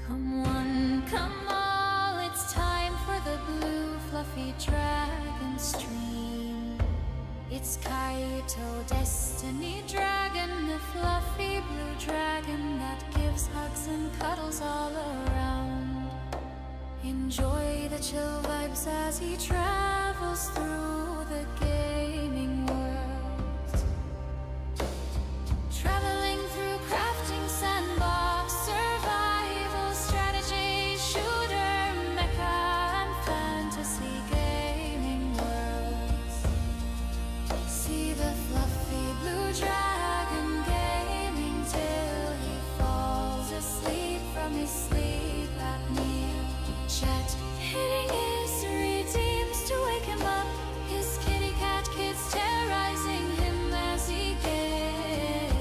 Come one, come all, it's time for the blue fluffy dragon stream. It's Kaito, destiny dragon, the fluffy blue dragon that gives hugs and cuddles all around. Enjoy the chill vibes as he travels through the gaming world. Traveling through crafting sandbox, survival strategy, shooter, mecha, and fantasy gaming worlds. See the fluffy blue dragon gaming till he falls asleep from his sleep apnea. Chat hitting his redeems to wake him up. His kitty cat kids terrorizing him as he games.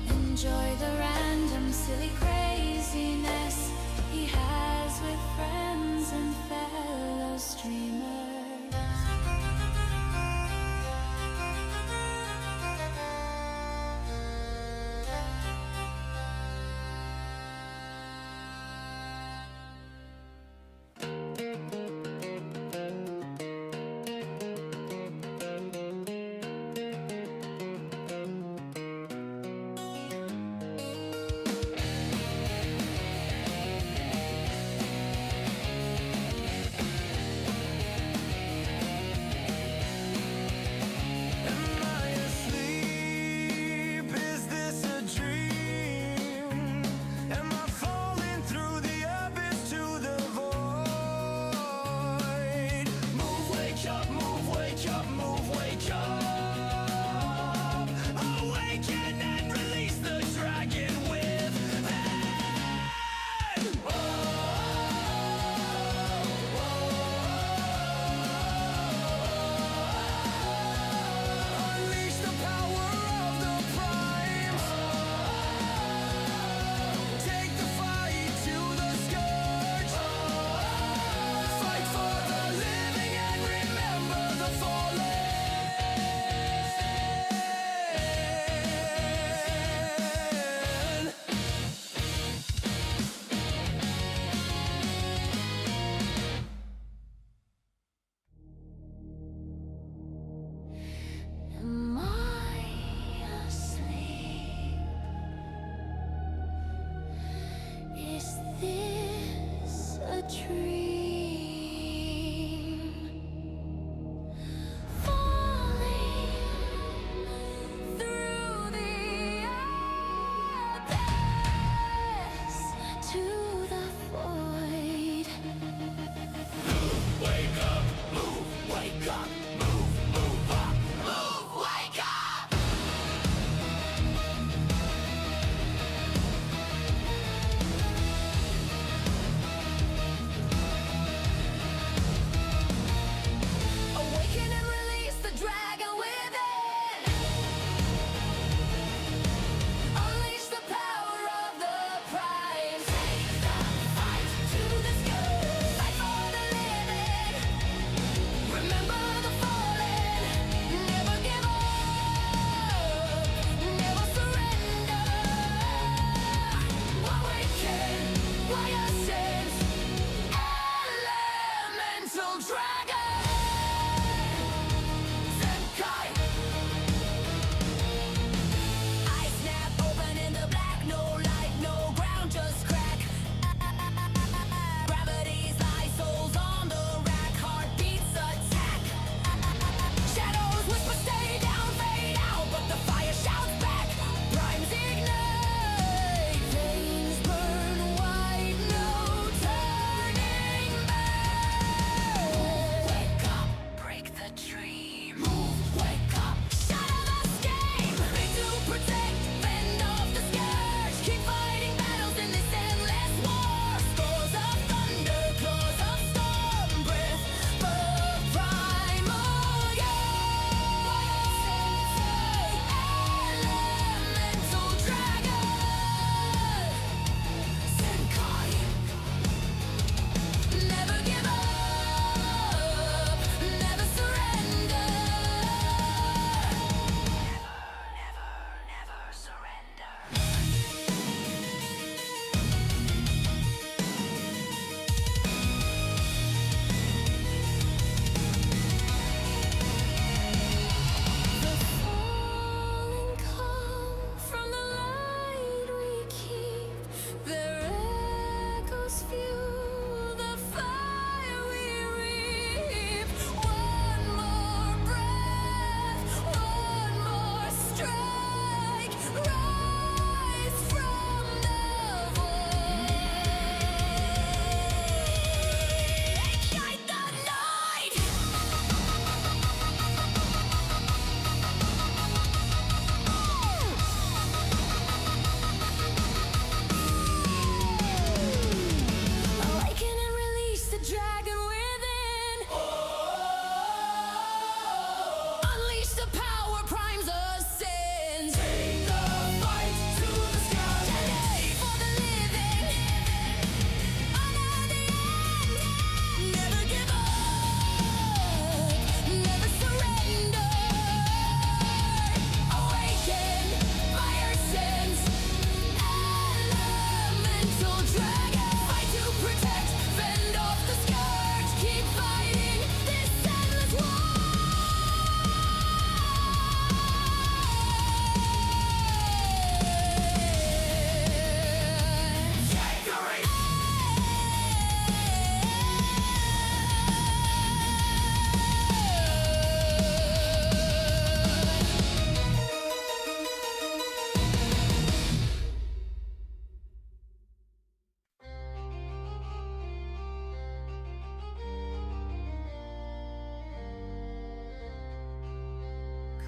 Enjoy the random silly craziness he has with friends and fellow streamers.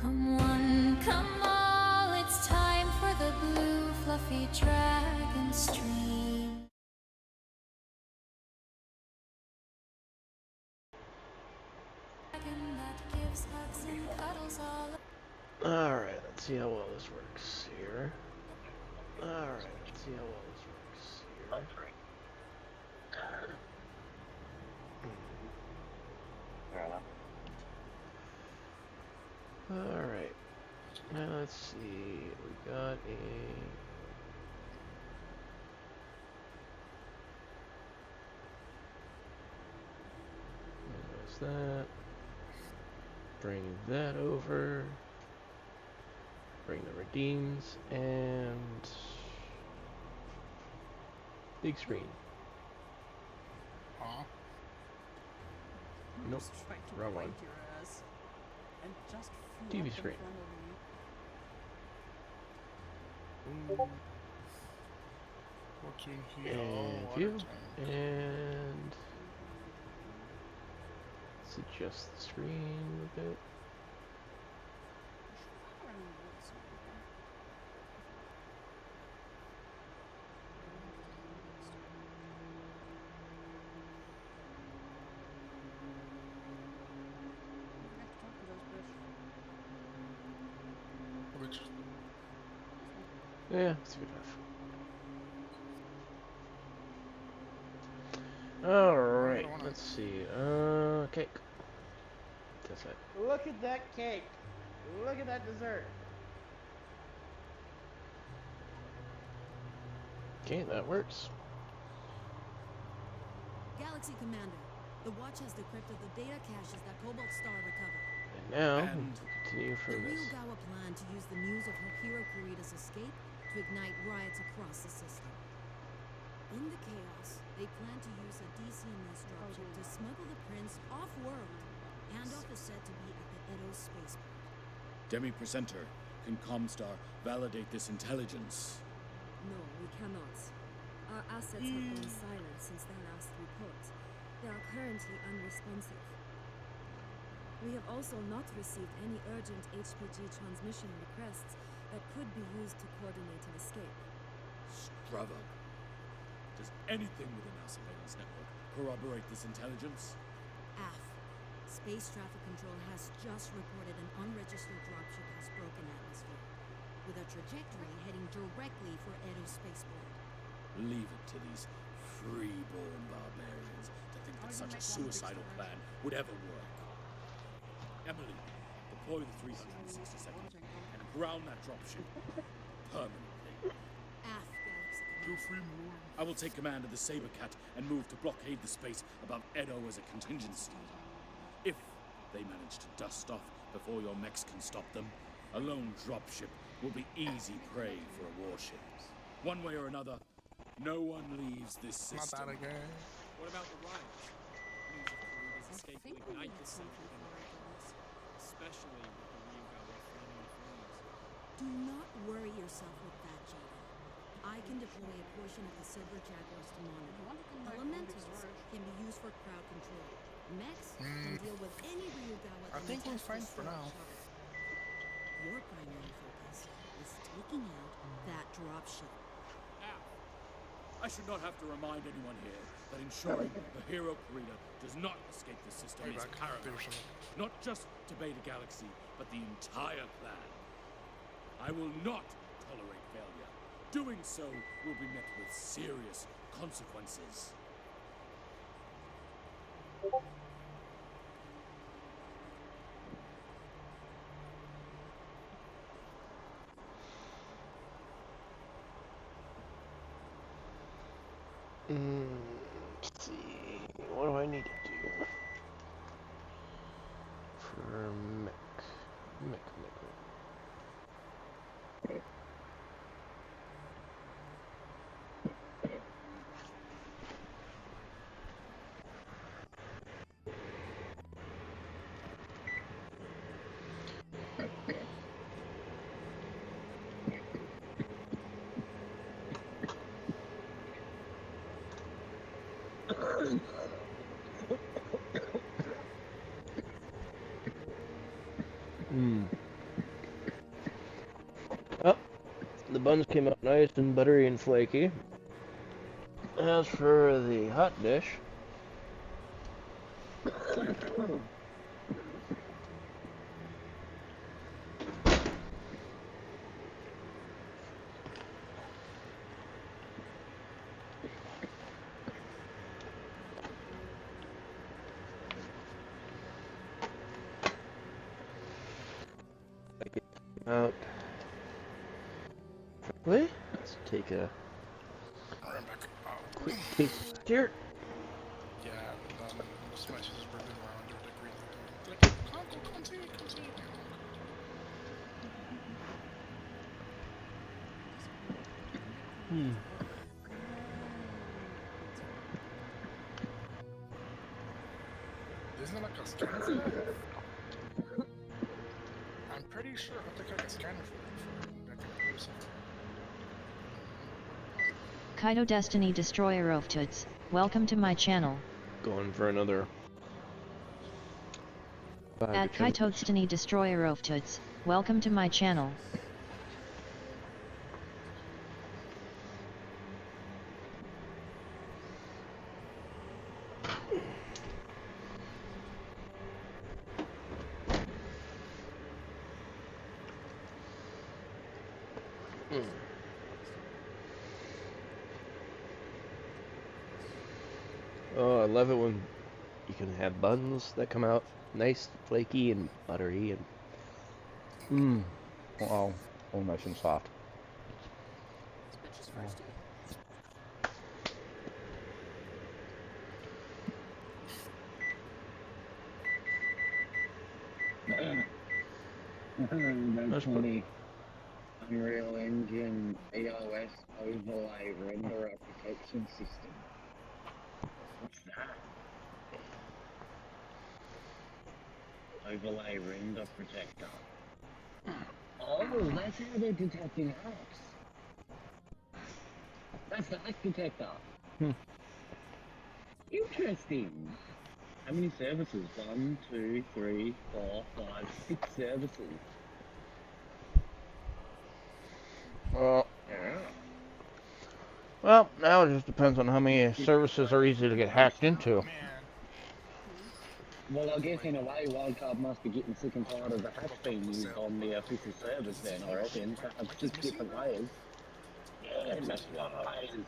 Come one, come all, it's time for the blue fluffy dragon stream. Dragon that gives hugs and cuddles all. Alright, let's see how well this works here. Alright, let's see how well this works here. Alright, now let's see, we got a... There's that. Bring that over. Bring the redeems and big screen. Huh? Nope, wrong one. TV screen. Looking here. And view. And let's adjust the screen a bit. Which? Yeah, it's good enough. Alright, let's see. Cake. That's it. Look at that cake. Look at that dessert. Okay, that works. Galaxy Commander, the Watch has decrypted the data caches that Cobalt Star recovered. And now, we continue The from this. Ryugawa plan to use the news of her hero Kurita's escape to ignite riots across the system. In the chaos, they plan to use a DCMS dropship to smuggle the prince off-world. Handoff is said to be at the Edo spaceport. Demi-Presenter, can Comstar validate this intelligence? No, we cannot. Our assets have gone silent since their last report. They are currently unresponsive. We have also not received any urgent HPG transmission requests that could be used to coordinate an escape. Strava. Does anything within our surveillance network corroborate this intelligence? AF. Space Traffic Control has just reported an unregistered dropship has broken atmosphere, with a trajectory heading directly for Edo spaceport. Leave it to these free-born barbarians to think that such a suicidal plan would ever work. Emily, deploy the 362nd and ground that dropship permanently. AF, Galaxy Commander. I will take command of the Sabercat and move to blockade the space above Edo as a contingency. If they manage to dust off before your mechs can stop them, a lone dropship will be easy prey for a warship. One way or another, no one leaves this system. Not that again. What about the riots? News of Kurita's escape will ignite the central convergence, especially with the Ryugawa flaming flames. Do not worry yourself with that, Jada. I can deploy a portion of the Silver Jaguars to monitor. Elementals can be used for crowd control. Mechs can deal with any Ryugawa. I think we're fine for now. Your primary focus is taking out that dropship. I should not have to remind anyone here that ensuring the hero Kurita does not escape the system is paramount. Not just to Beta Galaxy, but the entire plan. I will not tolerate failure. Doing so will be met with serious consequences. Let's see. What do I need to do? For mech. buns came out nice and buttery and flaky. As for the hot dish, out. Wait, let's take a Alright, back. quick taste here. Yeah, smashes his burger around your degree. Like, come see. Isn't there like a scanner for that? I'm pretty sure I have to click a scanner for that can produce it. Kaito Destiny Destroyer of Toots, welcome to my channel. Going for another. At Kaito Destiny Destroyer of Toots, welcome to my channel. Oh, I love it when you can have buns that come out nice, flaky, and buttery, and Wow, oh, nice and soft. That's funny. Unreal Engine EOS overlay renderer protection system. What's that? Overlay render protector. Oh, that's how they're detecting hacks. That's the hack detector. Interesting. How many services? 1, 2, 3, 4, 5, 6 services. Well, now it just depends on how many services are easy to get hacked into. Well, I guess in a way, Wildcard must be getting sick and tired of the hacks being used on the official servers then, I reckon. Perhaps 6 different layers. Yeah, that's a lot of layers.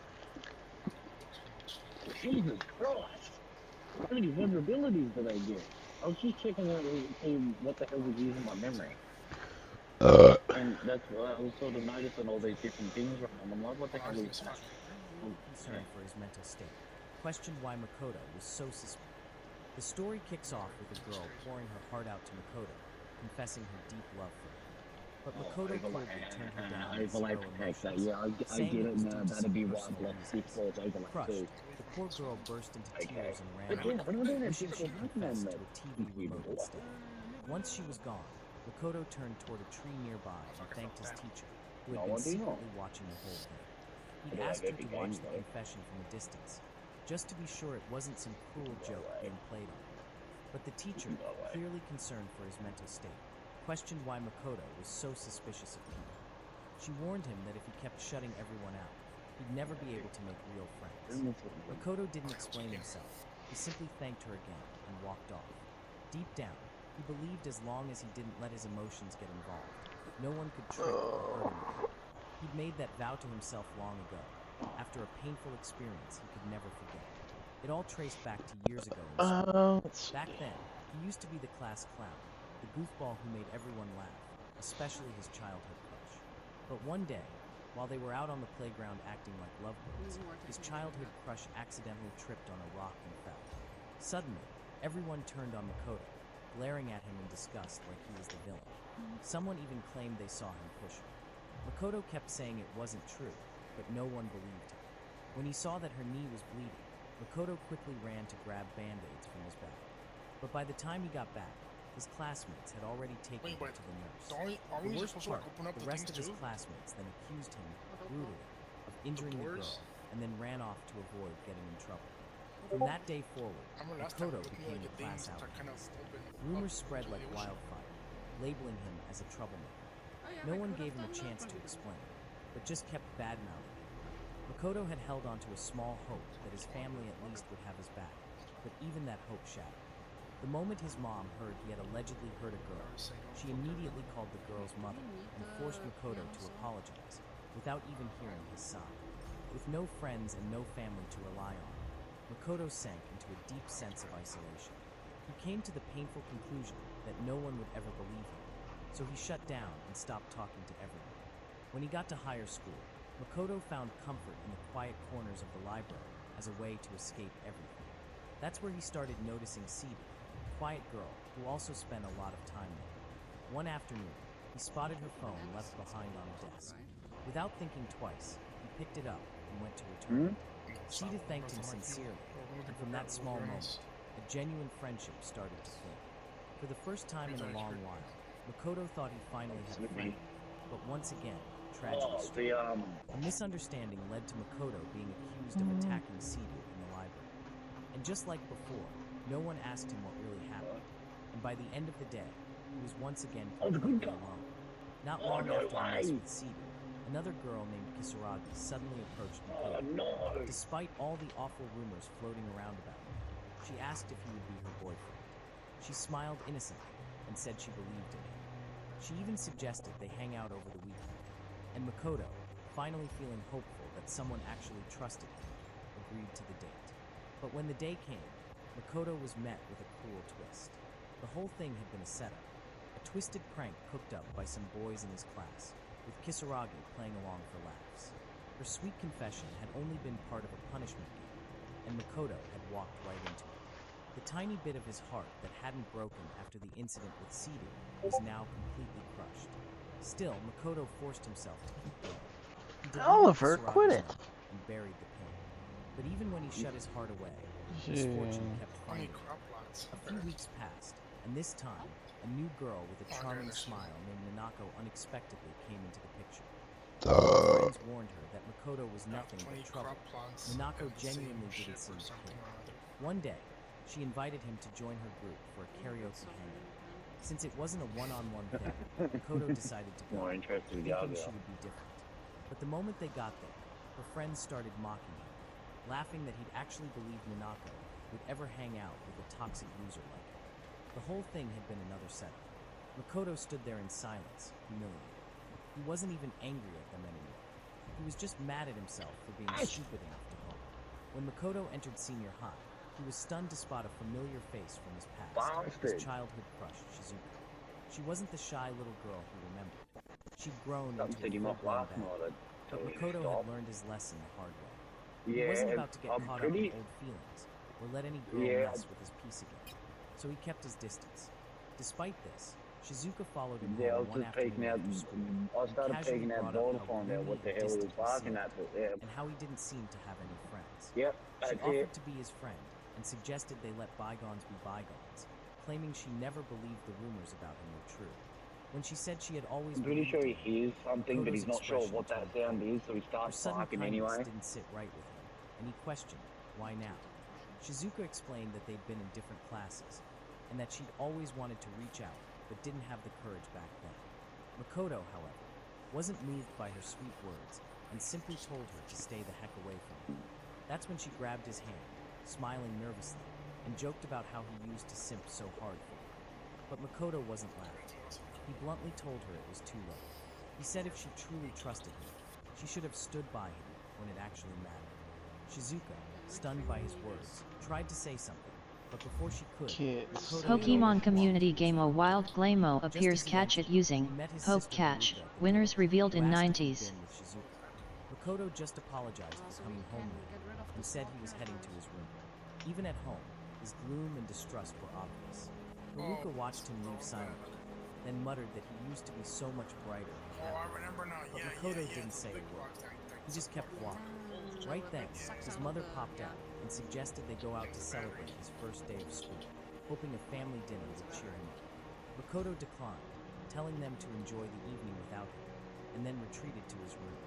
Jesus Christ! How many vulnerabilities do they get? I was just checking out to see what the hell was using my memory. And that's why I was sort of noticing all these different things right now. I'm like, what the hell is that? Concerned for his mental state, questioned why Makoto was so suspicious. The story kicks off with a girl pouring her heart out to Makoto, confessing her deep love for him. But Makoto coldly turned her down with overlay zero protector, emotions, yeah, I saying get it it was now. due to That'd be some why personal Block reasons. 6 was overlay Crushed, too. the poor girl burst into tears and ran Again, off, what are they wishing she difficult confessed on to a TV computer? remote instead. Once she was gone, Makoto turned toward a tree nearby and thanked his teacher, who had been secretly watching the whole thing. He'd asked her to watch the confession from a distance, just to be sure it wasn't some cruel joke being played on him. But the teacher, clearly concerned for his mental state, questioned why Makoto was so suspicious of people. She warned him that if he kept shutting everyone out, he'd never be able to make real friends. Makoto didn't explain himself. He simply thanked her again and walked off. Deep down, he believed as long as he didn't let his emotions get involved, no one could trick or hurt him again. He'd made that vow to himself long ago, after a painful experience he could never forget. It all traced back to years ago in school. Back then, he used to be the class clown, the goofball who made everyone laugh, especially his childhood crush. But one day, while they were out on the playground acting like lovebirds, his childhood crush accidentally tripped on a rock and fell. Suddenly, everyone turned on Makoto, glaring at him in disgust like he was the villain. Someone even claimed they saw him push her. Makoto kept saying it wasn't true, but no one believed him. When he saw that her knee was bleeding, Makoto quickly ran to grab band-aids from his bag. But by the time he got back, his classmates had already taken him to the nurse. The worst part, the rest of his classmates then accused him brutally of injuring the girl and then ran off to avoid getting in trouble. From that day forward, Makoto became the class outcast. Rumors spread like wildfire, labeling him as a troublemaker. No one gave him a chance to explain. but just kept badmouthing him. Makoto had held onto a small hope that his family at least would have his back, but even that hope shattered. The moment his mom heard he had allegedly hurt a girl, she immediately called the girl's mother and forced Makoto to apologize, without even hearing his side. With no friends and no family to rely on, Makoto sank into a deep sense of isolation. He came to the painful conclusion that no one would ever believe him, so he shut down and stopped talking to everyone. When he got to higher school, Makoto found comfort in the quiet corners of the library as a way to escape everything. That's where he started noticing Sibi, a quiet girl who also spent a lot of time there. One afternoon, he spotted her phone left behind on a desk. Without thinking twice, he picked it up and went to return it. Sita thanked him sincerely, and from that small moment, a genuine friendship started to form. For the first time in a long while, Makoto thought he finally had a friend, but once again, tragedy struck. A misunderstanding led to Makoto being accused of attacking Sibu in the library. And just like before, no one asked him what really happened, and by the end of the day, he was once again completely alone. Not long after the mess with Sibu, another girl named Kisaragi suddenly approached Makoto. Despite all the awful rumors floating around about him, she asked if he would be her boyfriend. She smiled innocently and said she believed in him. She even suggested they hang out over the weekend, and Makoto, finally feeling hopeful that someone actually trusted him, agreed to the date. But when the day came, Makoto was met with a cruel twist. The whole thing had been a setup, a twisted prank cooked up by some boys in his class, with Kisaragi playing along for laughs. Her sweet confession had only been part of a punishment game, and Makoto had walked right into it. The tiny bit of his heart that hadn't broken after the incident with Sidu was now completely crushed. Still, Makoto forced himself to keep going. He deleted Oliver, Kisaragi's quit it. note and buried the pain. But even when he shut his heart away, misfortune kept finding him. A few weeks passed, and this time, a new girl with a charming smile named Nanako unexpectedly came into the picture. Her friends warned her that Makoto was nothing but trouble. Nanako genuinely didn't seem to care. One day, she invited him to join her group for a karaoke hangout. Since it wasn't a one-on-one thing, Makoto decided to go, thinking she would be different. But the moment they got there, her friends started mocking him, laughing that he'd actually believed Nanako would ever hang out with a toxic loser like him. The whole thing had been another setup. Makoto stood there in silence, humiliated. He wasn't even angry at them anymore. He was just mad at himself for being stupid enough to hope. When Makoto entered senior high, he was stunned to spot a familiar face from his past, his childhood crush, Shizuka. She wasn't the shy little girl he remembered. She'd grown into a full-blown bad, but Makoto had learned his lesson the hard way. He wasn't about to get caught up in old feelings, or let any girl mess with his peace again, so he kept his distance. Despite this, Shizuka followed him home one afternoon after school, and casually brought up how gloomy and distant he seemed, and how he didn't seem to have any friends. She offered to be his friend, and suggested they let bygones be bygones, claiming she never believed the rumors about him were true. When she said she had always pretty sure he believed hears something, but he's not sure what that sound is, so he her starts sudden barking kindness anyway. didn't sit right with him, and he questioned, why now? Shizuka explained that they'd been in different classes, and that she'd always wanted to reach out, but didn't have the courage back then. Makoto, however, wasn't moved by her sweet words, and simply told her to stay the heck away from him. That's when she grabbed his hand, smiling nervously, and joked about how he used to simp so hard for her. But Makoto wasn't laughing. He bluntly told her it was too late. He said if she truly trusted him, she should have stood by him when it actually mattered. Shizuka, stunned by his words, tried to say something, but before she could, Makoto Pokemon community game A Wild Glamour appears catch it using Poke Catch. Winners revealed in 90s. Makoto just apologized for coming home late and said he was heading to his room. Even at home, his gloom and distrust were obvious. Haruka watched him leave silently, then muttered that he used to be so much brighter and happier. But Makoto didn't say a word. He just kept walking. Right then, his mother popped out and suggested they go out to celebrate his first day of school, hoping a family dinner would cheer him up. Makoto declined, telling them to enjoy the evening without him, and then retreated to his room.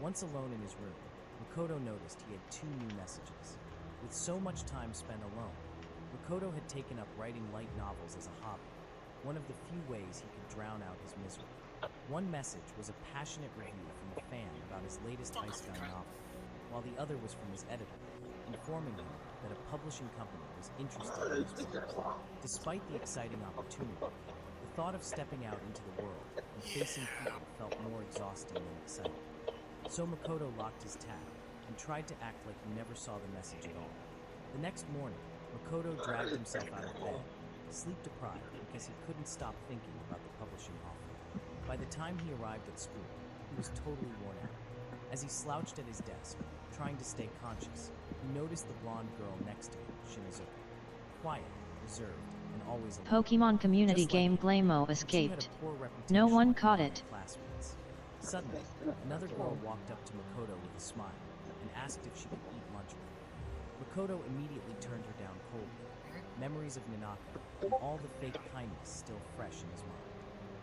Once alone in his room, Makoto noticed he had 2 new messages. With so much time spent alone, Makoto had taken up writing light novels as a hobby, one of the few ways he could drown out his misery. One message was a passionate review from a fan about his latest Ice Gun novel, while the other was from his editor, informing him that a publishing company was interested in his work. Despite the exciting opportunity, the thought of stepping out into the world and facing people felt more exhausting than exciting. So Makoto locked his tab and tried to act like he never saw the message at all. The next morning, Makoto dragged himself out of bed, sleep deprived because he couldn't stop thinking about the publishing offer. By the time he arrived at school, he was totally worn out. As he slouched at his desk, trying to stay conscious, he noticed the blonde girl next to him, Shinazuka. Quiet, reserved, and always alone. Pokemon community Just game like him, Glaymo the two had escaped. a poor reputation No one among caught their it. classmates. Suddenly, another girl walked up to Makoto with a smile and asked if she could eat lunch with her. Makoto immediately turned her down coldly. Memories of Ninaka and all the fake kindness still fresh in his mind.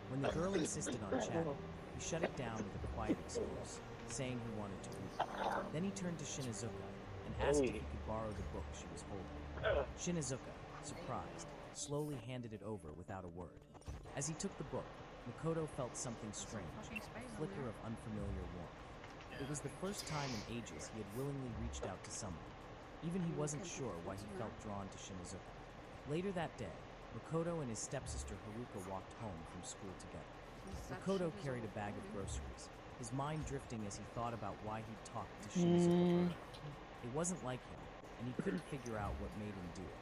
When the girl insisted on chatting, he shut it down with a quiet excuse, saying he wanted to read. Then he turned to Shinazuka and asked if he could borrow the book she was holding. Shinazuka, surprised, slowly handed it over without a word. As he took the book, Makoto felt something strange, a flicker of unfamiliar warmth. It was the first time in ages he had willingly reached out to someone. Even he wasn't sure why he felt drawn to Shinazuka. Later that day, Makoto and his stepsister Haruka walked home from school together. Makoto carried a bag of groceries, his mind drifting as he thought about why he'd talked to Shinazuka. It wasn't like him, and he couldn't figure out what made him do it.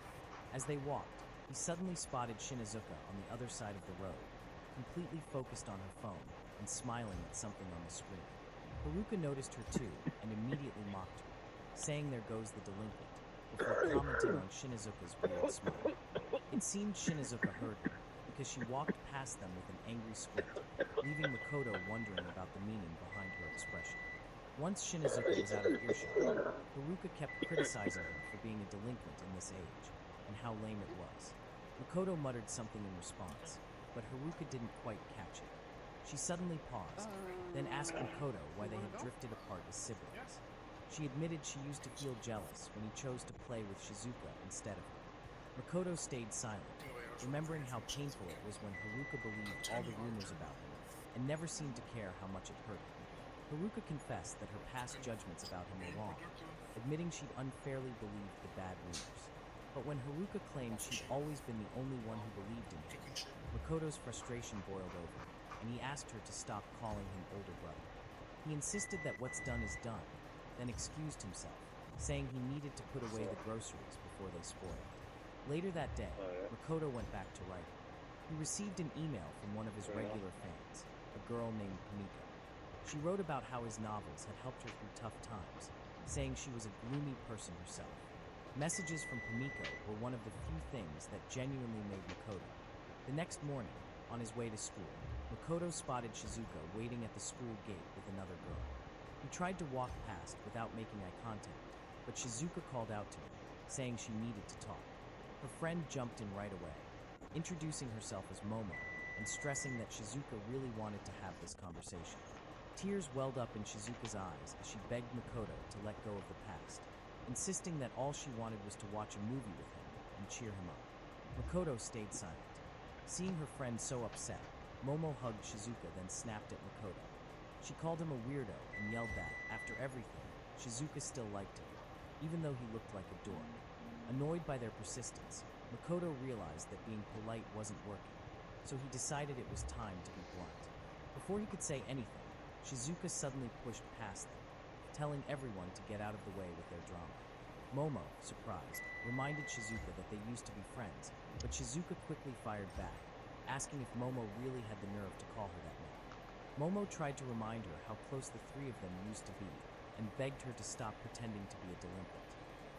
As they walked, he suddenly spotted Shinazuka on the other side of the road, completely focused on her phone and smiling at something on the screen. Haruka noticed her too and immediately mocked her, saying "There goes the delinquent," before commenting on Shinazuka's weird smile. It seemed Shinazuka heard her, because she walked past them with an angry squint, leaving Makoto wondering about the meaning behind her expression. Once Shinazuka was out of earshot, Haruka kept criticizing her for being a delinquent in this age, and how lame it was. Makoto muttered something in response, but Haruka didn't quite catch it. She suddenly paused, then asked Makoto why they had drifted apart as siblings. She admitted she used to feel jealous when he chose to play with Shizuka instead of her. Makoto stayed silent, remembering how painful it was when Haruka believed all the rumors about him, and never seemed to care how much it hurt him. Haruka confessed that her past judgments about him were wrong, admitting she'd unfairly believed the bad rumors. But when Haruka claimed she'd always been the only one who believed in him, Makoto's frustration boiled over, and he asked her to stop calling him older brother. He insisted that what's done is done, then excused himself, saying he needed to put away the groceries before they spoiled. Later that day, Makoto went back to writing. He received an email from one of his regular fans, a girl named Kamiko. She wrote about how his novels had helped her through tough times, saying she was a gloomy person herself. Messages from Kamiko were one of the few things that genuinely made Makoto. The next morning, on his way to school, Makoto spotted Shizuka waiting at the school gate with another girl. He tried to walk past without making eye contact, but Shizuka called out to him, saying she needed to talk. Her friend jumped in right away, introducing herself as Momo and stressing that Shizuka really wanted to have this conversation. Tears welled up in Shizuka's eyes as she begged Makoto to let go of the past, insisting that all she wanted was to watch a movie with him and cheer him up. Makoto stayed silent. Seeing her friend so upset, Momo hugged Shizuka, then snapped at Makoto. She called him a weirdo and yelled that, after everything, Shizuka still liked him, even though he looked like a dork. Annoyed by their persistence, Makoto realized that being polite wasn't working, so he decided it was time to be blunt. Before he could say anything, Shizuka suddenly pushed past them, telling everyone to get out of the way with their drama. Momo, surprised, reminded Shizuka that they used to be friends, but Shizuka quickly fired back, asking if Momo really had the nerve to call her that name. Momo tried to remind her how close the three of them used to be, and begged her to stop pretending to be a delinquent.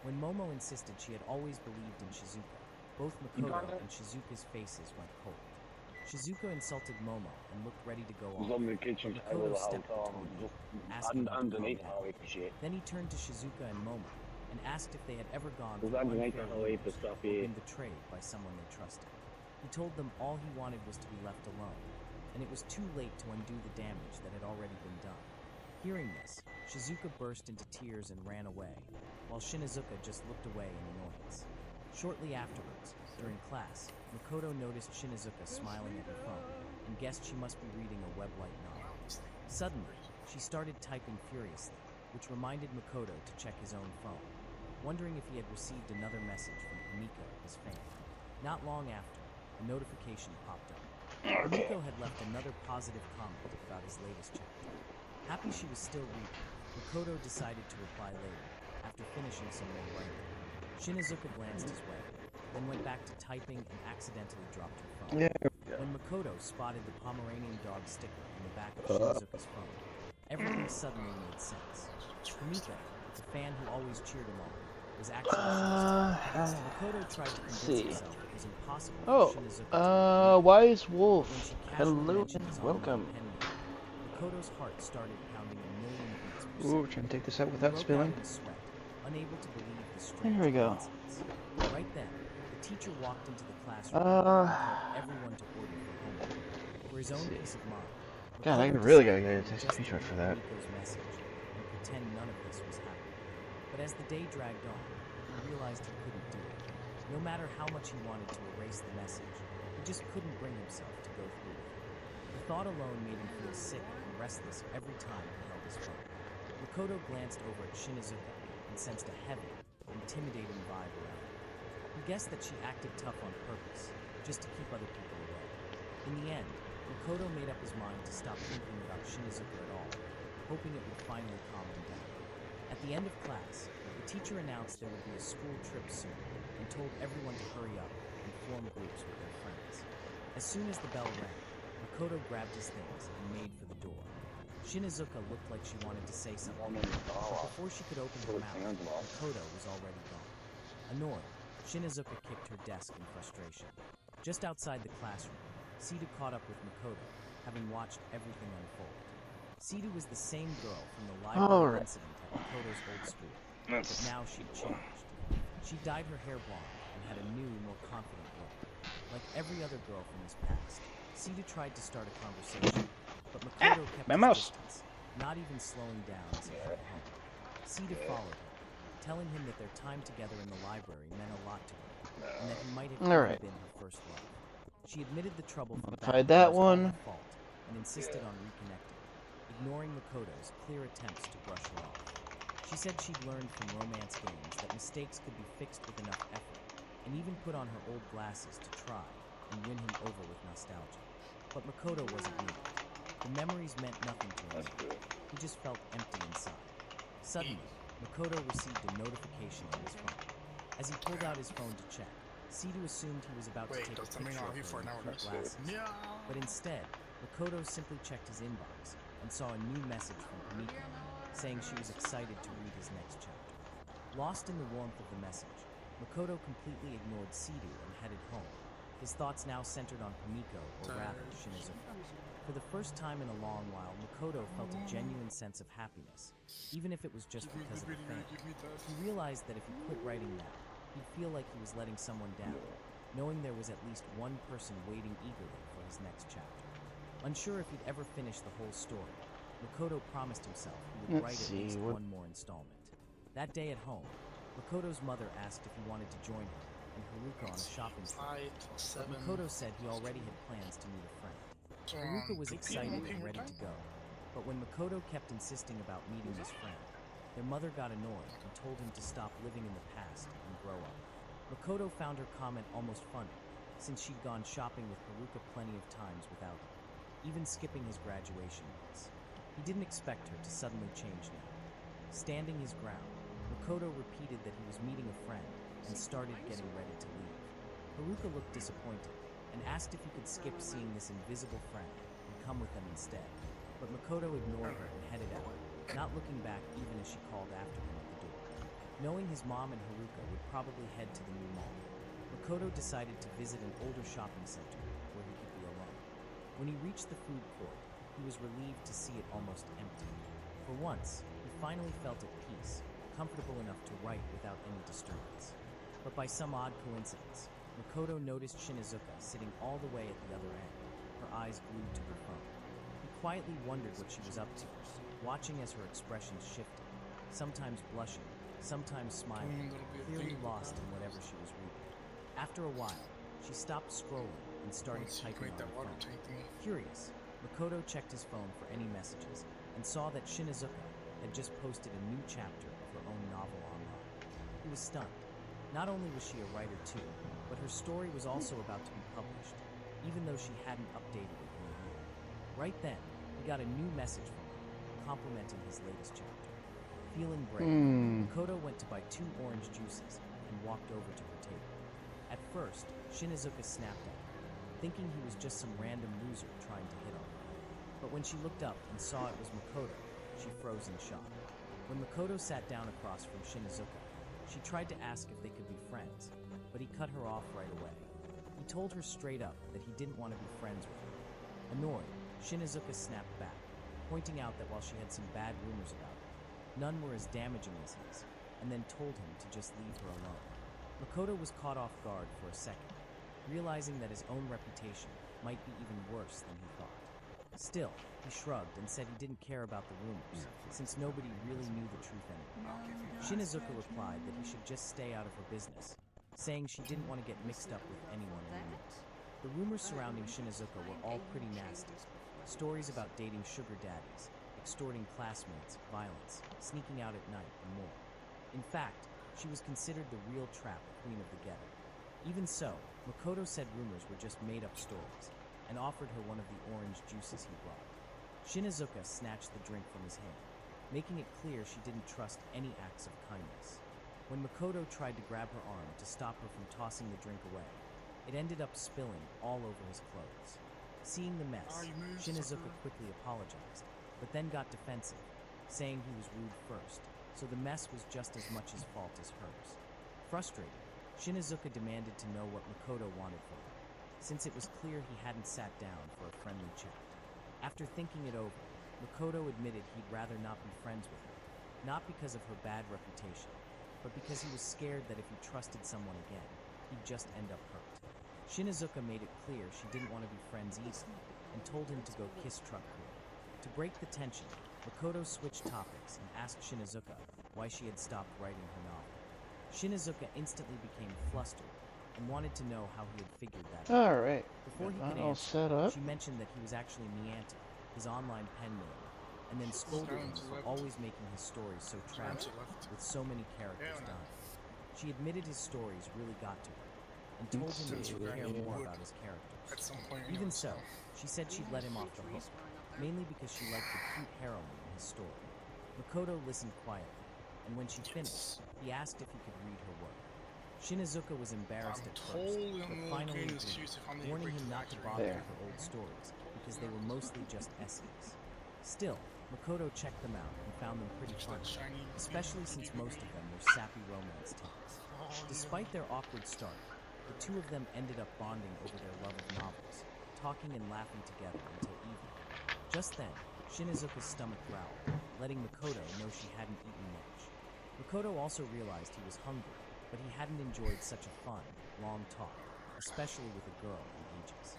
When Momo insisted she had always believed in Shizuka, both Makoto and Shizuka's faces went cold. Shizuka insulted Momo and looked ready to go off, but Makoto stepped between them, asking her to calm down. Then he turned to Shizuka and Momo and asked if they had ever gone through unfair rumors or been betrayed by someone they trusted. He told them all he wanted was to be left alone, and it was too late to undo the damage that had already been done. Hearing this, Shizuka burst into tears and ran away, while Shinazuka just looked away in annoyance. Shortly afterwards, during class, Makoto noticed Shinazuka smiling at her phone and guessed she must be reading a web-like novel. Suddenly, she started typing furiously, which reminded Makoto to check his own phone, wondering if he had received another message from Kamiko, his fan. Not long after, a notification popped up. Kamiko had left another positive comment about his latest chapter. Happy she was still reading, Makoto decided to reply later, after finishing some more writing. Shinizuka glanced his way, then went back to typing and accidentally dropped her phone. When Makoto spotted the Pomeranian dog sticker on the back of Shinizuka's phone, everything suddenly made sense. Kamiko, the fan who always cheered him on, was actually Shinizuka. Makoto tried to convince himself it was impossible for Shinizuka to be Wise Kamiko. Wolf. When she Hello casually mentioned his and welcome. online pen name, Makoto's heart started pounding a million beats per Ooh, second. trying to take this out He without broke spilling. out in a sweat, unable to believe the strange There we go. coincidence. Right then, the teacher walked into the classroom and called everyone to order for homework. For his own peace of mind, God, I Makoto really gotta decided get a just to t-shirt for read that. Kamiko's message and pretend none of this was happening. But as the day dragged on, he realized he couldn't do it. No matter how much he wanted to erase the message, he just couldn't bring himself to go through with it. The thought alone made him feel sick and restless every time he held his phone. Makoto glanced over at Shinizuka and sensed a heavy, intimidating vibe around her. He guessed that she acted tough on purpose, just to keep other people away. In the end, Makoto made up his mind to stop thinking about Shinizuka at all, hoping it would finally calm him down. At the end of class, the teacher announced there would be a school trip soon and told everyone to hurry up and form groups with their friends. As soon as the bell rang, Makoto grabbed his things and made for the door. Shinizuka looked like she wanted to say something, but before she could open her mouth, Makoto was already gone. Annoyed, Shinizuka kicked her desk in frustration. Just outside the classroom, Sidu caught up with Makoto, having watched everything unfold. Sidu was the same girl from the library incident at Makoto's old school, but now she'd changed. She dyed her hair blonde and had a new, more confident look. Like every other girl from his past, Sidu tried to start a conversation, but Makoto kept his distance, not even slowing down as he headed home. Sidu followed him, telling him that their time together in the library meant a lot to her, and that he might have even been her first love. She admitted the trouble from back then was all her fault, and insisted on reconnecting, ignoring Makoto's clear attempts to brush her off. She said she'd learned from romance games that mistakes could be fixed with enough effort, and even put on her old glasses to try and win him over with nostalgia. But Makoto wasn't moved. The memories meant nothing to him. He just felt empty inside. Suddenly, Makoto received a notification on his phone. As he pulled out his phone to check, Sidu assumed he was about to take a picture of her in her glasses. But instead, Makoto simply checked his inbox and saw a new message from Kamiko, saying she was excited to read his next chapter. Lost in the warmth of the message, Makoto completely ignored Sidu and headed home, his thoughts now centered on Kamiko, or rather, Shinizuka. For the first time in a long while, Makoto felt a genuine sense of happiness, even if it was just because of the fan. He realized that if he quit writing now, he'd feel like he was letting someone down, knowing there was at least one person waiting eagerly for his next chapter. Unsure if he'd ever finish the whole story, Makoto promised himself he would write at least one more installment. That day at home, Makoto's mother asked if he wanted to join her and Haruka on a shopping trip, but Makoto said he already had plans to meet a friend. Haruka was excited and ready to go, but when Makoto kept insisting about meeting his friend, their mother got annoyed and told him to stop living in the past and grow up. Makoto found her comment almost funny, since she'd gone shopping with Haruka plenty of times without him, even skipping his graduation once. He didn't expect her to suddenly change now. Standing his ground, Makoto repeated that he was meeting a friend and started getting ready to leave. Haruka looked disappointed and asked if he could skip seeing this invisible friend and come with them instead, but Makoto ignored her and headed out, not looking back even as she called after him at the door. Knowing his mom and Haruka would probably head to the new mall, Makoto decided to visit an older shopping center where he could be alone. When he reached the food court, he was relieved to see it almost empty. For once, he finally felt at peace, comfortable enough to write without any disturbance. But by some odd coincidence, Makoto noticed Shinizuka sitting all the way at the other end, her eyes glued to her phone. He quietly wondered what she was up to, watching as her expressions shifted, sometimes blushing, sometimes smiling, clearly lost in whatever she was reading. After a while, she stopped scrolling and started Once you typing make on that the water phone. tank thingy. Curious, Makoto checked his phone for any messages and saw that Shinazuka had just posted a new chapter of her own novel online. He was stunned. Not only was she a writer too, but her story was also about to be published, even though she hadn't updated it in a year. Right then, he got a new message from her, complimenting his latest chapter. Feeling brave, Makoto went to buy 2 orange juices and walked over to her table. At first, Shinazuka snapped at him, thinking he was just some random loser trying to hit on her. But when she looked up and saw it was Makoto, she froze in shock. When Makoto sat down across from Shinazuka, she tried to ask if they could be friends, but he cut her off right away. He told her straight up that he didn't want to be friends with her. Annoyed, Shinazuka snapped back, pointing out that while she had some bad rumors about him, none were as damaging as his, and then told him to just leave her alone. Makoto was caught off guard for a second, realizing that his own reputation might be even worse than he thought. Still, he shrugged and said he didn't care about the rumors, since nobody really knew the truth anymore. Shinazuka replied that he should just stay out of her business, saying she didn't want to get mixed up with anyone anymore. The rumors surrounding Shinazuka were all pretty nasty. Stories about dating sugar daddies, extorting classmates, violence, sneaking out at night, and more. In fact, she was considered the real trap queen of the ghetto. Even so, Makoto said rumors were just made-up stories, and offered her one of the orange juices he brought. Shinazuka snatched the drink from his hand, making it clear she didn't trust any acts of kindness. When Makoto tried to grab her arm to stop her from tossing the drink away, it ended up spilling all over his clothes. Seeing the mess, Shinazuka quickly apologized, but then got defensive, saying he was rude first, so the mess was just as much his fault as hers. Frustrated, Shinazuka demanded to know what Makoto wanted from her, since it was clear he hadn't sat down for a friendly chat. After thinking it over, Makoto admitted he'd rather not be friends with her, not because of her bad reputation, but because he was scared that if he trusted someone again, he'd just end up hurt. Shinazuka made it clear she didn't want to be friends either, and told him to go kiss Truck Crew. To break the tension, Makoto switched topics and asked Shinazuka why she had stopped writing her novel. Shinazuka instantly became flustered and wanted to know how he had figured that out. Alright, Before he could all answer, set up. she mentioned that he was actually Niantic, his online pen name, and then scolded him for always making his stories so tragic, with so many characters dying. She admitted his stories really got to her, and told him he should care more about his characters. Even so, she said she'd let him off the hook, mainly because she liked the cute heroine in his story. Makoto listened quietly, and when she finished, he asked if he could read her work. Shinazuka was embarrassed at first, but finally agreed, warning him not to bother with her old stories, because they were mostly just essays. Still, Makoto checked them out and found them pretty funny, especially since most of them were sappy romance tales. Despite their awkward start, the two of them ended up bonding over their love of novels, talking and laughing together until evening. Just then, Shinazuka's stomach growled, letting Makoto know she hadn't eaten much. Makoto also realized he was hungry, but he hadn't enjoyed such a fun, long talk, especially with a girl in ages.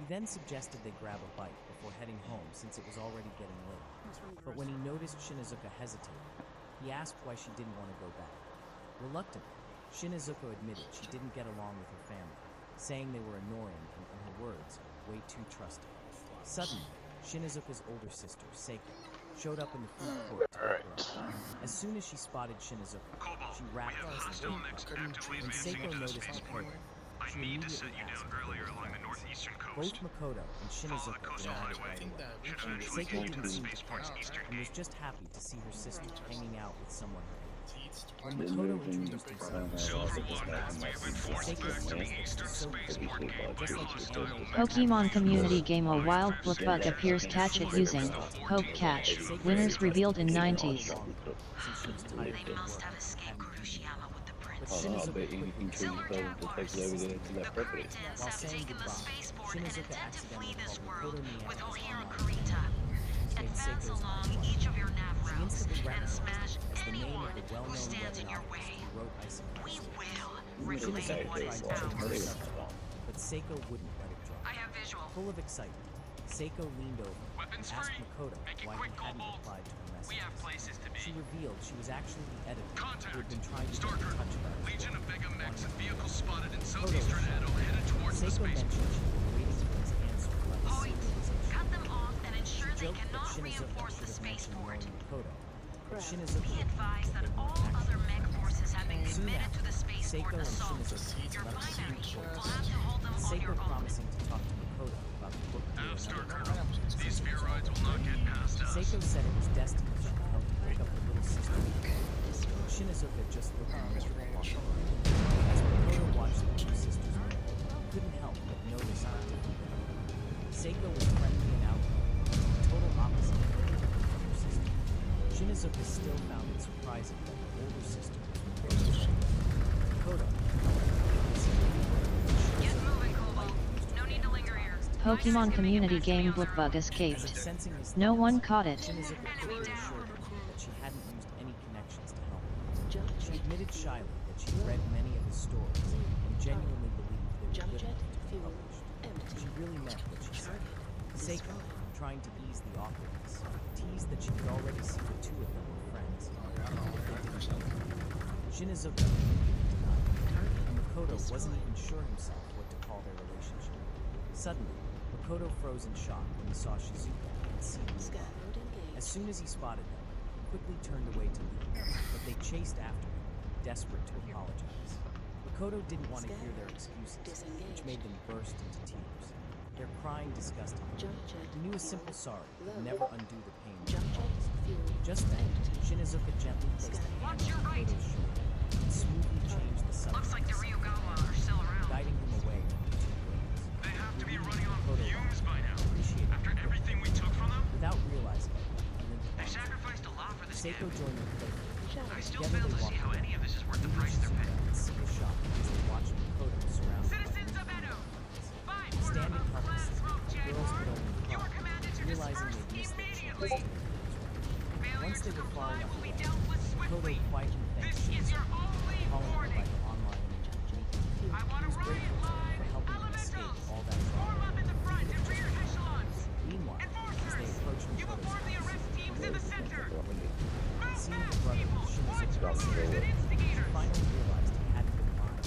He then suggested they grab a bite before heading home since it was already getting late. But when he noticed Shinazuka hesitated, he asked why she didn't want to go back. Reluctantly, Shinazuka admitted she didn't get along with her family, saying they were annoying and, in her words, way too trusting. Suddenly, Shinazuka's older sister, Seiko, showed up in the food court to pick her up. As soon as she spotted Shinazuka, she rapped her and when Seiko noticed Makoto, she immediately asked if they were friends. Both Makoto and Shinazuka denied it right away. Seiko didn't seem to care, and was just happy to see her sister hanging out with someone her age. When Makoto introduced himself as Shinazuka's master, Seiko noticed that he was so cute, just like the anime Pokemon community game A wild book bug appears. Catch it using Hope Catch. Winners revealed in 90s. They must have escaped Kurushiyama with the prince. Shinazuka quickly Silver Jaguars. The prince while have saying taken the goodbye, spaceport and Shinazuka intend to flee accidentally this called world Makoto with Niantic's Ohiro online Kurita. made Advance Seiko's along mind each of your nav She routes instantly and recognized smash it as the name anyone of the who well-known stands web in your novelist way. who wrote Isekai We series. will Shinazuka reclaim what tried is to change the ours. subject, but Seiko wouldn't let it drop. I have visual. Full of excitement, Seiko leaned over and asked Makoto why he hadn't replied to her messages. She revealed she was actually the editor who had been trying to get in touch about her. Legion of Vega Mechs, a vehicle spotted in southeastern Edo headed towards the spaceport. Seiko mentioned she joked that cannot Shinizuka reinforce should the have mentioned spaceport. knowing Makoto, but Shinizuka Be replied advised that that they all weren't other actually mech friends. forces have been Soon committed to after, the spaceport Seiko and assault. Shinizuka Your left the primary food will court, have to hold them on Seiko your own. promising to talk to Makoto about the book deal another time. These since it was spheroids will not already get past us. Seiko said it was destined that she would help to pick up the little sister. Shinizuka just looked at Makoto. As Makoto watched the two sisters move, he couldn't help but notice how different they were. Seiko was friendly and outgoing, the total opposite of her older sister. Shinizuka still found it surprising that her older sister was very friendly. Makoto, Get moving, Cobalt. No need to linger here. Pokemon community game Bookbug escaped. No one caught it. Shinizuka quickly assured him that she hadn't used any connections to help him. She admitted shyly that she'd read many of his stories and genuinely believed they were good enough to be published. She really meant what she said. Seiko, trying to ease the awkwardness, teased that she could already see the two of them were friends. Shinizuka immediately denied it, and Makoto wasn't even sure himself what to call their relationship. Suddenly, Makoto froze in shock when he saw Shizuka and Seiko nearby. As soon as he spotted them, he quickly turned away to leave, but they chased after him, desperate to apologize. Makoto didn't want to hear their excuses, which made them burst into tears. Their crying disgusted him. He knew a simple sorry would never undo the pain they caused. Just then, Shinizuka gently placed a hand on Makoto's shoulder and smoothly changed the subject. Looks like the Ryugawa are still around. Guiding him away from the two girls. They have to be Relieved, running on Makoto fumes by now. appreciated After the everything we took from them, without realizing it, he limped they on. sacrificed a lot for this Seiko campaign. joined them playfully. I still Together fail they to see walked how away, any of this is worth the leaving price they're Shizuka paying. and Seiko shocked as they watched Makoto surrounded by Citizens of Edo, Standing helplessly, the girls could only cry, realizing they'd missed their chance to make things right. Once they were far enough away, Makoto quietly thanked Shizuka, calling her by her online name. He was grateful to her for helping him escape all that trauma. Meanwhile, as they approached Makoto's house, seeing her brother with Shinizuka, she finally realized he hadn't been lying.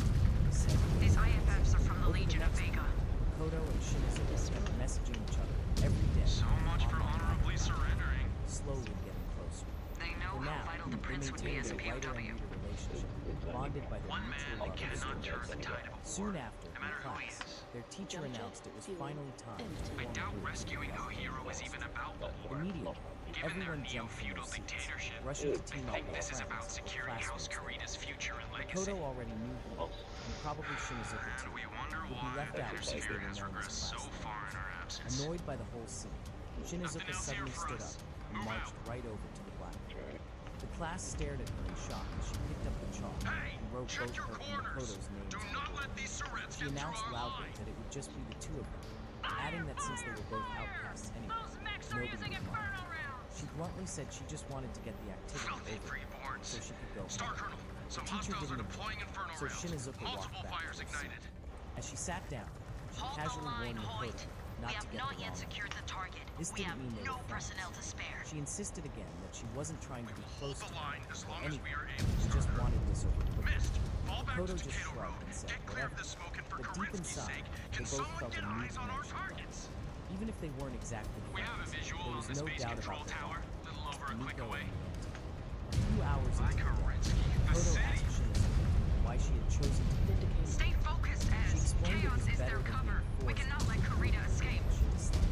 He said, These IFFs are from the over Legion of next Vega. week, Makoto and Shinizuka kept messaging each other every day. So much for online honorably battles, surrendering. slowly getting closer. They know For how now, vital the they Prince would be maintained as a a writer and POW. reader relationship, bonded by their One man mutual love of cannot turn stories. the tide of a war, Soon after, no in matter who he class, is. their teacher announced it was finally time to I form a doubt group to rescuing a combat hero the is even about the war. Immediately, Given their everyone jumped from neo-feudal their seats, dictatorship, rushing to I team up think with this is about friends or securing House classmates. Karina's future and legacy. Makoto already knew him, and probably Shinizuka And too, we wonder would be why left out their since they sphere were has known as regressed so classmates. far in our absence. Annoyed by the whole scene, Shinizuka else suddenly here for stood us. up and Move marched out. right over to the blackboard. The class stared at her in shock as she picked up the chalk Hey, and wrote check both your her and corners. Makoto's names Do on not the let board. these Surets She get through announced our loudly line. that it would just be the two of them, adding that since they were both outcasts anyway, Those mechs are nobody using would mind. inferno rounds. She bluntly said she just wanted to get the activity Filthy over free boards. so she could go Star home. Colonel, some The teacher hostiles are didn't deploying inferno so rounds. Shinizuka walked Multiple back fires to her seat. ignited. As she sat down, she Hold the casually line, warned Hoyt. Makoto We not to have get not the yet wrong secured idea. the target. This We didn't have mean they no were friends. personnel to spare. She insisted again that she wasn't trying to be close Hold to the line him as or long as we anything. are able, She Star just Colonel. wanted this over quickly. Missed. Fall back Makoto to just Kaito shrugged Road. and said Get clear of whatever. the smoke, and for But deep Kerensky's inside, sake, they can both someone felt get a new eyes on our connection going. targets? Even if they weren't exactly We have a friends, visual there on was the no space doubt control about their tower, bond. little over a click Nico away. and Leanne. A few hours By into the day, Kerensky, the Makoto city. asked Shinizuka why she had chosen to vindicate. Stay focused, She Ez. explained it Chaos was is better their than cover. being We forced cannot into let doing Karina something escape. she disliked,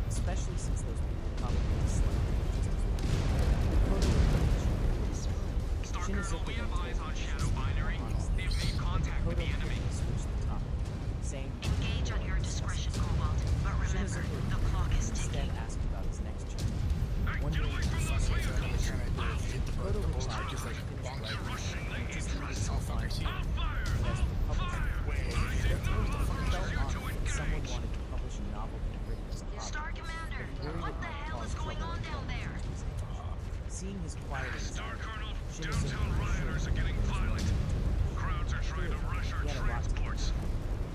especially since those people probably disliked her just as much. Makoto admitted she did this. Star Colonel, Shinizuka we then have told eyes her on she Shadow was Binary. honestly. They have made contact with Makoto the enemy. quickly switched the topic, saying Engage on your discretion, Cobalt. But remember, Shinizuka the clock is instead ticking. asked about his next chapter, Hey, wondering get away if from he those saw vehicles. Makoto Those replied turrets that like he finished bombs are writing rushing. it They and need just to needed press some off final fire. touches. Fire! But as the publisher, Wait, it felt odd to that someone wanted to publish a novel he had written as a hobby, Star Commander, but he worried what it the might hell cause is going trouble on in down there? to his age. Seeing his quiet Star anxiety, Colonel, Shinizuka downtown rioters are getting violent. Crowds are trying to rush our He had a lot to do. transports.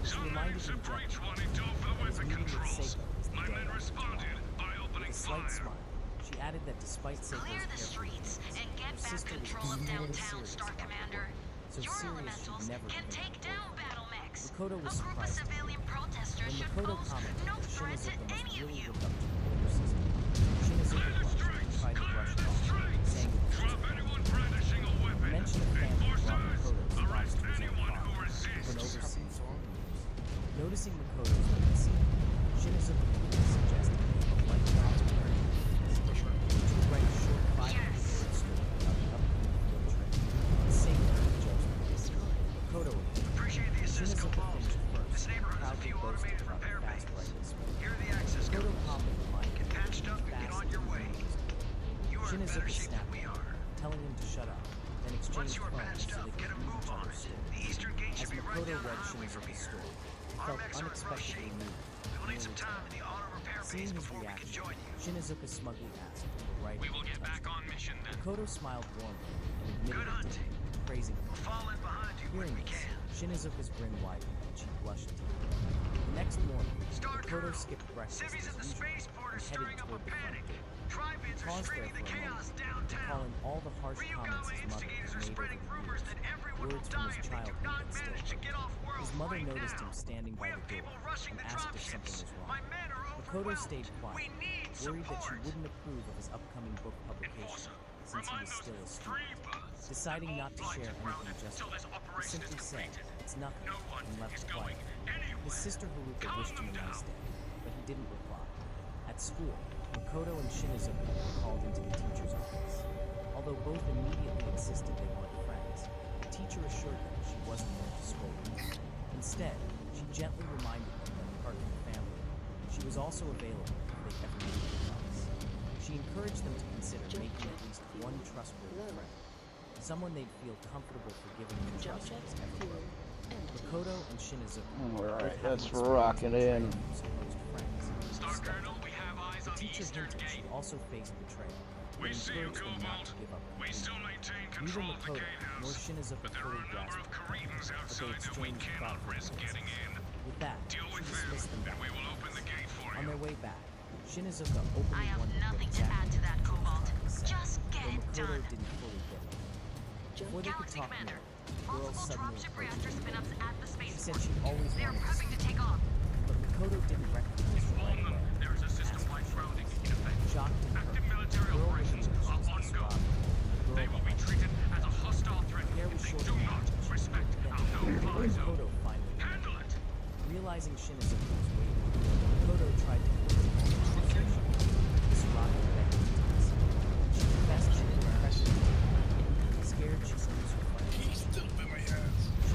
She Some reminded names him have breached gently wanting to open that his weapon meeting with controls. Seiko was the My day men after responded by With opening a slight fire. smile, she added that despite Seiko's Clear the careful streets advice, and get her back sister was control of extremely downtown, serious Star about the Commander. work. So Your serious elementals she'd never can even take heard down of. battle mechs. Makoto was A group of surprised to hear civilian that. protesters When should Makoto pose commented no that threat to Shinizuka must any of really you. look up to her older sister, Shinizuka blushed and tried to brush it off, saying that it was a family. The mention of family brought Makoto's thoughts to his own father, who'd been overseas for years. Noticing Makoto's weakness, Shinizuka suggested a light novel learning which would write a short 500-word story about the upcoming field trip and save her the judgment. Makoto Shinizuka finished first, proudly boasting about the fast brightness. Makoto calmly reminded him that he was fast and used. Shinizuka snapped at him, telling him to shut up, then exchanged phones so they could read each other's stories. As Makoto read Shinizuka's story, he felt unexpectedly moved. Seeing his reaction, Shinizuka smugly asked if the writing would touch him. Makoto smiled warmly and admitted it did, praising him. Hearing this, Shinizuka's grin widened and she blushed deeply. The next morning, Makoto skipped breakfast as usual and headed toward the front gate. He paused there for a moment, recalling all the harsh comments his mother had made over the years, words from his childhood that still hurt. His mother noticed him standing by the door and asked if something was wrong. Makoto stayed quiet, worried that she wouldn't approve of his upcoming book publication since he was still a student. Deciding not to share anything just yet, he simply said, "It's nothing," and left quietly. His sister Haruka wished him a nice day, but he didn't reply. At school, Makoto and Shinizuka were called into the teacher's office. Although both immediately insisted they weren't friends, the teacher assured them she wasn't there to scold them. Instead, she gently reminded them that part of the family, she was also available if they ever needed advice. She encouraged them to consider making at least one trustworthy friend, someone they'd feel comfortable forgiving and trusting as everyone. Makoto and Shinizuka. Alright, let's rock it in. The teacher hinted she also faced betrayal, but encouraged them not to give up. Neither Makoto nor Shinizuka fully grasped it, but they exchanged thoughtful glances. With that, she dismissed them back. On their way back, Shinizuka openly wondered what exactly Makoto was trying to say, though Makoto didn't fully get it. Before they could talk more, the girl suddenly approached her. She said she'd always wanted to take off, but Makoto didn't recognize her right away. Shocked and hurt, the girl revealed she was Kisaragi, the girl behind her. Hair was short and long, and she looked thin. Makoto finally handled it. Realizing Shinizuka was waiting, Makoto tried to put her on the conversation. Kisaragi begged her to listen. She confessed she had impressed her. Scared she would lose her friends. She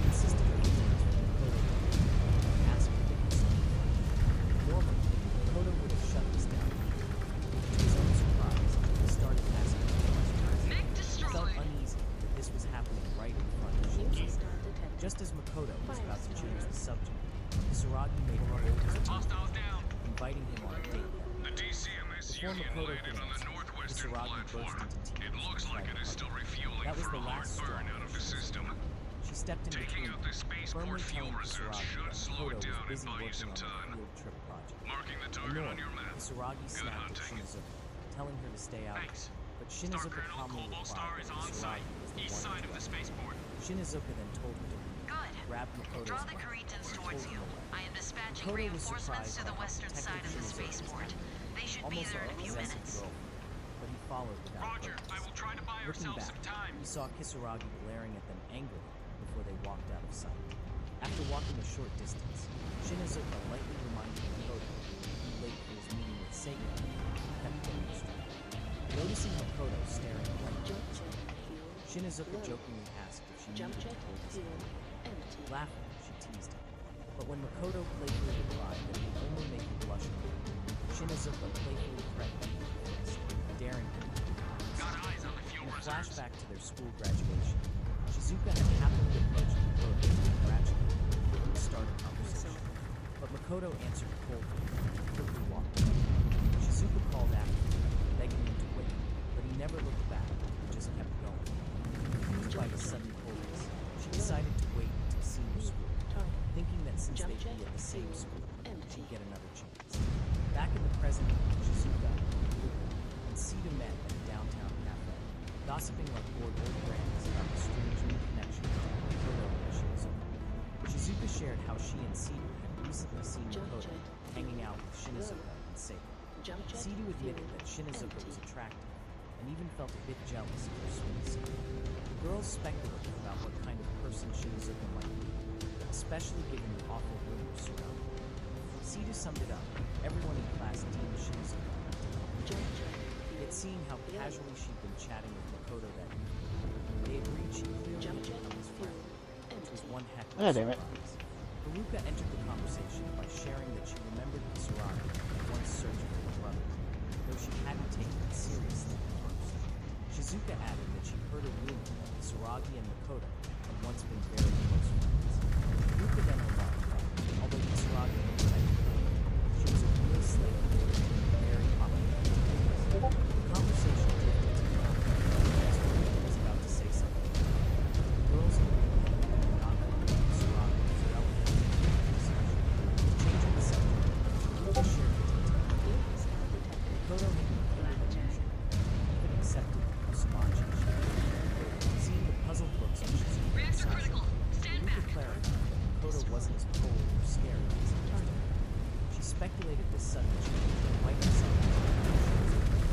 insisted that he was Makoto and asked if they could see. Normally, Makoto would have shut this down. To his own surprise, he started asking questions. He felt uneasy that this was happening right in front of Shinizuka. Just as Makoto was about to change the subject, Kisaragi made a bold suggestion, inviting him on a date that night. Before Makoto could answer, Kisaragi burst into tears and tried to hug her. That was the last straw for Shinizuka. She stepped in between them, firmly telling Kisaragi that Makoto was busy working on a field trip project. Annoyed, Kisaragi snapped at Shinizuka, telling her to stay out of it, but Shinizuka calmly replied that Kisaragi was the one to interrupt. Shinizuka then told her to leave, grabbed Makoto's arm, and pulled him away. Makoto was surprised by how protective Shinizuka was, almost like a possessive girlfriend, but he followed without protest. Looking back, he saw Kisaragi glaring at them angrily before they walked out of sight. After walking a short distance, Shinizuka lightly reminded Makoto he'd be late for his meeting with Seiko and kept going straight. Noticing Makoto staring blankly, Shinizuka jokingly asked if she needed to hold his hand. Laughing, she teased him. But when Makoto playfully replied that it would only make him blush more, Shinizuka playfully threatened him with a fist, daring him to In a flashback to their school graduation, Shizuka had happily approached Makoto to congratulate him and start a conversation. But Makoto answered coldly and quickly walked away. Shizuka called after him, begging him to wait, but he never looked back and just kept going. Confused by his sudden coldness, she decided to wait until senior school, thinking that since they'd be at the same school, she'd get another chance. Back in the present, Shizuka, Haruka, and Sita met at a downtown cafe, gossiping like bored old friends about the strange new connection between Makoto and Shinizuka. Shizuka shared how she and Sita had recently seen Makoto hanging out with Shinizuka and Seiko. Sidu admitted that Shinazuka was attractive, and even felt a bit jealous of her sweet skin. The girls speculated about what kind of person Shinazuka might be, especially given the awful rumors surrounding her. Sidu summed it up. Everyone in class deemed Shinazuka unlikable. Yet seeing how casually she'd been chatting with Makoto that evening, they agreed she clearly had become his friend, which was one heck of a surprise. Haruka entered the conversation by sharing that she remembered Tsuragi had once searched for her brother, though she hadn't taken it seriously at first. Shizuka added that she heard a rumor that Tsuragi and Makoto had once been very close friends. Haruka then remarked that, although Tsuragi looked like she was a real slave, very popular. The conversation drifted to the Tsuragi was about to say something. The girls agreed that they were not going to let Tsuragi was relevant to the conversation. Changing the subject, Haruka shared the details. Makoto had been cleared unusual, even accepted Usamachi. Seeing the puzzle books on Shizuka's side, Haruka clarified that Makoto wasn't as cold or scary as he used to be. She speculated this sudden change might have something to do with Shizuka.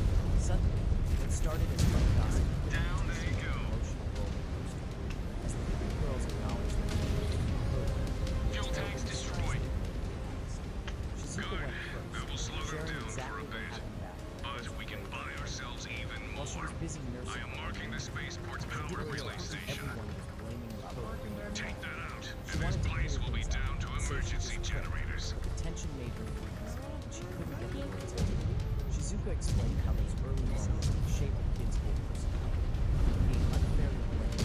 Suddenly, what started as fun gossip turned into an emotional roller coaster, as the three girls acknowledged their feelings for Makoto. Fuel tanks destroyed. Shizuka went first, sharing exactly what happened back. But we can buy ourselves even more. While she was busy nursing, I am marking the spaceport's power relay station. everyone was blaming Makoto. Take that out, and this place will be down to emergency generators. The tension made her freeze, and she couldn't get the words out. Shizuka explained how those early moments could shape a kid's whole personality, being unfairly blamed.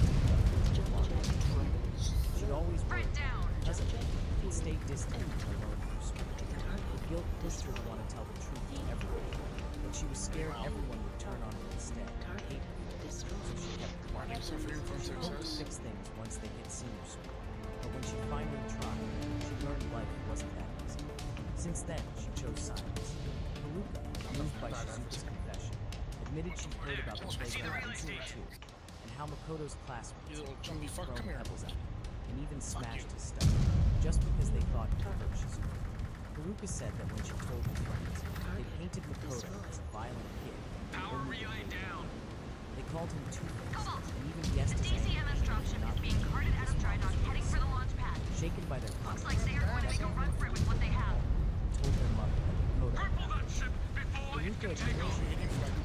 She'd always worried because of it, and stayed distant and alone in her school. The guilt pushed her to want to tell the truth to everyone, but she was scared everyone would turn on her instead and hate her, so she kept quiet. She hoped to fix things once they hit senior school, but when she finally tried, she learned life wasn't that easy. Since then, she chose silence. Haruka, moved by Shizuka's confession, admitted she'd heard about the playground incident too, and how Makoto's classmates had thrown pebbles at him, and even smashed his stuff, just because they thought he hurt Shizuka. Haruka said that when she told her friends, they painted Makoto as a violent kid. Power relay down. They called him Two-Face, and even guessed his DCMS dropship is being carted out of dry dock, heading for the launch pad. Shaken by their Looks like they are going to make a run for it with what they have. told their mother that Makoto Cripple that ship before it can take off.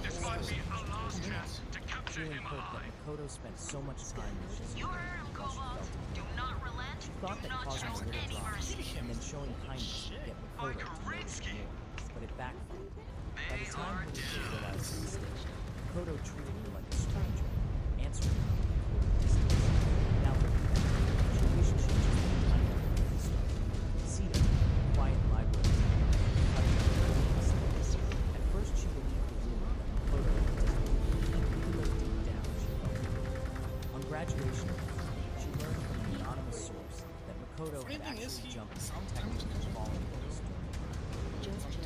This This might be our last chance to capture feeling him hurt that alive. Makoto spent so much time with You Shizuka heard him, that she Cobalt. felt Do not relent. She thought Do that not causing show a little any drama mercy. and then showing kindness would get Makoto to notice more, but it backfired. By the time Haruka realized her mistake, Makoto treated her like a stranger, answering her with a cold distance. Now looking back, she wished she just been kinder from the start. Sita, quiet library, at first she believed the rumor that Makoto had disappeared, even though deep down she felt it. On graduation day, she learned from an anonymous source that Makoto had actually jumped into technically falling into the storm.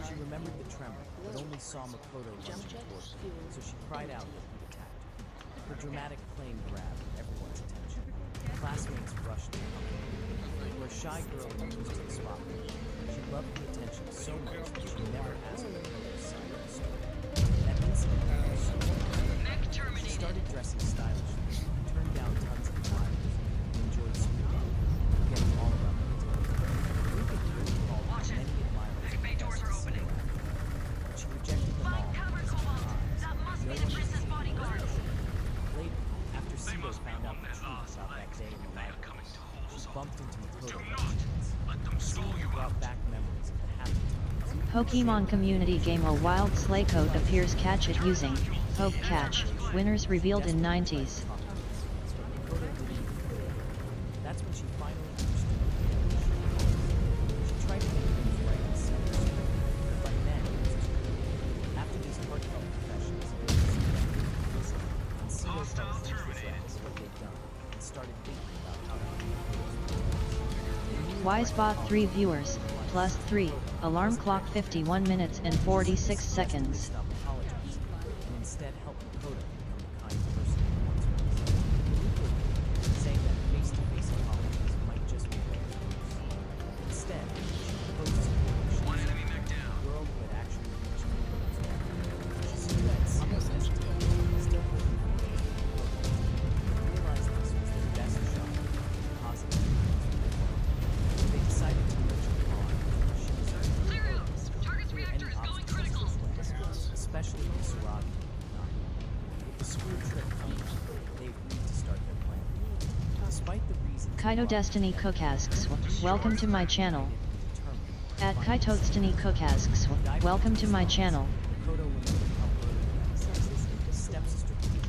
She remembered the tremor, but only saw Makoto rushing toward her, so she cried out that he'd attacked her. Her dramatic playing grabbed everyone's attention. Classmates rushed to comfort her. For a shy girl used to the spotlight, she loved the attention so much that she never asked Makoto's side of the story. That incident made her so angry. She started dressing stylishly, turned down tons of admirers, and enjoyed school, forgetting all about the details. Haruka clearly called many admirers the best of Sita, but she rejected them all because of her eyes. No one could see her. Later, after Sita found out the truth about that day in the library, she bumped into Makoto by chance. Sita brought back memories of the happy times. Pokemon community game A Wild Slay code appears. Catch it using Hope Catch. Winners revealed in 90s. That's when she finally understood what she tried to make things right and center, but by then it was too late. After these heartfelt confessions, listen, and Sito felt themselves what they'd done, and started thinking about how to Wisebot 3 viewers, plus 3, alarm clock 51 minutes and 46 seconds. Stop apologizing, and instead help Makoto become the kind person he once was. Haruka saying that face-to-face apologies might just be better for us. Instead, she proposed a solution. One enemy mech down. A girl who had actually reached Makoto the reasons Kaito Destiny Cookasks, welcome to my channel. At Kaito Destiny Cookasks, welcome to my channel. Makoto remembered how early the stepsister gave them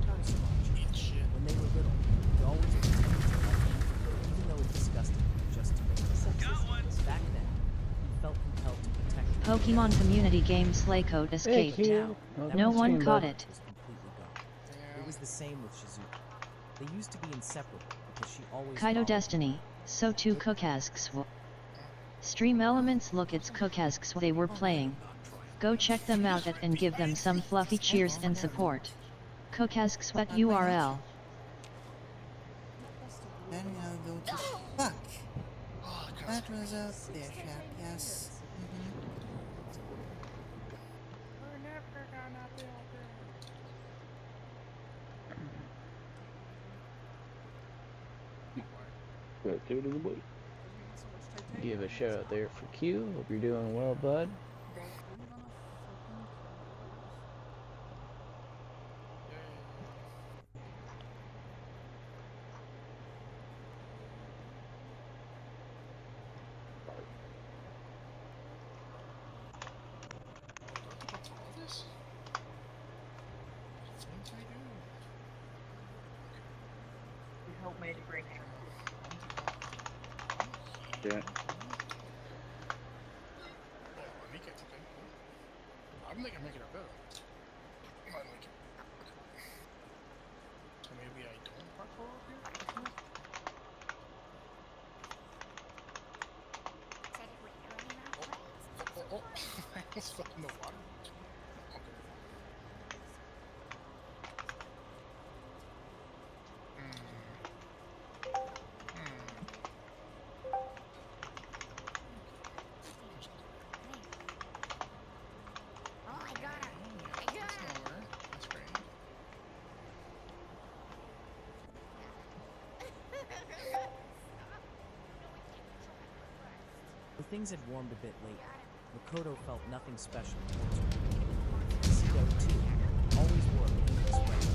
to Squatch. When they were little, he always pretended to love them, even though it disgusted him just to make them sense. Back then, he felt compelled to protect them. Pokemon community game Slaycoat escaped. Q. No one caught it. Was completely gone. It was the same with Shizuka. They used to be inseparable because she always Kaito Destiny, so too Cookasks. Stream Elements look it's Cookasks they were playing. Go check them out and give them some fluffy cheers and support. Cookasks at URL. Then I'll go to fuck. That was up there, chap, yes. We're never gonna build Productivity of the week. Give a shout out there for Q. Hope you're doing well, bud. Help me to break Yeah. I'm thinking make it a better. Might make it. So maybe I don't parkour up here? Oh, I almost fell in the water. Things had warmed a bit late. Makoto felt nothing special towards her. Kaito, too, always wore a pink expression.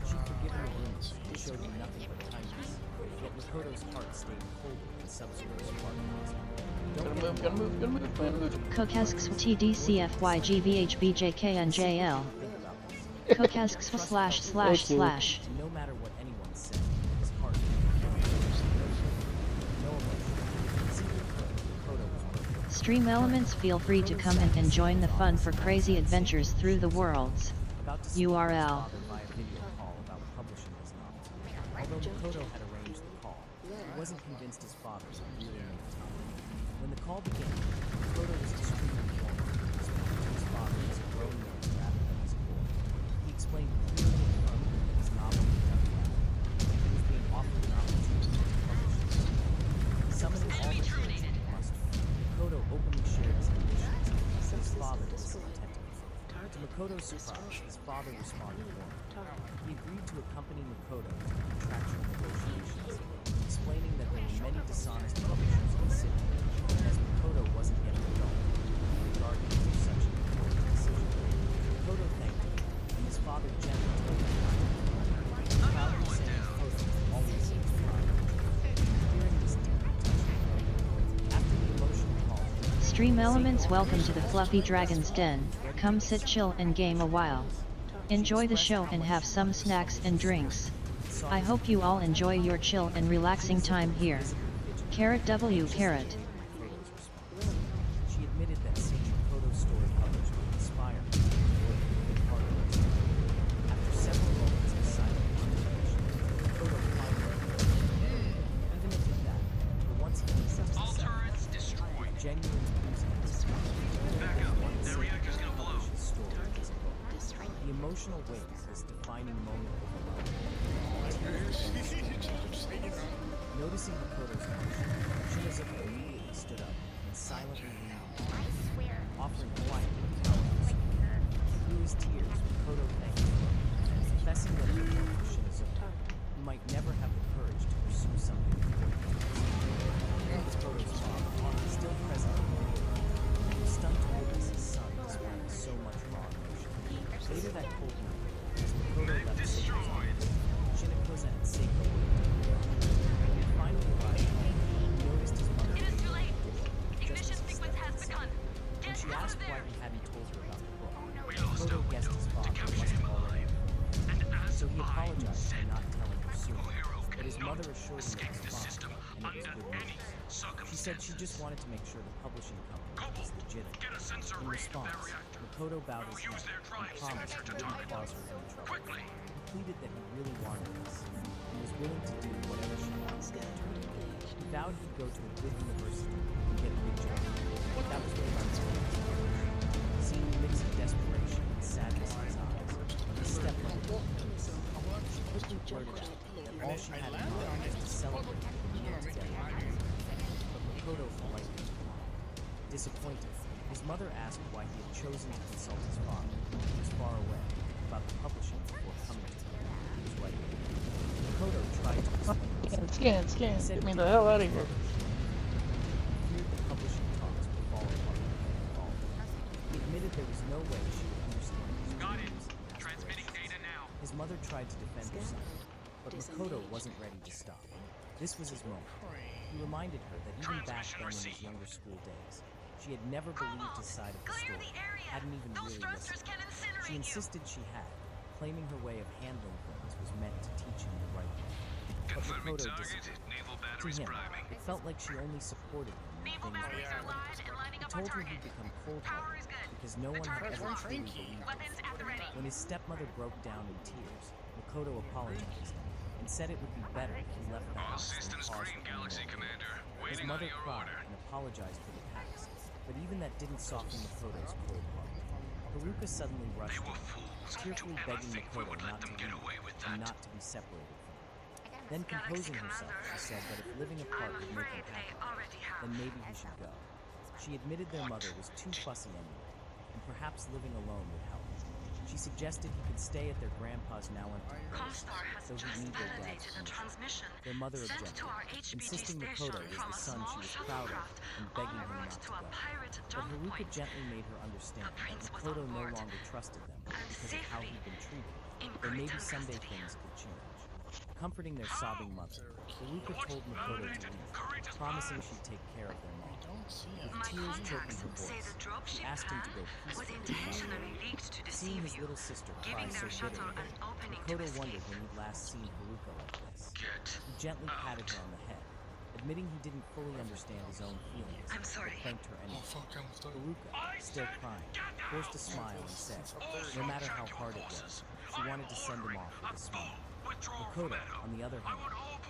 She'd forgiven the rumors and showed him nothing but kindness. Yet Makoto's heart stayed cold in Sub-Zero's heart. Gonna move. Cookasks TDCFYGVHBJK and JL. Cookasks // No matter what anyone said, his heart. Stream Elements feel free to come and join the fun for crazy adventures through the worlds. URL. Although Makoto had arranged the call, he wasn't convinced his father would really make time. When the call began, Makoto was extremely formal, speaking to his father as a grown man rather than as a boy. He explained clearly and firmly that his novel had done well, and he was being offered an opportunity to publish it. He summoned all the friends he mustered. Makoto openly shared his ambitions, and his father listened attentively. To Makoto's surprise, his father responded warmly. He agreed to accompany Makoto to contractual negotiations, explaining that there were many dishonest publishers in the city, and as Makoto wasn't yet an adult, he regarded him as such an important decision. Makoto thanked him, and his father gently told him not to cry. Proudly saying Makoto always seemed to cry. Hearing this deeply touching note, after the emotional call, Stream Elements, welcome to the Fluffy Dragon's Den. Come sit, chill, and game a while. Enjoy the show and have some snacks and drinks. I hope you all enjoy your chill and relaxing time here. Carrot W carrot. She admitted that seeing Makoto's story published would inspire her to work with a part of it. After several moments of silent contemplation, Makoto finally even if it that, for once he listened to the genuine enthusiasm. Back up. That reactor's gonna blow. The emotional weight of this defining moment overwhelmed him. Noticing Makoto's emotion, Shinizuka immediately stood up and silently leaned, offering quiet countenance. Through his tears, Makoto thanked him, confessing that he loved Shinizuka, who might never have the courage to pursue something important. Makoto's father, still present in the room, he was stunned to witness his son displaying so much raw emotion. Later that cold night, as Makoto left Seiko's office, Shinikoza and Seiko his mother assured him it was fine, and it was good news. She said she just wanted to make sure the publishing company was legitimate. In response, Makoto bowed his head and promised he wouldn't cause her any trouble. He pleaded that he really wanted this, and was willing to do whatever she wanted. He vowed he'd go to a good university and get a good job. That was what he wanted to do. Seeing the mix of desperation and sadness in his eyes, his stepmother told him. She quickly blurted out that all she had in mind was to celebrate the meal together. But Makoto politely declined. Disappointed, his mother asked why he had chosen to consult his father, who was far away, about the publishing before coming to him. He was right. Makoto tried to explain. Scan. Get me the hell out of here. He feared the publishing talks would fall apart and fall. He admitted there was no way she would understand his dreams and aspirations. His mother tried to defend herself, but Makoto wasn't ready to stop. This was his moment. He reminded her that even back then in his younger school days, she had never believed his side of the story, hadn't even really listened. She insisted she had, claiming her way of handling things was meant to teach him the right way. But Makoto disagreed. To him, it felt like she only supported him when things were going. He told her he'd become cold-hearted because no one had ever truly believed him. When his stepmother broke down in tears, Makoto apologized and said it would be better if he left the house than cause her any more. His mother cried and apologized for the past, but even that didn't soften Makoto's cold heart. Haruka suddenly rushed in, tearfully begging Makoto not to leave and not to be separated from her. Then composing herself, she said that if living apart would make him happy, then maybe he should go. She admitted their mother was too fussy anyway, and perhaps living alone would help. She suggested he could stay at their grandpa's now empty place, though he'd need their dad's permission. Their mother objected, insisting Makoto was the son she was proud of and begging him not to go. But Haruka gently made her understand that Makoto no longer trusted them because of how he'd been treated, though maybe someday things could change. Comforting their sobbing mother, Haruka told Makoto to leave, promising she'd take care of their mom. With tears choking her voice, she asked him to go peacefully. Seeing his little sister cry so bitterly, Makoto wondered when he'd last seen Haruka like this. He gently patted her on the head, admitting he didn't fully understand his own feelings, but thanked her anyway. Haruka, still crying, forced a smile and said, no matter how hard it was, she wanted to send him off with a smile. Makoto, on the other hand,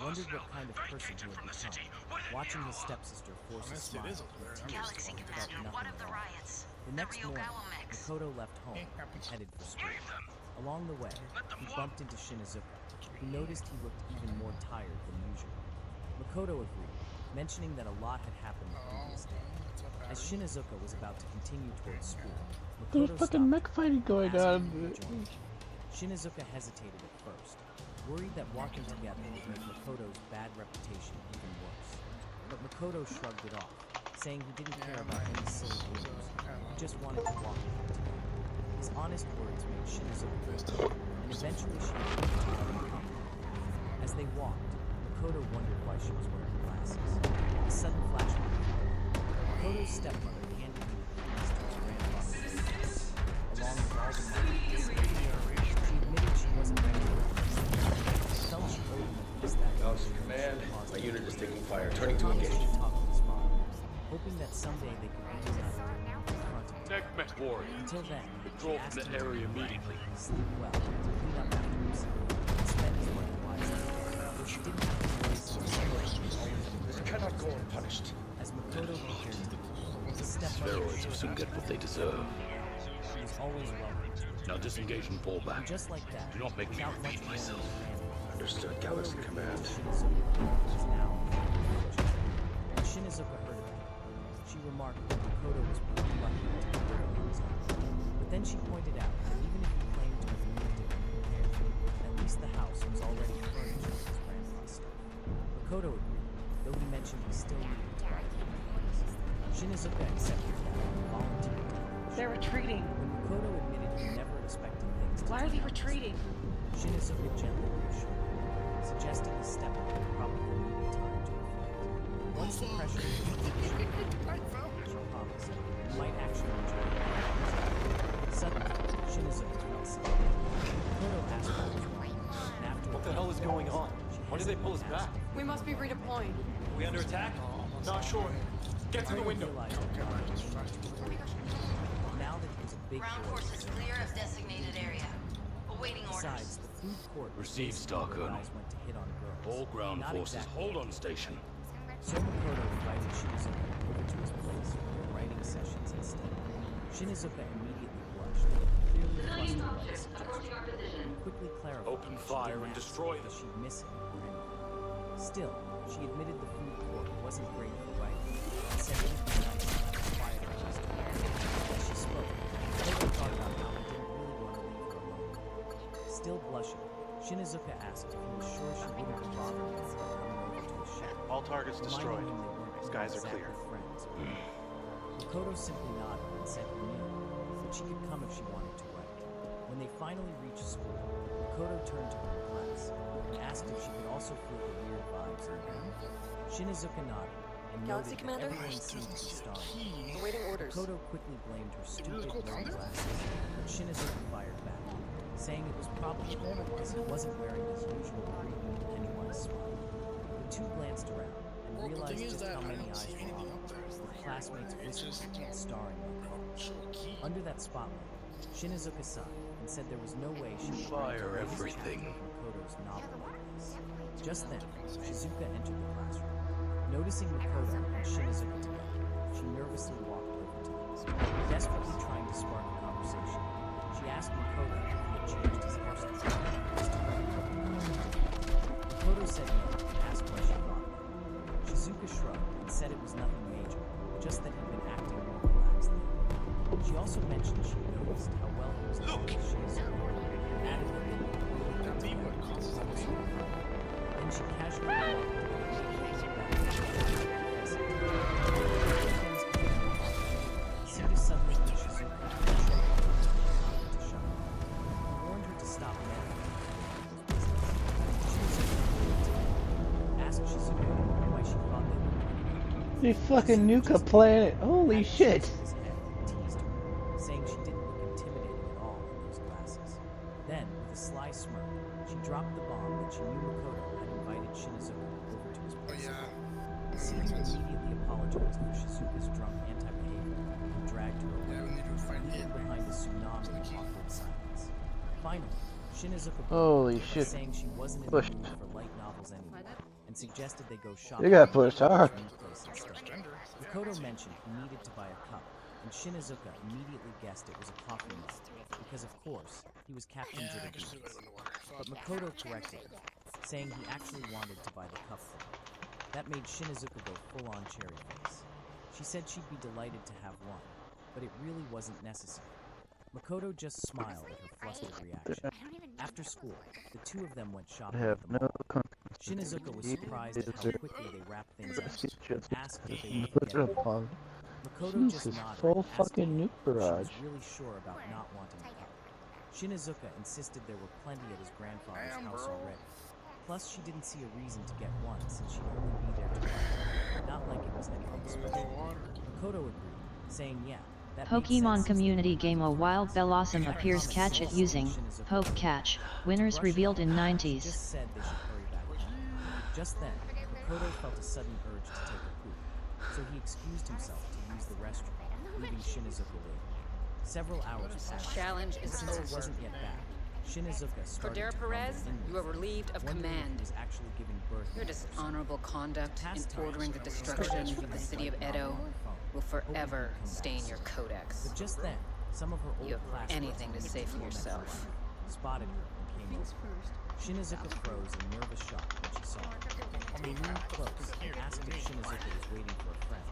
wondered what kind of person he had become, watching his stepsister force a smile with tears while he felt nothing at all. The next morning, Makoto left home and headed for school. Along the way, he bumped into Shinazuka, who noticed he looked even more tired than usual. Makoto agreed, mentioning that a lot had happened the previous day. As Shinazuka was about to continue towards school, There's Makoto fucking mech stopped fighting going on. Shinazuka hesitated at first, worried that walking together would make Makoto's bad reputation even worse. But Makoto shrugged it off, saying he didn't care about any silly rumors, he just wanted to walk with him together. His honest words made Shinazuka feel, and eventually she agreed to let him come. As they walked, Makoto wondered why she was wearing glasses. A sudden flashback followed. Makoto's stepmother handed him the keys to his grandfather's house, along with all the money. She admitted she wasn't ready for it. Felt she owed him at least that. Galaxy Command, my unit is taking fire. Turning to engage. She talked with his mom, hoping that someday they could reunite and confront him. Neckmech warrior. Until then, Withdraw she from asked the him area to immediately. sleep well, clean up after himself, and spend his money wisely. Though she didn't have to worry so much, she was always This cannot go unpunished. as Makoto prepared to leave, his stepmother Steroids will soon get what they deserve. she was always welcome. Now disengage and fall back. And just like that, Do not make me without much repeat myself. Understood, Galaxy Command. Shinazuka was now when Shinazuka heard about it, she remarked that Makoto was pretty lucky to be there on his own. But then she pointed out that even if he claimed to have moved it and repaired it, at least the house was already furnished with his grandpa's stuff. Makoto agreed, though he mentioned he still needed to buy a few things. Shinazuka accepted that and volunteered to help. They're retreating. When Makoto admitted he never expected things to Why are they turn out this retreating? way, Shinazuka gently reassured him, suggesting his stepmother probably needed time to reflect. Once the pressure was relieved, she promised he might actually enjoy it. Suddenly, Shinazuka fell asleep. Makoto asked what was wrong, and after What the hell is going on? She Why did they pull us back? We must be redeploying. We under attack? Not sure. Get to the window. Now that he was a big Ground boy, forces clear of designated area. Awaiting orders. besides, the food court Received, was Star where the Colonel. guys went to hit on girls. All ground Not forces exactly hold on station. So Makoto invited Shinizuka over to his place for their writing sessions instead. Shinizuka immediately blushed, clearly flustered by the suggestion. He quickly clarified Open that she fire didn't and ask destroy because them. she'd miss him or anything. Still, she admitted the food court wasn't great for writing, and said it would be nice to have a quieter place to work. As she spoke, Makoto thought about how he didn't really want to leave her alone. Still blushing, Shinizuka asked if he was sure she wouldn't be bothered with her coming over to his shack. All targets destroyed. Reminding him they weren't Skies are exactly clear. friends. Makoto simply nodded and said he knew, but she could come if she wanted to write. When they finally reached school, Makoto turned to her in class and asked if she could also feel the weird vibes in the room. Shinizuka nodded and Galaxy noted Commander? that everyone seemed to be starring. Awaiting orders. Makoto quickly blamed her stupid wearing glasses, but Shinizuka fired back, saying it was probably because he wasn't wearing his usual creepy Pennywise smile. The two glanced around and realized just how many eyes were on them, with classmates whispering and starring like hawks. Under that spotlight, Shinizuka sighed and said there was no way she could write Fire the latest everything. chapter of Makoto's novel like this. Just then, Shizuka entered the classroom. Noticing Makoto and Shinizuka together, she nervously walked over to them. Desperately trying to spark a conversation, she asked Makoto if he had changed his hairstyle. Makoto said no and asked why she thought that. Shizuka shrugged and said it was nothing major, just that he'd been acting more relaxed lately. She also mentioned she noticed how well he was talking to Shinizuka and added that they would really like to work almost over. Then she casually walked away. Seemed suddenly to Shizuka and told her to shut up. He warned her to stop meddling with business. Shizuka asked Shizuka why she thought they were doing it. They fucking nuke a planet. Holy shit. His head and teased her, saying she didn't look intimidating at all in those glasses. Then, with a sly smirk, she dropped the bomb that she knew Makoto had invited Shinizuka over to his place. Seeing immediately apologized for Shizuka's drunk anti-behavior and dragged her away, leaving behind a tsunami of awkward silence. Finally, Shinizuka Holy by shit. saying she wasn't in the Pushed. mood for light novels anyway, and suggested they go shopping. They got pushed at hard. a new place instead. Makoto mentioned he needed to buy a cup, and Shinizuka immediately guessed it was a coffee mug, because of course, he was Captain Jitterbeans. But Makoto corrected her, saying he actually wanted to buy the cup for her. That made Shinizuka go full-on cherry face. She said she'd be delighted to have one, but it really wasn't necessary. Makoto just smiled at her flustered reaction. After school, the two of them went shopping at the mall. Shinizuka was surprised at how quickly they wrapped things up and asked if they would forget it. Makoto just Jesus, nodded full and asked fucking him nuke if she barrage. was really sure about not wanting a cup. Shinizuka insisted there were plenty at his grandfather's house already. Plus, she didn't see a reason to get one since she'd only be there to write. Not like it was anything special. Makoto agreed, saying yeah, that made Pokemon sense. community game A Wild Bellossom appears catch it using Poke Catch. Winners revealed in 90s. Just said they should hurry back home. Just then, Makoto felt a sudden urge to take a poop, so he excused himself to use the restroom, leaving Shinizuka waiting. Several hours passed. Challenge is and since over. he wasn't yet back, Shinizuka started Cordero to Perez, crumble you are inwards, relieved of wondering if he command. was actually giving birth Your to herself. dishonorable conduct in Past times, ordering the she was destruction reaching of the out city of like Edo on her phone, will hoping forever he'd come back stain soon. your codex. But just then, some of her old You have classmates anything to who say lived for 2 meters yourself. away spotted her and came over. Shinizuka froze in nervous shock when she saw her. They leaned close and asked if Shinizuka was waiting for a friend.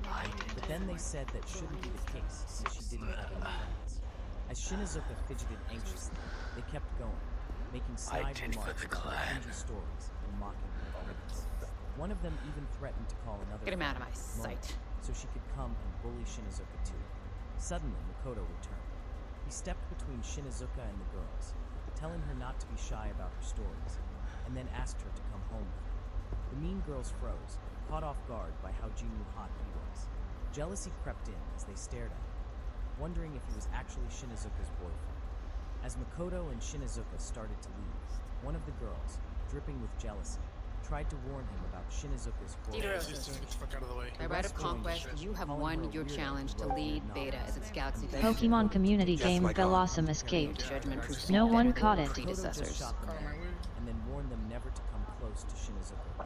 But then they said that shouldn't be the case since she didn't have any friends. As Shinizuka fidgeted anxiously, they kept going, making snide remarks about her cringy stories and mocking her appearance. One of them even threatened to call another Get him out of friend, my Momo, sight. so she could come and bully Shinizuka too. Suddenly, Makoto returned. He stepped between Shinizuka and the girls, telling her not to be shy about her stories, and then asked her to come home with him. The mean girls froze, caught off guard by how genial hot he was. Jealousy crept in as they stared at him, wondering if he was actually Shinizuka's boyfriend. As Makoto and Shinizuka started to leave, one of the girls, dripping with jealousy, tried to warn him about Shinizuka's By right of conquest, you have won your challenge to lead Beta as its galaxy. Pokemon community game Velocum escaped. No one caught it. Predecessors. And then warned them never to come close to Shinizuka.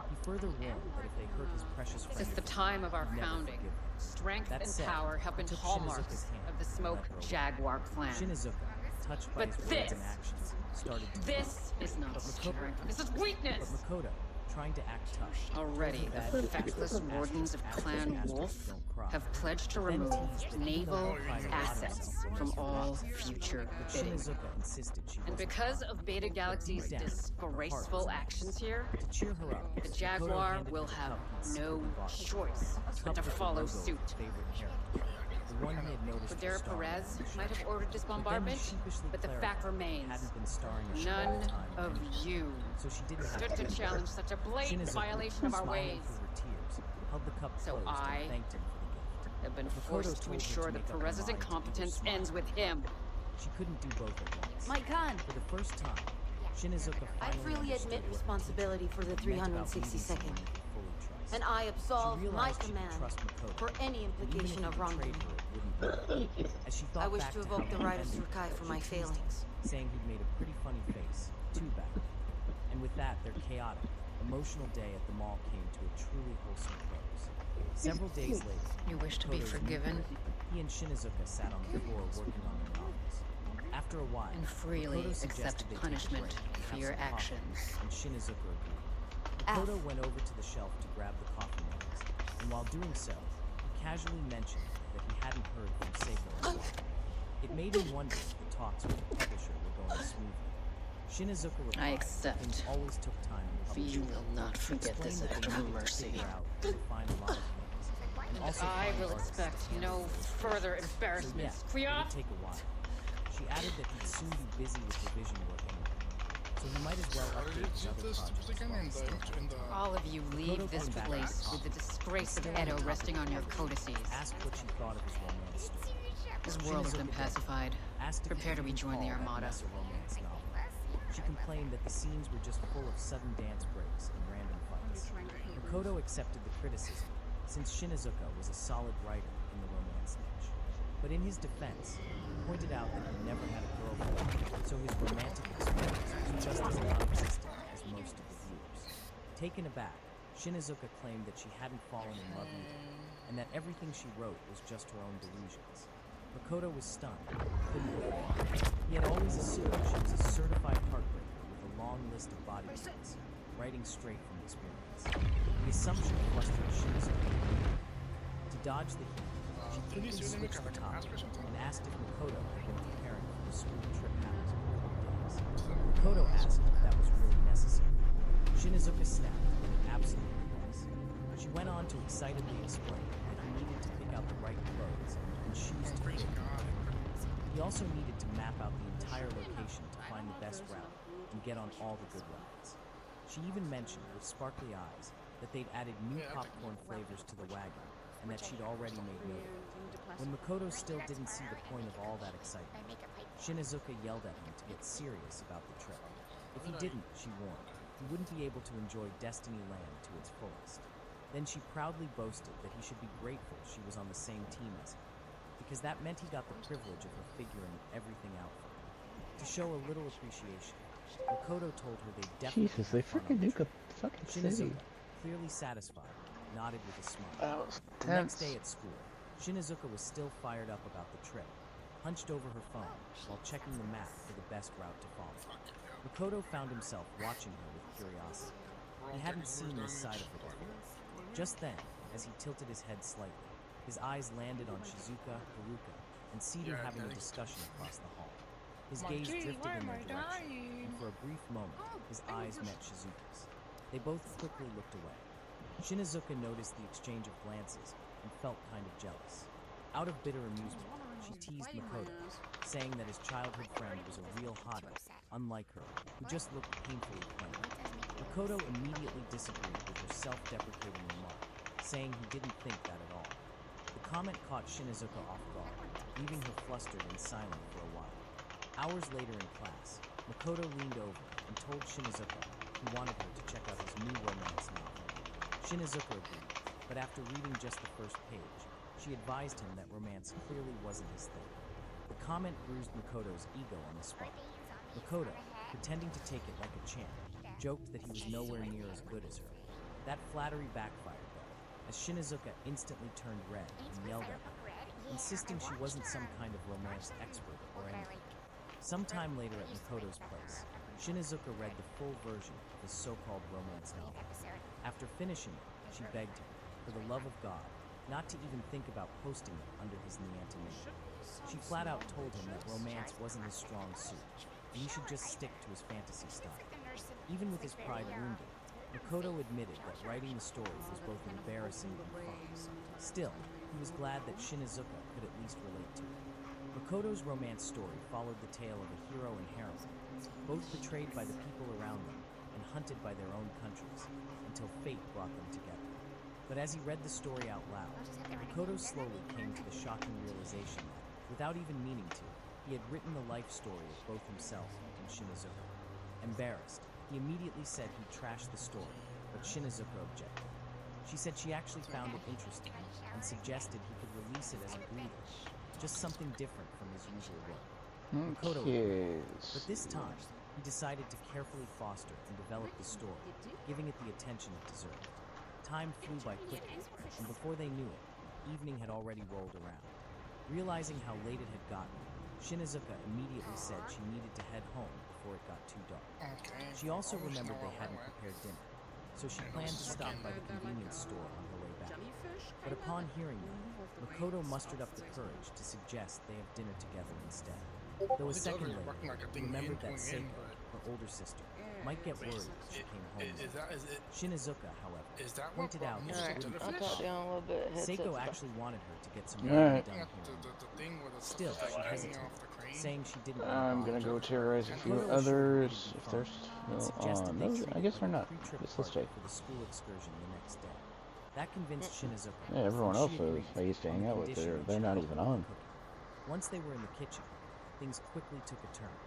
He further warned that if they hurt his precious friend, Since the time of our he'd never founding, forgive them. strength That and said, power have been he took hallmarks Shinizuka's hand of the and Smoke led her away. Jaguar clan. Shinizuka, touched by But his words and actions, started to this is not strength. This is weakness. But Makoto, trying to act tough, Already, the faceless wardens of Clan Wolf have pledged to remove naval assets from all future bidding. Shinizuka insisted she And because of Beta Galaxy's disgraceful actions here, to cheer her up, the Jaguar will have no choice but to follow suit. The one he had noticed Cordero Perez might have ordered this bombardment, but the fact remains, none of you stood to challenge such a blatant violation of our ways. So I have been forced to ensure that Perez's incompetence ends with him. She couldn't do both at once. My gun. For the first time, Shinizuka I finally freely understood admit what responsibility for the it meant about leading 362nd. someone you could fully trust. And I absolve She my realized she could command trust Makoto, for any and even if implication he of wrongdoing. betrayed her, it wouldn't work. As she thought I wish back to how evoke the he right of ended, Surkai for she my teased failings. him, saying he'd made a pretty funny face, too bad. And with that, their chaotic, emotional day at the mall came to a truly wholesome close. Several days later, You wish to be Makoto's forgiven? he and Shinizuka sat on the floor working on their novels. After a while, And freely Makoto accept suggested they take a punishment break and for have your some coffee, actions. and Shinizuka agreed. Makoto went over to the shelf to grab the coffee mugs, and while doing so, he casually mentioned that he hadn't heard from Seiko in a while. It made him wonder if the talks with the publisher were going smoothly. Shinizuka replied that things always took time in publishing. You will not She forget explained this that act they of needed to mercy. figure out and refine a lot of things. And also I find will artists expect to handle no the further issues. embarrassments. So yeah, it would take a while. She added that he'd soon be busy with revision work anyway, so he might as well update his other projects. All of you leave this place with the disgrace of Edo resting on your codices. Asked what she thought of his romance story. This world has been pacified. Prepare to rejoin the Armada. Romance novel. She complained that the scenes were just full of sudden dance breaks and random fights. Makoto accepted the criticism, since Shinizuka was a solid writer in the romance niche. But in his defense, he pointed out that he never had a girlfriend, so his romantic experience was just as non-existent as most of the viewers. Taken aback, Shinizuka claimed that she hadn't fallen in love either, and that everything she wrote was just her own delusions. Makoto was stunned, couldn't believe it. He had always assumed she was a certified heartbreaker with a long list of body parts, writing straight from experience. The assumption flustered Shinizuka. To dodge the heat, she quickly switched the topic and asked if Makoto had been preparing for the school trip happening in a couple days. Makoto asked if that was really necessary. Shinizuka snapped that it absolutely was. She went on to excitedly explain that he needed to pick out the right clothes and shoes to fit. He also needed to map out the entire location to find the best route and get on all the good rides. She even mentioned with sparkly eyes that they'd added new popcorn flavors to the wagon and that she'd already made note of it. When Makoto still didn't see the point of all that excitement, Shinizuka yelled at him to get serious about the trip. If he didn't, she warned, he wouldn't be able to enjoy Destiny Land to its fullest. Then she proudly boasted that he should be grateful she was on the same team as him, because that meant he got the privilege of her figuring everything out for him. To show a little appreciation, Makoto told her they definitely Jesus, they freaking nuke a fucking city. Shinizuka, clearly satisfied, nodded with a smile. That was The next tense. day at school, Shinizuka was still fired up about the trip, hunched over her phone while checking the map for the best route to follow. Makoto found himself watching her with curiosity. He hadn't seen this side of her before. Just then, as he tilted his head slightly, his eyes landed on Shizuka, Haruka, and Cedar having a discussion across the hall. His gaze drifted in their direction, and for a brief moment, his eyes met Shizuka's. They both quickly looked away. Shinizuka noticed the exchange of glances and felt kind of jealous. Out of bitter amusement, she teased Makoto, saying that his childhood friend was a real hottie, unlike her, who just looked painfully plain. Makoto immediately disagreed with her self-deprecating remark, saying he didn't think that at all. The comment caught Shinizuka off guard, leaving her flustered and silent for a while. Hours later in class, Makoto leaned over and told Shinizuka he wanted her to check out his Makoto's new romance novel. Shinizuka agreed, but after reading just the first page, she advised him that romance clearly wasn't his thing. The comment bruised Makoto's ego on the spot. Makoto, pretending to take it like a champ, joked that he was nowhere near as good as her. That flattery backfired, though, as Shinizuka instantly turned red and yelled at her, insisting she wasn't some kind of romance expert or anything. Sometime later at Makoto's place, Shinizuka read the full version of his so-called romance novel. After finishing it, she begged him, for the love of God, not to even think about posting it under his Niantic name. She flat out told him that romance wasn't his strong suit, and he should just stick to his fantasy style. Even with his pride wounded, Makoto admitted that writing the story was both embarrassing and fun. Still, he was glad that Shinizuka could at least relate to it. Makoto's romance story followed the tale of a hero and heroine, both betrayed by the people around them and hunted by their own countries, until fate brought them together. But as he read the story out loud, Makoto slowly came to the shocking realization that, without even meaning to, he had written the life story of both himself and Shinizuka. Embarrassed, he immediately said he'd trash the story, but Shinizuka objected. She said she actually found it interesting and suggested he could release it as a bleeder, just something different from his usual work. Makoto agreed, but this time, he decided to carefully foster and develop the story, giving it the attention it deserved. Time flew by quickly, and before they knew it, evening had already rolled around. Realizing how late it had gotten, Shinizuka immediately said she needed to head home before it got too dark. She also remembered they hadn't prepared dinner, so she planned to stop by the convenience store on her way back. But upon hearing them, Makoto mustered up the courage to suggest they have dinner together instead. Though a second later, he remembered that Seiko, her older sister, might get worried if she came home late. Shinizuka, however, pointed out that it wouldn't be a problem. Seiko actually wanted her to get some writing done here. Still, she hesitated, saying she didn't want to I'm gonna go terrorize a few others if they're still on. No, I guess they're not. Yes, let's stay. For the school excursion the next day. That convinced Shinizuka. Yeah, everyone else I used to hang out with, they're not even on. Once they were in the kitchen, things quickly took a turn.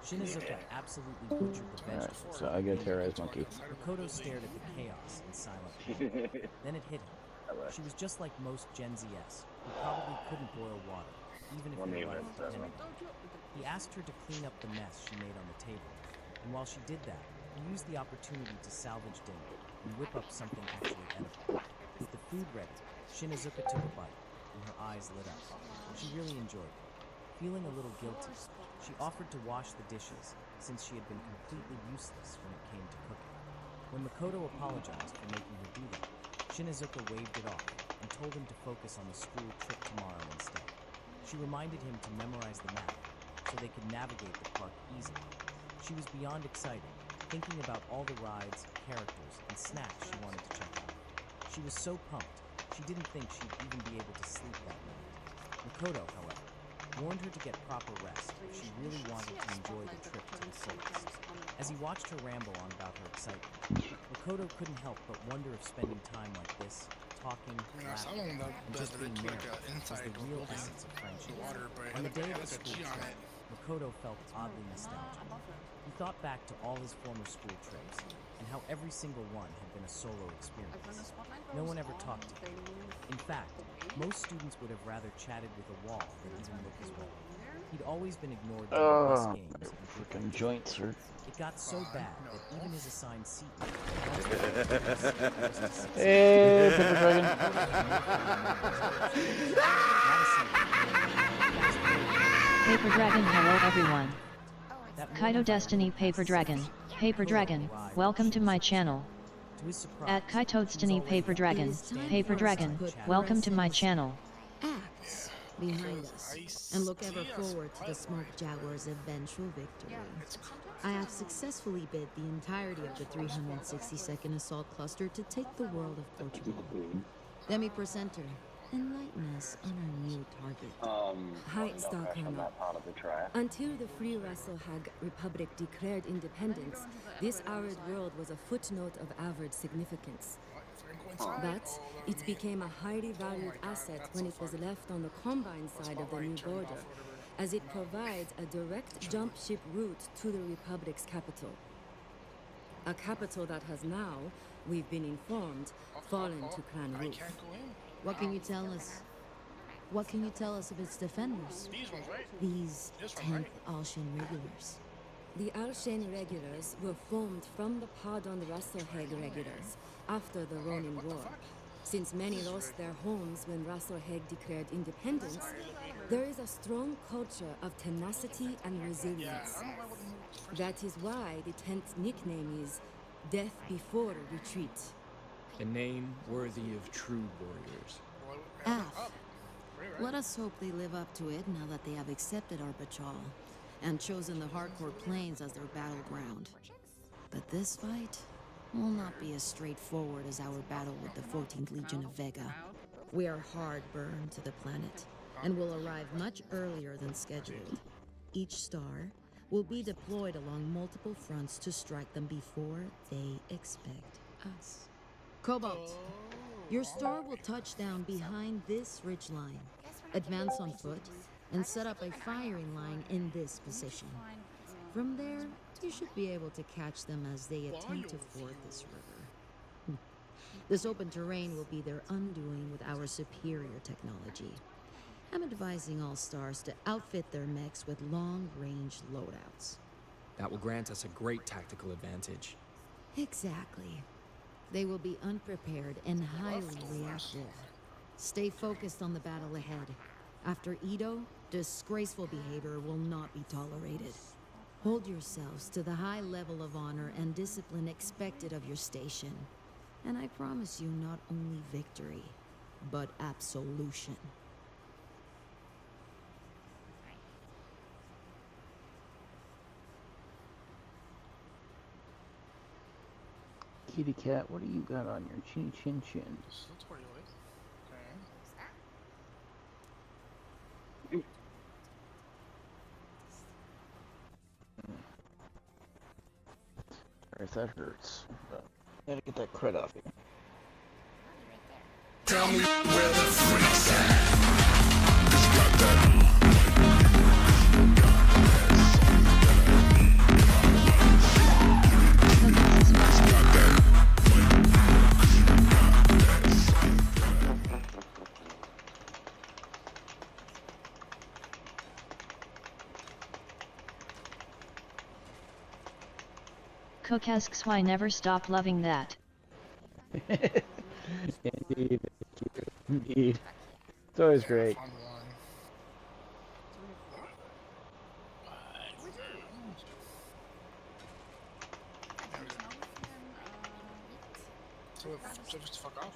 Shinizuka absolutely butchered the vegetables. Right, so I get terrorized monkey. Makoto stared at the chaos in silent horror. Then it hit him. She was just like most Gen Zs, who probably couldn't boil water, even if their life depended on it. He asked her to clean up the mess she made on the table, and while she did that, he used the opportunity to salvage dinner and whip up something actually edible. With the food ready, Shinizuka took a bite, and her eyes lit up. She really enjoyed it. Feeling a little guilty, she offered to wash the dishes, since she had been completely useless when it came to cooking. When Makoto apologized for making her do that, Shinizuka waved it off and told him to focus on the school trip tomorrow instead. She reminded him to memorize the map so they could navigate the park easily. She was beyond excited, thinking about all the rides, characters, and snacks she wanted to check out. She was so pumped, she didn't think she'd even be able to sleep that night. Makoto, however, warned her to get proper rest if she really wanted to enjoy the trip to the fullest. As he watched her ramble on about her excitement, Makoto couldn't help but wonder if spending time like this, talking, laughing, and just being merry was the real essence of friendship. On the day of the school trip, Makoto felt oddly nostalgic. He thought back to all his former school trips, and how every single one had been a solo experience. No one ever talked to him. In fact, most students would have rather chatted with a wall than even look his way. He'd always been ignored during bus games and freaking joints hurt. It got so bad that even his assigned seatmate. Hey, Paper Dragon. Paper Dragon, hello everyone. Kaito Destiny Paper Dragon, welcome to my channel. At Kaito Destiny Paper Dragon, welcome to my channel. Acts behind us, and look ever forward to the Smoke Jaguar's eventual victory. I have successfully bid the entirety of the 362nd Assault Cluster to take the world of Portugal. Let me present her. Enlighten us on our new target. Hi, Starkhammer. Until the Free Rasselhag Republic declared independence, this arid world was a footnote of average significance. But it became a highly valued asset when it was left on the Combine side of the new border, as it provides a direct jump ship route to the Republic's capital. a capital that has now, we've been informed, fallen to Clan I Roof. can't go in. What can you tell us? What can you tell us of its defenders? These ones, right? These This one, 10th right? Alshin regulars. The Alshen regulars were formed from the Pardon Rasselheg regulars after the Ronin War. Since many lost their homes when Rasselheg declared independence, there is a strong culture of tenacity and resilience. That is why the 10th nickname is Death Before Retreat. A name worthy of true warriors. Af. Let us hope they live up to it now that they have accepted our patrol and chosen the hardcore plains as their battleground. But this fight will not be as straightforward as our battle with the 14th Legion of Vega. We are hard burned to the planet and will arrive much earlier than scheduled. Each star will be deployed along multiple fronts to strike them before they expect us. Cobalt, your star will touch down behind this ridgeline, advance on foot, and set up a firing line in this position. From there, you should be able to catch them as they attempt to ford this river. This open terrain will be their undoing with our superior technology. I'm advising all stars to outfit their mechs with long-range loadouts. That will grant us a great tactical advantage. Exactly. They will be unprepared and highly reactive. Stay focused on the battle ahead. After Edo, disgraceful behavior will not be tolerated. Hold yourselves to the high level of honor and discipline expected of your station. And I promise you not only victory, but absolution. Kitty cat, what do you got on your chin chin chin? That's where you live. If that hurts. Gotta get that cred off you. Tell me where the freaks at. You got that. Cook asks why never stop loving that. Indeed. Indeed. It's always great. So just fuck off.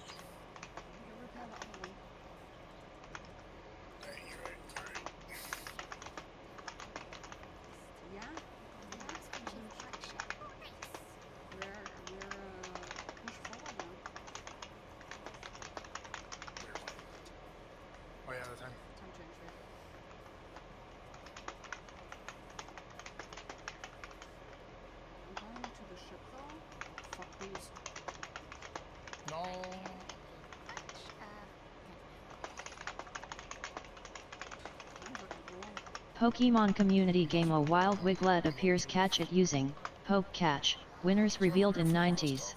Oh yeah, the time. I'm going to the ship though. Fuck these. No. Pokemon community game A Wild Wiglet appears catch it using Poke Catch. Winners revealed in 90s.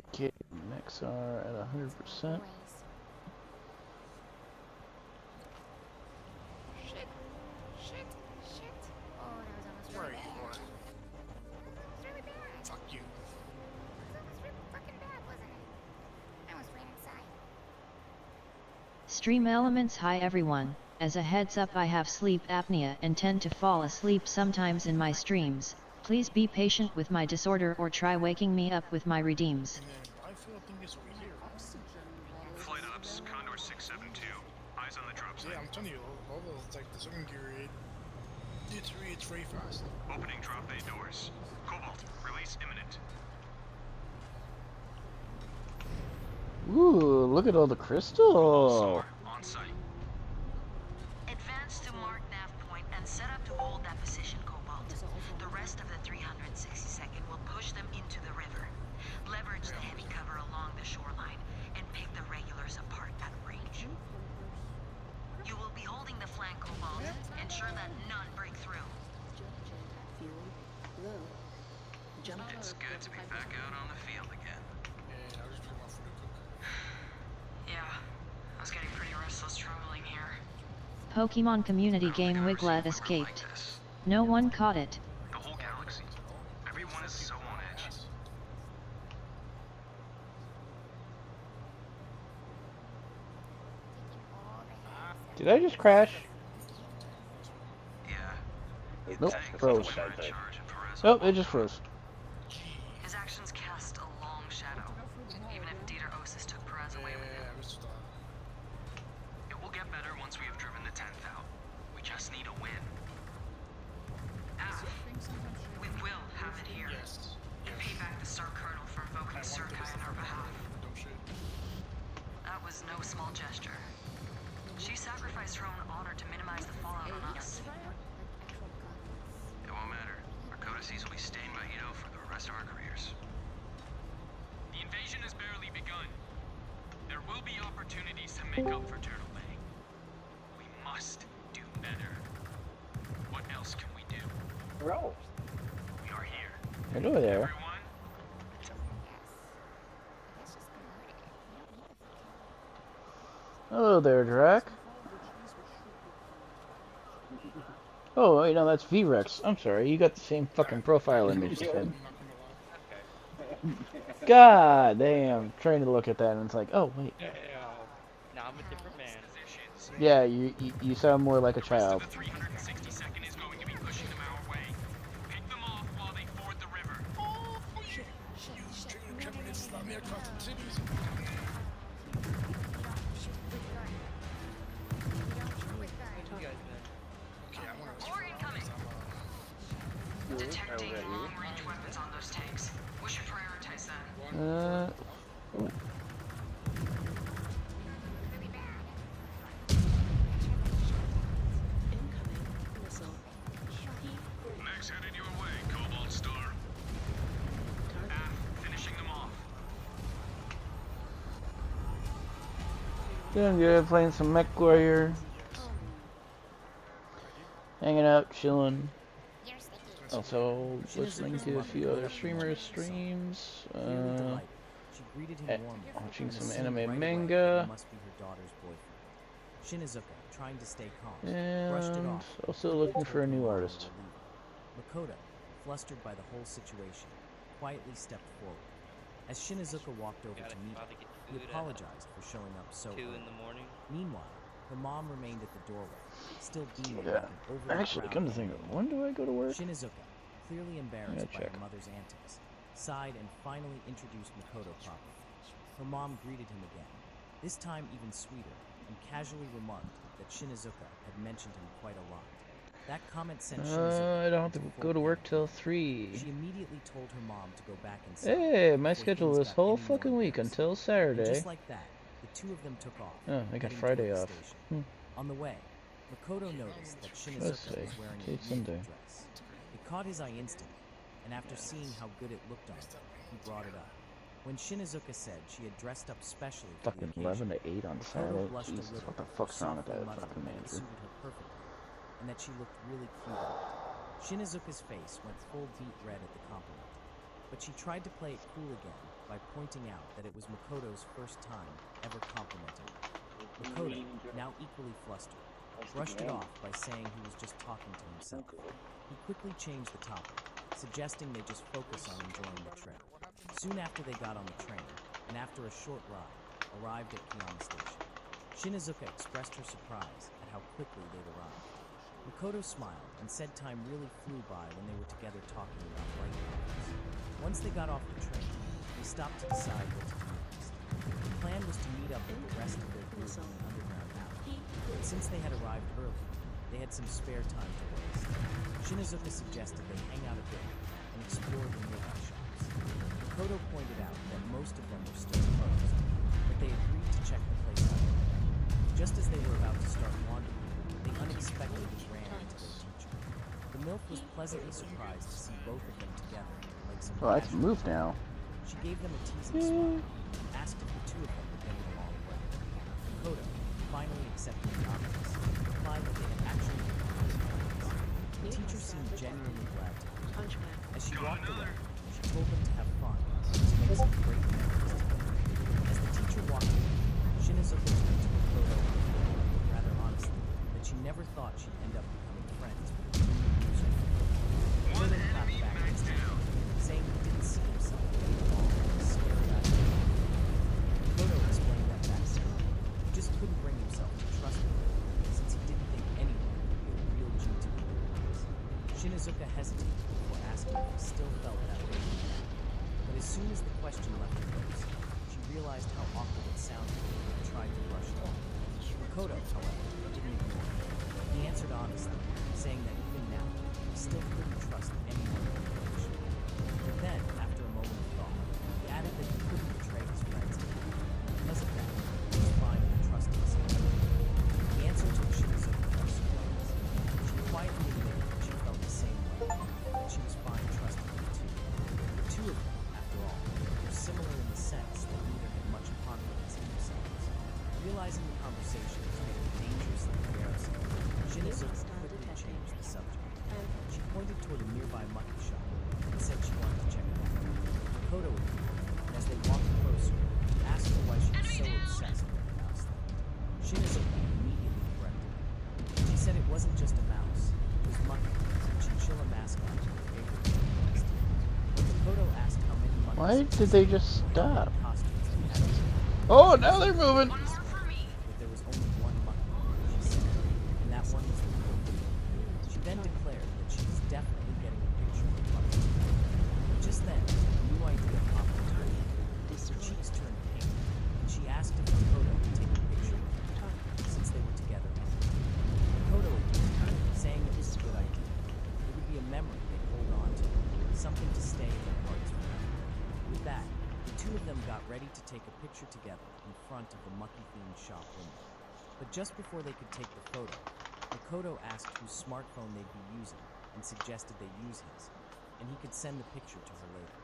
Okay, mechs are at 100%. Shit. Oh, that was almost Where are really you bad. going? It was really bad. Fuck you. It was really fucking bad, wasn't it? I almost ran inside. Stream Elements. Hi everyone, as a heads up I have sleep apnea and tend to fall asleep sometimes in my streams. Please be patient with my disorder or try waking me up with my redeems. I feel a thing is over here. Flight ops, Condor 672. Eyes on the drop site. Yeah, I'm telling you, all those like the second gear it's very fast. Opening drop bay doors. Cobalt, release imminent. Ooh, look at all the crystal. On site. Advance to mark nav point and set up to hold that position, Cobalt. The rest of the 362nd will push them into the river. Leverage the heavy cover along the shoreline and pick the regulars apart at range. You will be holding the flank, Cobalt. Ensure that none break through. The It's good to be back out on the field again. Yeah, I was just picking up for the cook. Yeah, I was getting pretty restless traveling here. Pokemon community game Wiglet escaped. No one caught it. The whole galaxy. Everyone is so on edge. Did I just crash? Yeah. Nope, froze. Nope, it just froze. His actions cast a long shadow, even if Dieter Osis took Perez away with him. It will get better once we have driven the 10th out. We just need a win. We will have it here. And pay back the Star Colonel for invoking Surkai on our behalf. That was no small gesture. She sacrificed her own honor to minimize the fallout on us. It won't matter. Our codices will be stained by Ito for the rest of our careers. The invasion has barely begun. There will be opportunities to make up for Turtle Bay. We must do better. What else can we do? Bro. We are here. Hello there. Hello there, Drac. Oh, wait, no, that's V-Rex. I'm sorry, you got the same fucking profile image as him. God damn, trying to look at that and it's like, oh, wait. Now I'm a different man. Yeah, you sound more like a child. The 362nd is going to be pushing them our way. Pick them off while they ford the river. Oh, shit. Use training cabinets from here across the cities. Detecting long-range weapons on those tanks. We should prioritize that. Max headed your way, Cobalt Star. Finishing them off. Doing good, playing some Mech Warrior. Hanging out, chilling. Also, listening to a few other streamers' streams. Watching some anime manga. Shinizuka, trying to stay calm, And also looking for a new artist. Makoto, flustered by the whole situation, quietly stepped forward. As Shinizuka walked over to meet her, he apologized for showing up so early. 2 in the morning. Meanwhile, her mom remained at the doorway, still beaming Yeah. like an overly Actually, proud come to think of it, when do I go to work? Shinizuka, clearly embarrassed by check. her mother's antics, sighed and finally introduced Makoto properly. Her mom greeted him again, this time even sweeter, and casually remarked that Shinizuka had mentioned him quite a lot. That comment sent Shinizuka I don't have to into go to full work panic. till 3. She immediately told her mom to go back inside. Hey, my before schedule things this got whole any more fucking week embarrassing. until Saturday. And just like that, the two of them took off. Oh, I got heading Friday toward off. the station. On the way, Makoto noticed that Shinizuka say, was wearing a today's beautiful Sunday. dress. It caught his eye instantly, and after seeing how good it looked on her, he brought it up. When Shinizuka said she had dressed up specially for Fucking the occasion, 11 to 8 on Makoto Saturday. blushed Jesus, a little, what the fuck's wrong with softly that muttered fucking that it manager? suited her perfectly, and that she looked really cute in it. Shinizuka's face went full beet red at the compliment, but she tried to play it cool again by pointing out that it was Makoto's first time ever complimenting her. Makoto, now equally flustered, brushed it off by saying he was just talking to himself. He quickly changed the topic, suggesting they just focus on enjoying the trip. Soon after they got on the train, and after a short ride, arrived at Kiyama Station. Shinizuka expressed her surprise at how quickly they'd arrived. Makoto smiled and said time really flew by when they were together talking about light novels. Once they got off the train, they stopped to decide what to do next. The plan was to meet up with the rest of their group in the underground alley. But since they had arrived early, they had some spare time to waste. Shinizuka suggested they hang out a bit and explore the nearby shops. Makoto pointed out that most of them were still closed, but they agreed to check the place out. Just as they were about to start wandering, they unexpectedly ran into their teacher. The MILF was pleasantly surprised to see both of them together, like some Oh, I can casual move now. She gave them a teasing smile, and asked if the two of them were getting along well. Makoto, finally accepting the obvious, replied that they had actually become good friends. The teacher seemed genuinely glad to hear it. As she walked away, She told them to have fun, to make some great memories together. As the teacher walked away, Shinizuka turned to Makoto and reported, rather honestly, that she never thought she'd end up becoming friends with a junior user. Makoto clapped back at his teacher, saying he didn't see himself getting along with a scary-eyed girl. Makoto explained that back then, he just couldn't bring himself to trust her, since he didn't think anyone would be a real G2 otherwise. Shinizuka hesitated before asking if he still felt that way. But as soon as the question left her lips, she realized how awkward it sounded and tried to brush it off. Makoto, however, didn't ignore it. He answered honestly, saying that even now, he still couldn't trust anyone in the relationship. But then, after a moment of thought, he added that he couldn't betray his friends again. Because of that, he was fine with trusting someone. The answer took Shinizuka by surprise. She quietly admitted that she felt the same way, and she was fine trusting him too. The two of them, after all, were similar in the sense that neither had much confidence in themselves. Realizing the conversation was getting dangerously embarrassing, Shinizuka quickly changed the subject. She pointed toward a nearby monkey shop and said she wanted to check it out. Makoto agreed, and as they walked closer, he asked her why she was so obsessed with the mouse thing. Shinizuka immediately corrected her. She said it wasn't just a mouse, it was Mucky, a chinchilla mascot to her favorite next year. When Makoto asked how many monkeys Why did they just stop? costumes they had, Oh, now they're moving. that there was only one monkey, she said, and that one was the real deal. She then declared that she was definitely getting a picture with Monkey. But just then, a new idea popped into her head. Her cheeks turned pink, and she asked if Makoto would take a picture with her, since they were together anyway. Makoto agreed, saying it was a good idea. It would be a memory they'd hold on to, something to stay in their hearts forever. With that, the two of them got ready to take a picture together in front of the Mucky-themed shop window. But just before they could take the photo, Makoto asked whose smartphone they'd be using and suggested they use his, and he could send the picture to her later.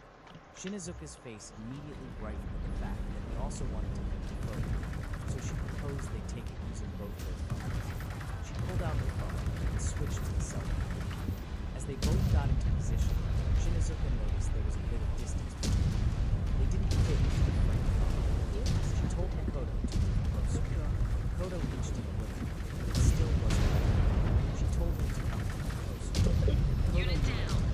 Shinizuka's face immediately brightened at the fact that he also wanted to take the photo, so she proposed they take it using both their phones. She pulled out her phone and switched to the selfie. As they both got into position, Shinizuka noticed there was a bit of distance between them. They didn't fit into the frame. She told Makoto to move closer. Makoto inched in a little, but it still wasn't right. She told him to come closer. Makoto moved,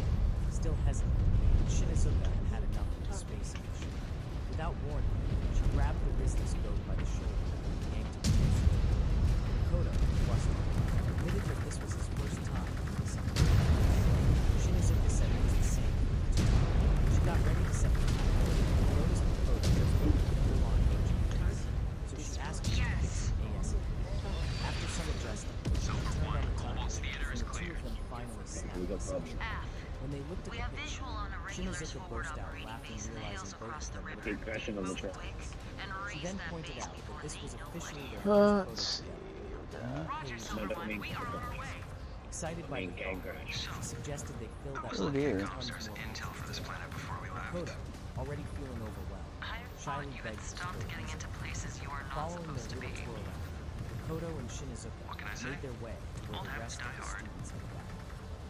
still hesitant, but Shinizuka had had enough of the spacing issue. Without warning, she grabbed the wristless goat by the shoulder and yanked him closer. Makoto, flustered, admitted that this was his first time doing something. Shinizuka said it was the same for her too. She got ready to set the camera, and noticed Makoto was moving full-on urgent face. So she asked him to fix it ASAP. After some adjusting, she turned on the timer, and the two of them finally snapped the selfie. When they looked at the picture, Shinizuka burst out laughing, realizing both of them would have crashing on the track. She then pointed out that this was officially their first photo together. A new page No, of that means Excited by the thought, she suggested they fill that Oh, with dear. tons more Intel for this planet before we left. Makoto, already feeling overwhelmed, shyly begged for getting into places you are not Following their supposed to little be. tour around, Makoto and Shinizuka made their way to where the rest of the students had gathered.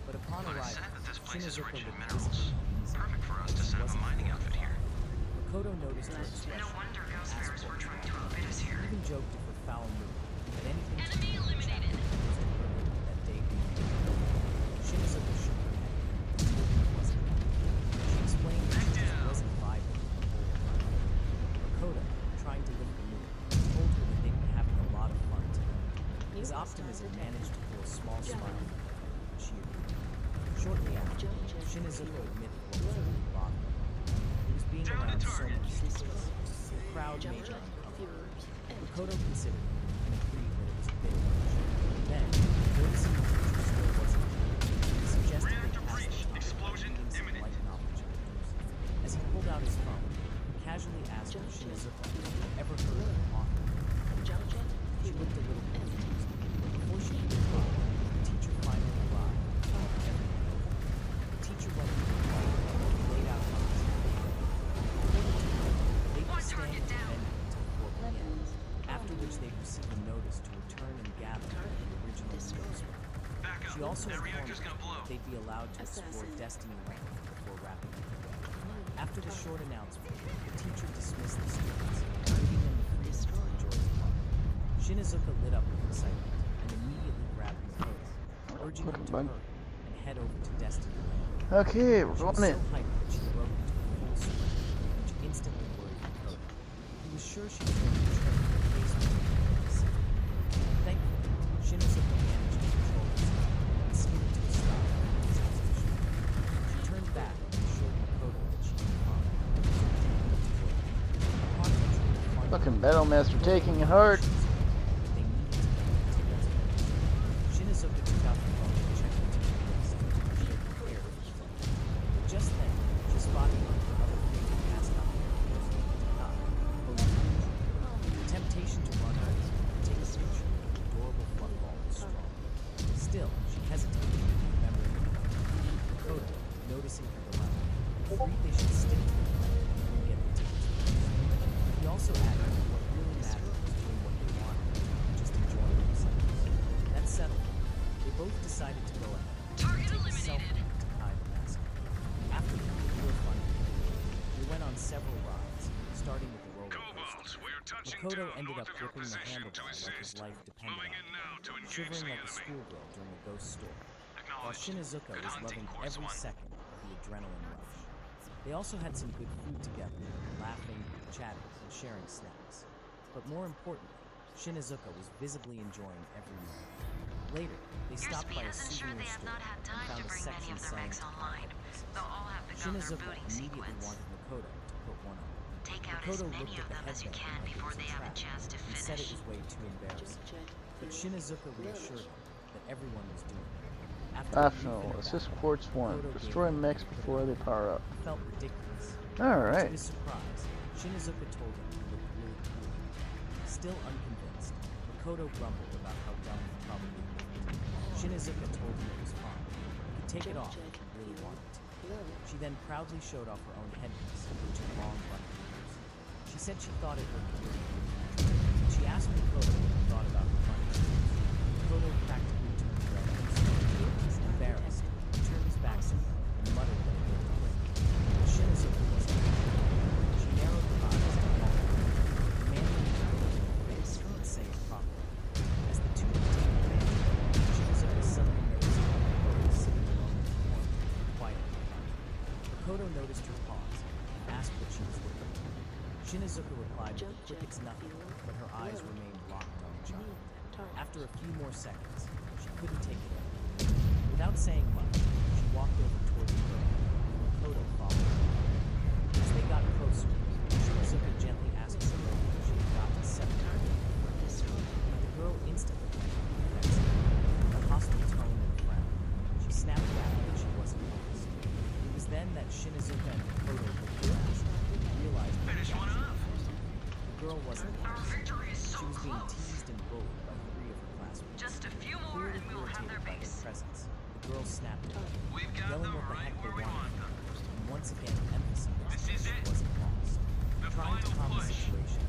But upon arrival, Shinizuka looked visibly uneasy. Perfect for us to set up a mining outfit here. Makoto noticed her expression and asked what was wrong. He even joked of her foul mood, that anything to do with the chapter was to her that day being over. Shinizuka shook her head, but told him it wasn't that. She explained that she just wasn't vibing with the whole environment. Makoto, trying to lift the mood, told her that they'd be having a lot of fun together. His optimism managed to pull a small smile from her, and she agreed. Shortly after, Shinizuka admitted what was really bothering her. It was being around so many students. The crowd made her uncomfortable. Makoto considered it and agreed that it was a bit much. Then, noticing the teacher still wasn't here, he suggested they pass the time by reading some light novel chapters. As he pulled out his phone, he casually asked if Shinizuka had ever heard of an author. She looked a little confused. Before she could reply, the teacher finally arrived and talked everything over. The teacher went through the hall and laid out on his table. They would stand at the venue until 4 p.m., after which they'd receive a notice to return and gather at the original meeting spot. She also informed them that they'd be allowed to explore Destiny Land before wrapping up the day. After the short announcement, the teacher dismissed the students, giving them the freedom to enjoy the fun. Shinizuka lit up with excitement and immediately grabbed Makoto, urging him to hurry and head over to Destiny Land. Okay, we're going in. She was so hyped that she broke into a full swing, which instantly worried Makoto. He was sure she was going to trip in case of the city. Thankfully, Shinizuka managed to control herself and skidded to a stop at the station. She turned back and assured Makoto that she was fine. Fucking Battle Master taking it hard. They needed to get the tickets. Shinizuka took out the phone and checked the ticket list. She had prepared for the flight. But just then, she spotted one of her other favorite mascot characters, Kaito. The temptation to run over and take a picture of the adorable fluff ball was strong. Still, she hesitated, remembering the phone. Kaito, noticing her dilemma, agreed they should stay and get the tickets first. He also added that what really mattered was doing what they wanted, and just enjoying themselves. That settled it. They both decided to go ahead and take a selfie to Kaito mascot. After that, they were fun. They went on several rides, starting with the roller coaster. Makoto ended up gripping the handlebar like his life depended on it, shivering like a schoolgirl during a ghost story, while Shinizuka was loving every second of the adrenaline rush. They also had some good food together, laughing, chatting, and sharing snacks. But more importantly, Shinizuka was visibly enjoying every meal. Later, they stopped by a souvenir store and found a section selling Takata pieces. Shinizuka immediately wanted Makoto to put one on. Makoto looked at the headband like it was a trap and said it was way too embarrassing. But Shinizuka reassured him that everyone was doing it. Optional. Assist Quartz 1. Destroy mechs before they power up. It felt ridiculous. Alright. To his surprise, Shinizuka told him he looked really cool. Still unconvinced, Makoto grumbled about how dumb he probably looked. Shinizuka told him it was fine. He could take it off if he really wanted to. She then proudly showed off her own headpiece, which had long bunny ears. She said she thought it looked really cool. She asked Makoto what he thought about the bunny ears. Makoto practically turned red. Embarrassed, he turned his back to her and muttered that it looked great. But Shinizuka wasn't happy. She narrowed her eyes and walked away, demanding that Makoto face and say it properly. As the two continued dancing, Shinizuka suddenly noticed how Makoto was sitting alone in the corner, quietly crying. Makoto noticed her pause and asked what she was looking at. Shinizuka replied with a quick it's nothing, but her eyes remained locked on the child. After a few more seconds, she couldn't take it in. Without saying much, she walked over toward the girl, and Makoto followed her. As they got closer, Shinizuka gently asked the girl if she had gotten separated. The girl instantly went on the defensive. With a hostile tone and frown, she snapped back that she wasn't lost. It was then that Shinizuka and Makoto looked around and realized what had happened. The girl wasn't lost. She was being teased and bullied by 3 of her classmates. Just a few more and we will have their By base. their presence, the girl snapped at them, yelling what the heck they wanted from her, and once again emphasized that she wasn't lost. Trying to calm the situation,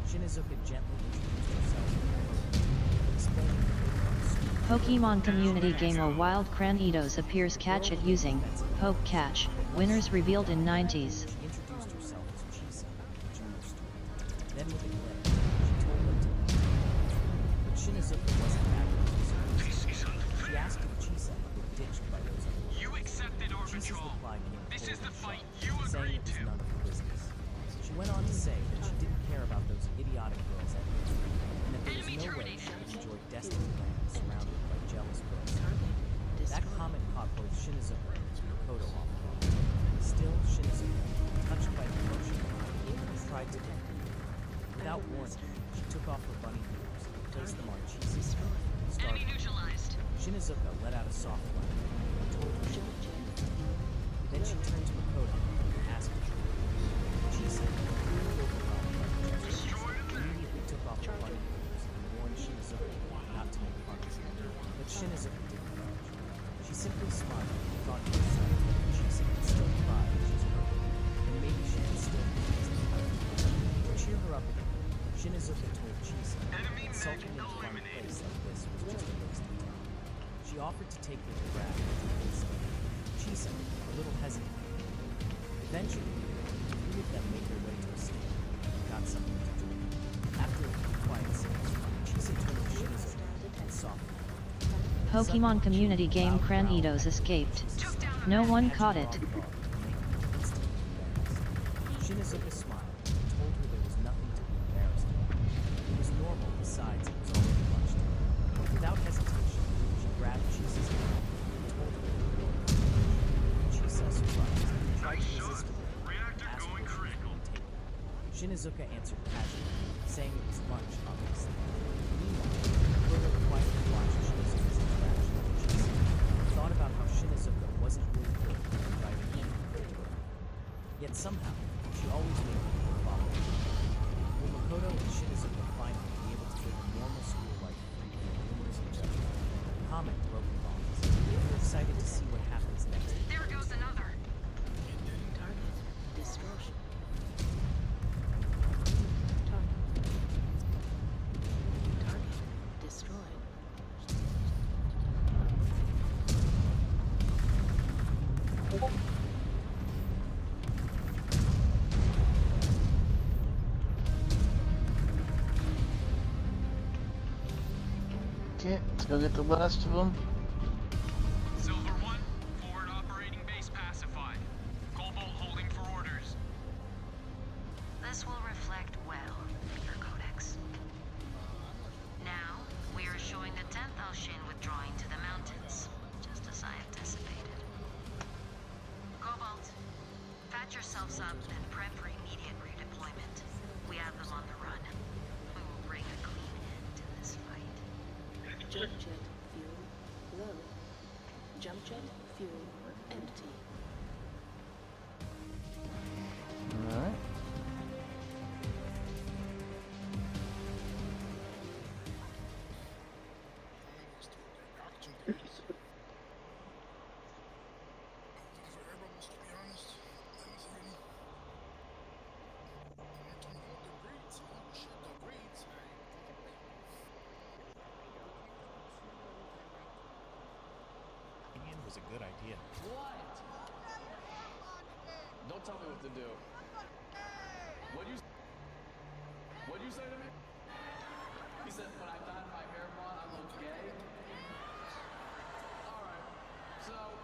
Shinizuka gently introduced herself to Makoto, explaining the Pokemon community gamer Wild Cranidos appears catch it using Poke Catch, winners revealed in 90s. She introduced herself as Chisa, the junior student. Then with a glare, she told them to leave. But Shinizuka wasn't happy with this. She asked if Chisa had been ditched by those other girls. You accepted Chisa's Orbital. reply came This is the fight cold and you sharp, saying agreed it was to. none of her business. She went on to say that she didn't care about those idiotic girls at all, and that there was no way she could enjoy Destiny Land surrounded by jealous girls. That comment caught both Shinizuka and Makoto off guard. Still, Shinizuka, touched by the emotion behind it, tried to get her. Without warning, she took off her bunny ears and placed them on Chisa's head, Enemy starting. neutralized. Shinizuka let out a soft laugh and told her she was beautiful. Then she turned to Makoto and asked her. Chisa, clearly overwhelmed by the gesture, immediately took off her bunny ears and warned Shinizuka not to make fun of her. But Shinizuka didn't budge. She simply smiled and thought to herself that Chisa could still cry when she's hurt, and maybe she could still be easily hurt. To cheer her up again, Shinizuka told Chisa that insulting in a fun place like this was just a waste of time. She offered to take her to Brad and Chisa, a little hesitant. Eventually, of them made their way to a stand and got something to drink. After a few quiet sips, Chisa turned to Shinizuka and softened. Pokemon community game Cranitos escaped. No one caught it. Shinizuka smiled and told her there was nothing to be embarrassed about. It was normal, besides it was already lunchtime. Without hesitation, she grabbed Chisa's hand and told her to go. Chisa, surprised, tried to resist her and asked her if she was being taken. Shinizuka answered casually, saying it was lunch, obviously. Meanwhile, Kodo quietly watched Shinizuka's interaction with Chisa and thought about how Shinizuka wasn't really good at inviting anyone to her. Yet somehow, she always made people follow her. Will Makoto and Shinizuka finally be able to live a normal school life free from rumors and judgment? Comment below the comments. We're excited to see what happens next. There goes another. Target destroyed. Target destroyed. Okay, let's go get the last of them. Silver 1, forward operating base pacified. Cobalt holding for orders. This will reflect well, your codex. Now, we are showing the 10th Alshin withdrawing to the mountains, just as I anticipated. Cobalt, patch yourselves up and prep for immediate redeployment. We have them on the run. We will bring a clean end to this fight. Jump jet fuel low. Jump jet fuel empty. Alright. Was a good idea. What? Don't tell me what to do. What'd you say to me? He said when I dyed my hair blonde, I look gay. Alright, so.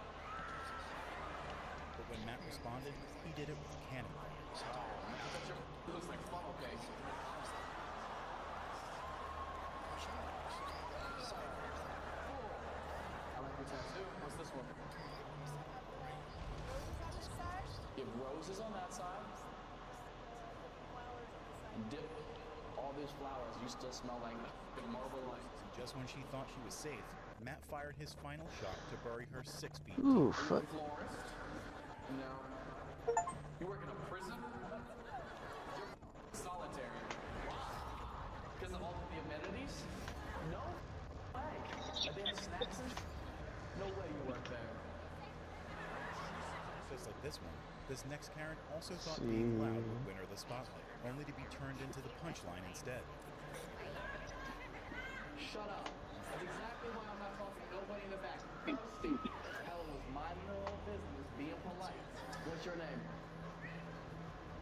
But when Matt responded, he did it with cannon fire. It looks like funnel cake. I like your tattoo. What's this one? You have roses on that side. Dip all these flowers. You still smell like marble light. Just when she thought she was safe, Matt fired his final shot to bury her 6 feet. Ooh, Are you a florist? No. You work in a prison? You're solitary. Why? Because of all the amenities? No way. Are they have snacks and no way you work there. Just like this one, this next Karen also thought being loud would win her the spotlight, only to be turned into the punchline instead. Shut up. That's exactly why I'm not talking to nobody in the back. Steve. Hell was minding her own business, being polite. What's your name?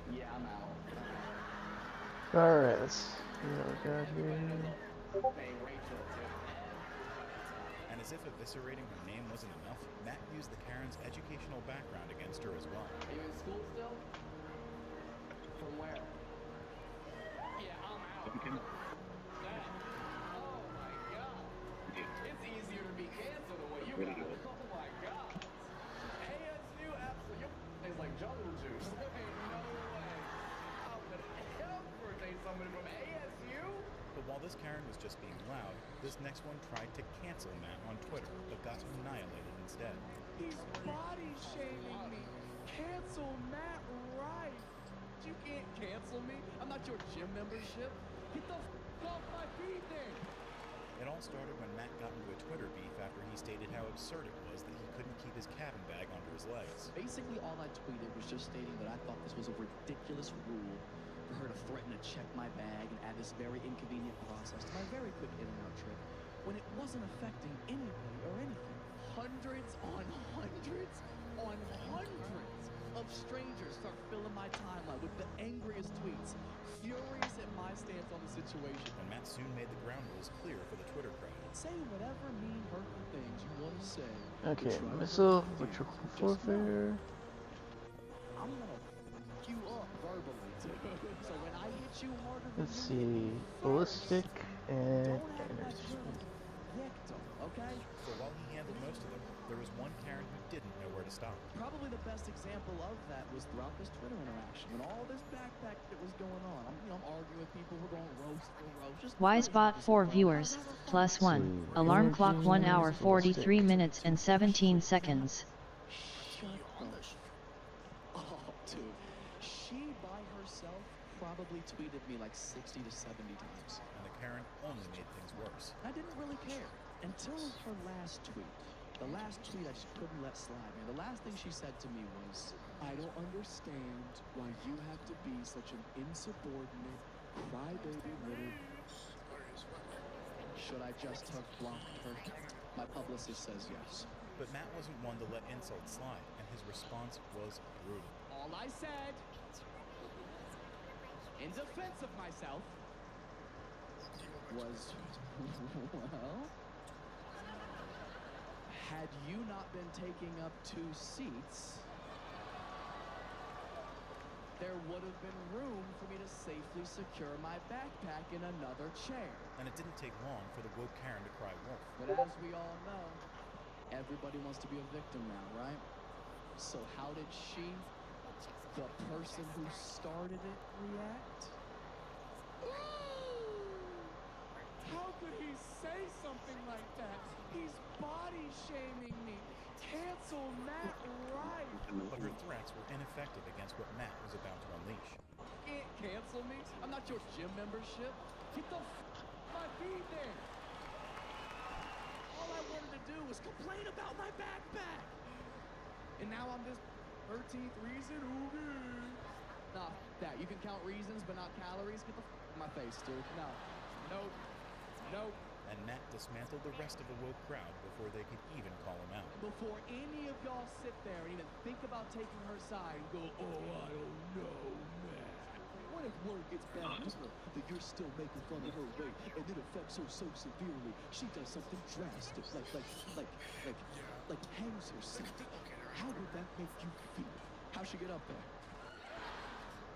Yeah, I'm out. Alright, let's see what we got here. Hey, Rachel, too. And as if eviscerating her name wasn't enough, Matt used the Karen's educational background against her as well. Are you in school still? From where? Yeah, I'm out. That. Oh my god. It's easier to be canceled the way you got it. Oh my god. ASU absolutely. Tastes like jungle juice. Ain't no way. I would ever date somebody from ASU. But while this Karen was just being loud, this next one tried to cancel Matt on Twitter, but got annihilated instead. He's body shaming me. Cancel Matt Rife. You can't cancel me. I'm not your gym membership. Get the off my feet then. It all started when Matt got into a Twitter beef after he stated how absurd it was that he couldn't keep his cabin bag under his legs. Basically, all I tweeted was just stating that I thought this was a ridiculous rule for her to threaten to check my bag and add this very inconvenient process to my very quick in and out trip when it wasn't affecting anybody or anything. Hundreds on hundreds on hundreds of strangers start filling my timeline with the angriest tweets, furious at my stance on the situation. And Matt soon made the ground rules clear for the Twitter crowd. Say whatever mean, hurtful things you want to say. Okay, missile, electrical warfare. I'm gonna f you up verbally, dude. So when I hit you harder than Let's see, ballistic and energy. victim, okay? So while he handled most of them, there was one Karen who didn't know where to stop. Probably the best example of that was throughout this Twitter interaction. When all this backpack that was going on, I'm arguing with people, we're going roast for roast. Just Wisebot 4 viewers, +1. Alarm clock 1 hour 43 minutes and 17 seconds. Oh, dude. She, by herself, probably tweeted me like 60 to 70 times. And the Karen only made things worse. I didn't really care until her last tweet. The last tweet I just couldn't let slide, man. The last thing she said to me was, I don't understand why you have to be such an insubordinate, crybaby little... Should I just have blocked her? My publicist says yes. But Matt wasn't one to let insults slide, and his response was brutal. All I said, in defense of myself, was, well, had you not been taking up 2 seats, there would have been room for me to safely secure my backpack in another chair. And it didn't take long for the woke Karen to cry wolf. But as we all know, everybody wants to be a victim now, right? So how did she, the person who started it, react? How could he say something like that? He's body shaming me. Cancel Matt right. But her threats were ineffective against what Matt was about to unleash. Can't cancel me? I'm not your gym membership. Get the my feet there. All I wanted to do was complain about my backpack. And now I'm this 13th reason. Nah, that. You can count reasons, but not calories. Get the in my face, dude. No. Nope. Nope. And Matt dismantled the rest of the woke crowd before they could even call him out. Before any of y'all sit there and even think about taking her side and go, oh, I don't know, man. What if word gets back to her that you're still making fun of her weight and it affects her so severely she does something drastic, like hangs herself? How would that make you feel? How'd she get up there?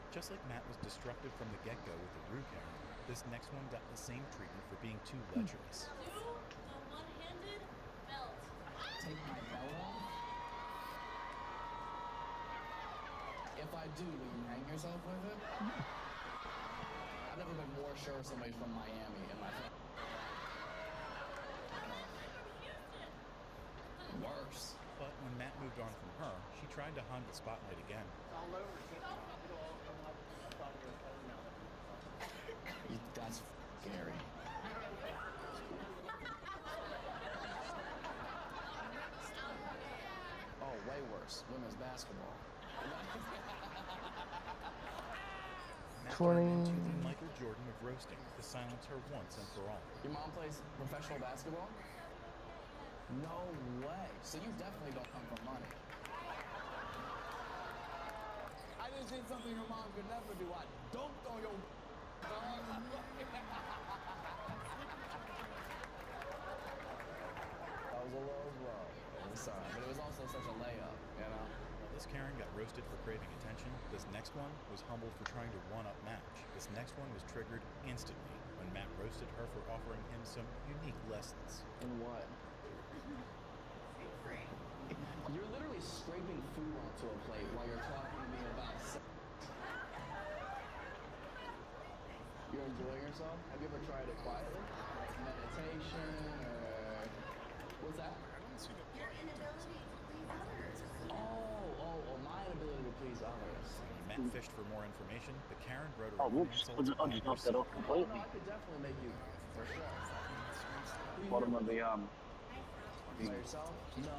Just like Matt was destructive from the get-go with the Rue Karen, this next one got the same treatment for being too lecherous. Do the one-handed belt. Take my belt off? If I do, will you hang yourself with it? I've never been more sure somebody's from Miami in my life. Worse. But when Matt moved on from her, she tried to hog the spotlight again. That's scary. Oh, way worse. Women's basketball. Matt turned into the Michael Jordan of roasting to silence her once and for all. Your mom plays professional basketball? No way. So you definitely don't come from money. I just did something your mom could never do. I dunked on your That was a low blow. I'm sorry, but it was also such a layup, you know? While this Karen got roasted for craving attention, this next one was humbled for trying to one-up Matt. This next one was triggered instantly when Matt roasted her for offering him some unique lessons. In what? You're literally scraping food onto a plate while you're talking to me about sex. You're enjoying yourself? Have you ever tried it quietly? Meditation or... What's that? Your inability to please others. Oh, my inability to please others. When Matt fished for more information, the Karen wrote her Oh, whoops. I'll just knock that off completely. I could definitely make you, for sure. Bottom of the By yourself? No.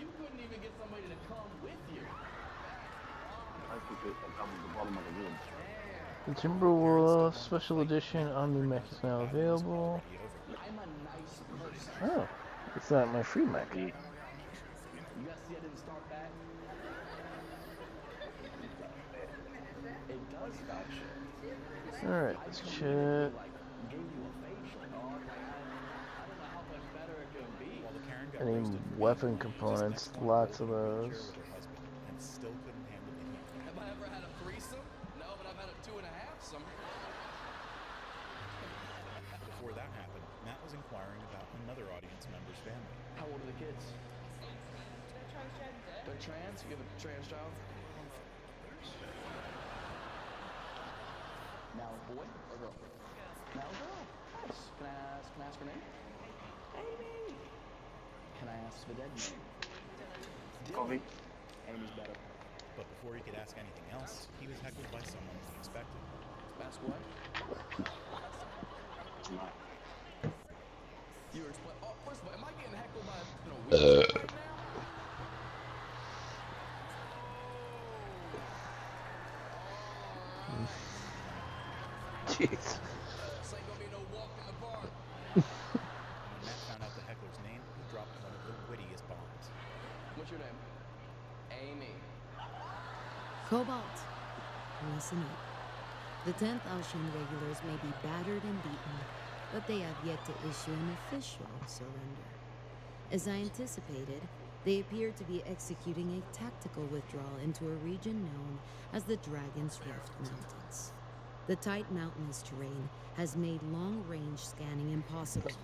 You couldn't even get somebody to come with you. I think it's the bottom of the woods. The Timberwolf Special Edition Omni Mech is now available. I'm a nice person. Oh. It's not my free mic. You guys see I didn't start that? It does start shit. Alright, let's chat. Gave you a facial, dog. Like, I don't know how much better it can be. While the Karen got Any roasted for weapon being components, just next lots of one girl those. who with her husband and still couldn't handle the heat. Have I ever had a threesome? No, but I've had a 2.5-some. Before that happened, Matt was inquiring about another audience member's family. How old are the kids? They're trans? You have a trans child? Now boy or girl? Now girl. Nice. Can I ask her name? Amy. Can I ask the dead name? Kobe. Amy's better. But before he could ask anything else, he was heckled by someone unexpected. Ask what? You were explaining. Oh, first of all, am I getting heckled by wheelchair right now? Jeez. This ain't gonna be no walk in the park. When Matt found out the heckler's name, he dropped one of the wittiest bombs. What's your name? Amy. Cobalt, listen up. The 10th Alshan regulars may be battered and beaten, but they have yet to issue an official surrender. As I anticipated, they appear to be executing a tactical withdrawal into a region known as the Dragon's Rift Mountains. The tight mountainous terrain has made long-range scanning impossible,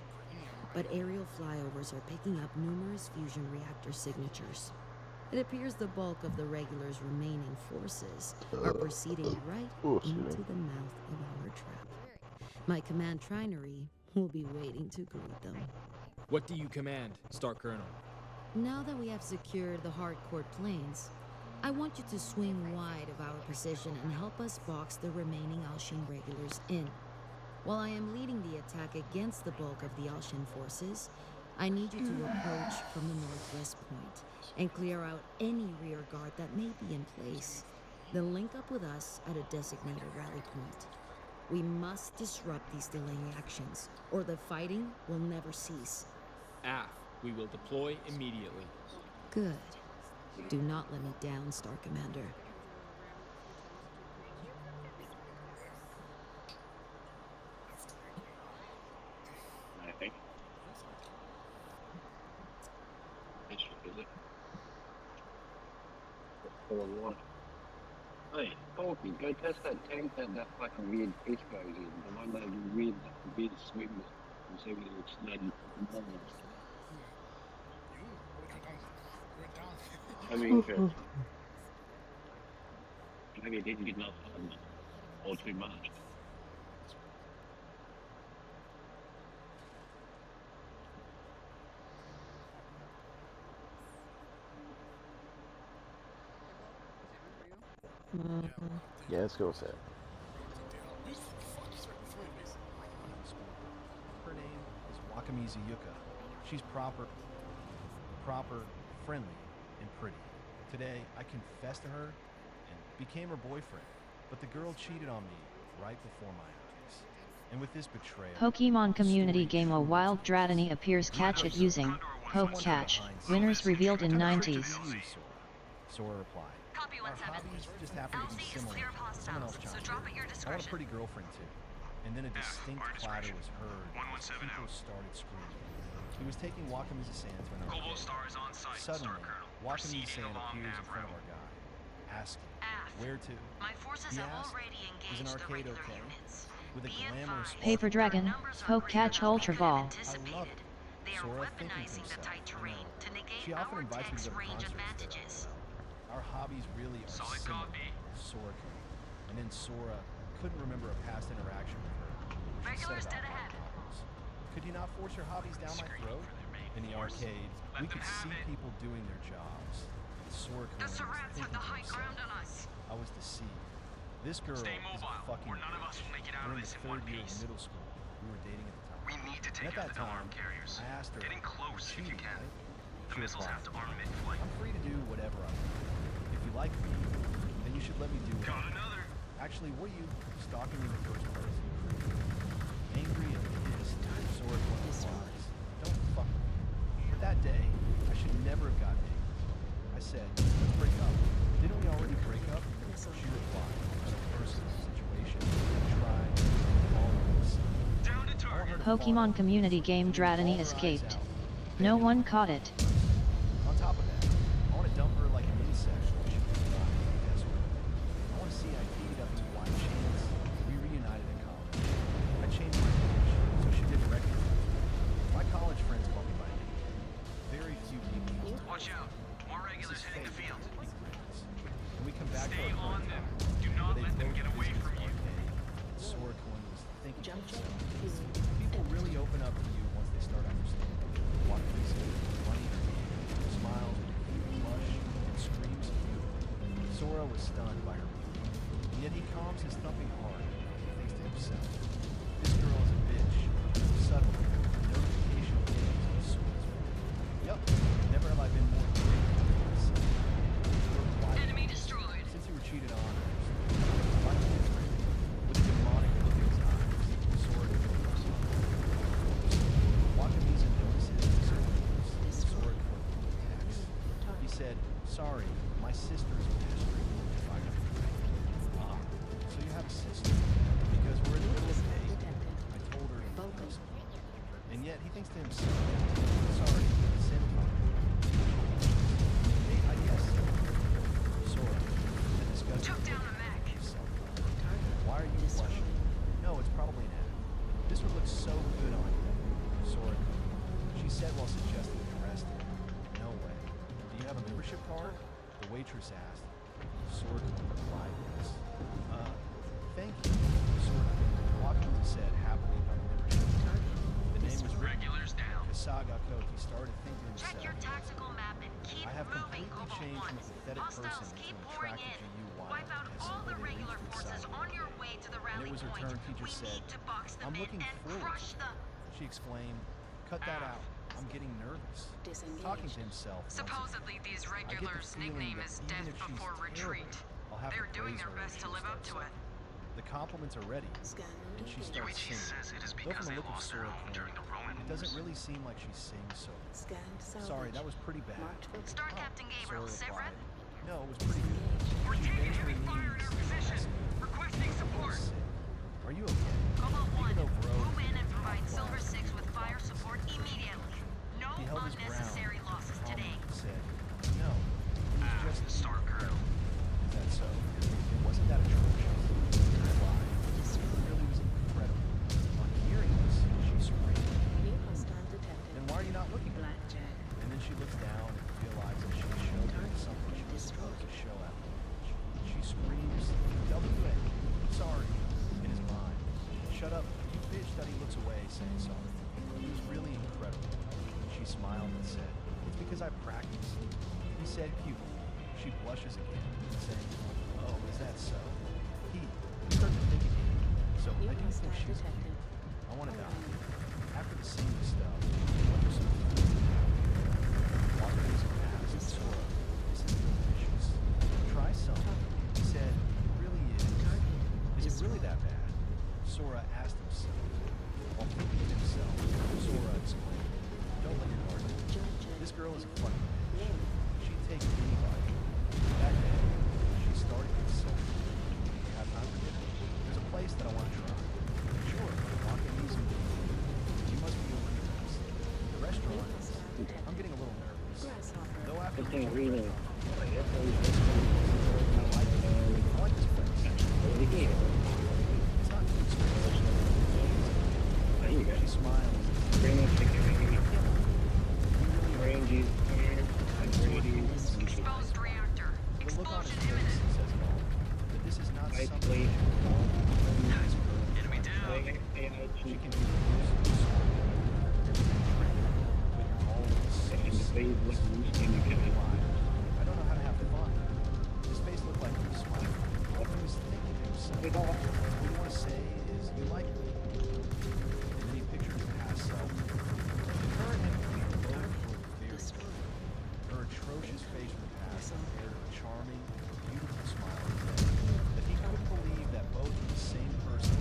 but aerial flyovers are picking up numerous fusion reactor signatures. It appears the bulk of the regulars' remaining forces are proceeding right into the mouth of our trap. My command trinery will be waiting to greet them. What do you command, Star Colonel? Now that we have secured the hardcore plains, I want you to swing wide of our position and help us box the remaining Alshin regulars in. While I am leading the attack against the bulk of the Alshin forces, I need you to approach from the northwest point and clear out any rear guard that may be in place. Then link up with us at a designated rally point. We must disrupt these delaying actions, or the fighting will never cease. AF, we will deploy immediately. Good. Do not let me down, Star Commander. I think. Hey, Polky, go test that tank that fucking weird fish goes in. The one that weird swim with. And see if it looks bloody normal. I mean, maybe it didn't get enough fun or too much. Yeah, let's go with that. Her name is Wakamizu Yuka. She's proper, friendly, and pretty. Today, I confessed to her and became her boyfriend, but the girl cheated on me right before my eyes. And with this betrayal... Pokemon community game A Wild Dratini appears catch it using Poke Catch. Winners revealed in 90s. Sora replied. Our hobbies just happen to be similar. Someone else chimed in. I want a pretty girlfriend too. And then a distinct clatter was heard as people started screaming. He was taking Wakamizu-san to an arcade. Suddenly, Wakamizu-san appears in front of our guy, asking, where to? He asked, is an arcade okay? With a glamorous Paper Dragon, Poke Catch Ultra Ball. I love it. Sora thinking to himself, she often invites me to go to concerts. Our hobbies really are similar. Sora can. And then Sora couldn't remember a past interaction with her. Regulars dead ahead. Could you not force your hobbies down my throat? In the arcade, we could see people doing their jobs. And Sora could think to himself, I was deceived. This girl is a fucking bitch. We're in the 3rd year of middle school. We were dating at the time. We need to take out the no-arm carriers. I asked her, getting close if you can. Right? The missiles have to arm mid-flight. I'm free to do whatever I want. If you like me, then you should let me do it. Got another. Actually, were you stalking me in the first place? Angry and pissed, Sora replies, don't fuck with me. never have gotten angry. I said, let's break up. Didn't we already break up? She replied, in a personal situation. Try all of this. Pokemon community game Dratini escaped. No one caught it. On top of that, I want to dump her like an insect. She was not desperate. I want to see IDWY Chance. We reunited in college. I changed my image, so she didn't recognize me. My college friends call me by name. Very few people. Watch out. More regulars hitting the field. When we come back Stay to our on them. hometown, Do not where they let them both get away visited from you. Sorokun was thinking to himself. People really open up to you once they start understanding. Wakamise was running her hand, smiles, blush, and screams beautifully. Sora was stunned by her beauty, and yet he calms his thumping heart and thinks to himself, this girl is a bitch. Suddenly, a notification pings on Sora's phone. Yup, never have I been more grateful to myself. Enemy destroyed. Since you were cheated on, my kid's ready. With a demonic look in his eyes, Sora goes on. Wakamise notices Sora attacks. He said, sorry, my sister's mastering fire. Ah, so you have a sister? Because we're in the middle of the day. I told her to do something. And yet he thinks to himself, sorry, senpai. Hey, I guess so. Sora, the disgusting. Took down the mech. Why are you blushing? No, it's probably an ad. This would look so good on you. Sora, she said while suggesting the rest. No way. Do you have a membership card? The waitress asked. Sora replied yes. Thank you. Sora. Wakamise said happily about the membership. The name was Regulars down. Kasaga Koki started thinking to Check himself. your tactical map and keep I have moving, completely Cobalt changed 1. from a pathetic person Hostiles into keep an pouring attractive in. GUI. Wipe out all the regular forces on your way to the And rally it was her point. turn. Teacher We said, need to box them I'm in looking and forward crush to it. them. She exclaimed, cut that out. I'm getting nervous. Talking to himself. Supposedly these regulars' nickname is Death Before Retreat. They're doing their best to live up to it. The compliments are ready, and she starts Yuichi singing. says it is Though because from they the look of lost their Sora home during the Roman it doesn't Wars. really seem like she sings so. Sorry, that was pretty bad. Start Captain Gabriel, Sora Sivrep. replied, no, it was pretty good. We're She taking bent her heavy fire in knees our position. and Requesting support. said, are you okay? Cobalt 1, Even though Bro move in and provide was Silver quiet, 6 with fire support immediately. No he held his unnecessary ground, losses today. calmly said, no, it was just Star Colonel. Is that so? Wasn't that atrocious? Why? It really was incredible. On hearing this, she screamed. Then why are you not looking at me? And then she looks down and realizes she showed him something she was supposed to show after lunch. She screams, W.A. Sorry, in his mind. Shut up, you bitch, that he looks away, saying sorry. It was really incredible. She smiled and said, it's because I practiced. He said cutely. She blushes again, saying, oh, is that so? He starts to think again. So I do think she's cute. I want to die. After the scene and stuff, what was some food? Wakamise asked Sora, this is delicious. Try some. He said, it really is. Is it really that bad? Sora asked himself. While thinking to himself, Sora exclaimed, don't let your guard down. This girl is a fucking bitch. She'd take anybody. That day, she started considering. You have time for dinner? There's a place that I want to try. Sure, Wakamise. You must be over here. The restaurant. I'm getting a little nervous. Though after I can't read it. I like this place. It's not too expensive. She smiles. Exposed reactor. The look on his Explosion face imminent. says it all. That this is not something Enemy down. she can do I don't know how to have fun. His face looked like he was smiling. He was thinking to himself, what you want to say is you like me. And then he pictured his past self. The current him both looked very different. Her atrocious face from the past compared to her charming, beautiful smile today. That he couldn't believe that both were the same person.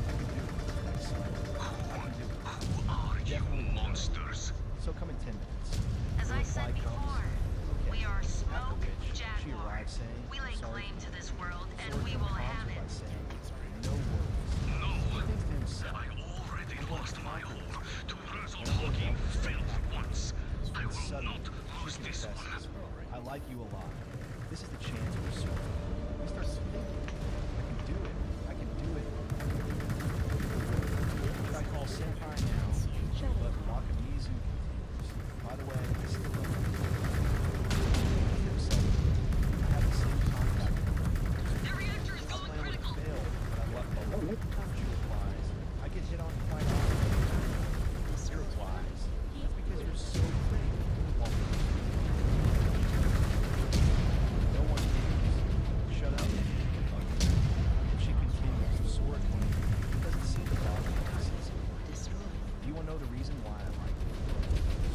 I can do it. I can do it. Who are you monsters? So Lord. We lay claim to this world, and Sora we will have by it. saying, no worries. No, He thinks to himself, I already lost my hope to wrestle and hockey double failed once. I and will suddenly, not lose she this one. confesses, I like you a lot. This is the chance for Sora. He starts thinking, I can do it. I can do it. Should I call Senpai now? But Wakamizu continues. By the way, I still love you. I have the same contact. The reactor is going critical. Failed, but I love you. She replies, I get hit on quite often. He replies, that's because you're so pretty. No one cares. Shut up. She continues, Sora claims he doesn't seem to bother when he says it. Do you want to know the reason why I like you?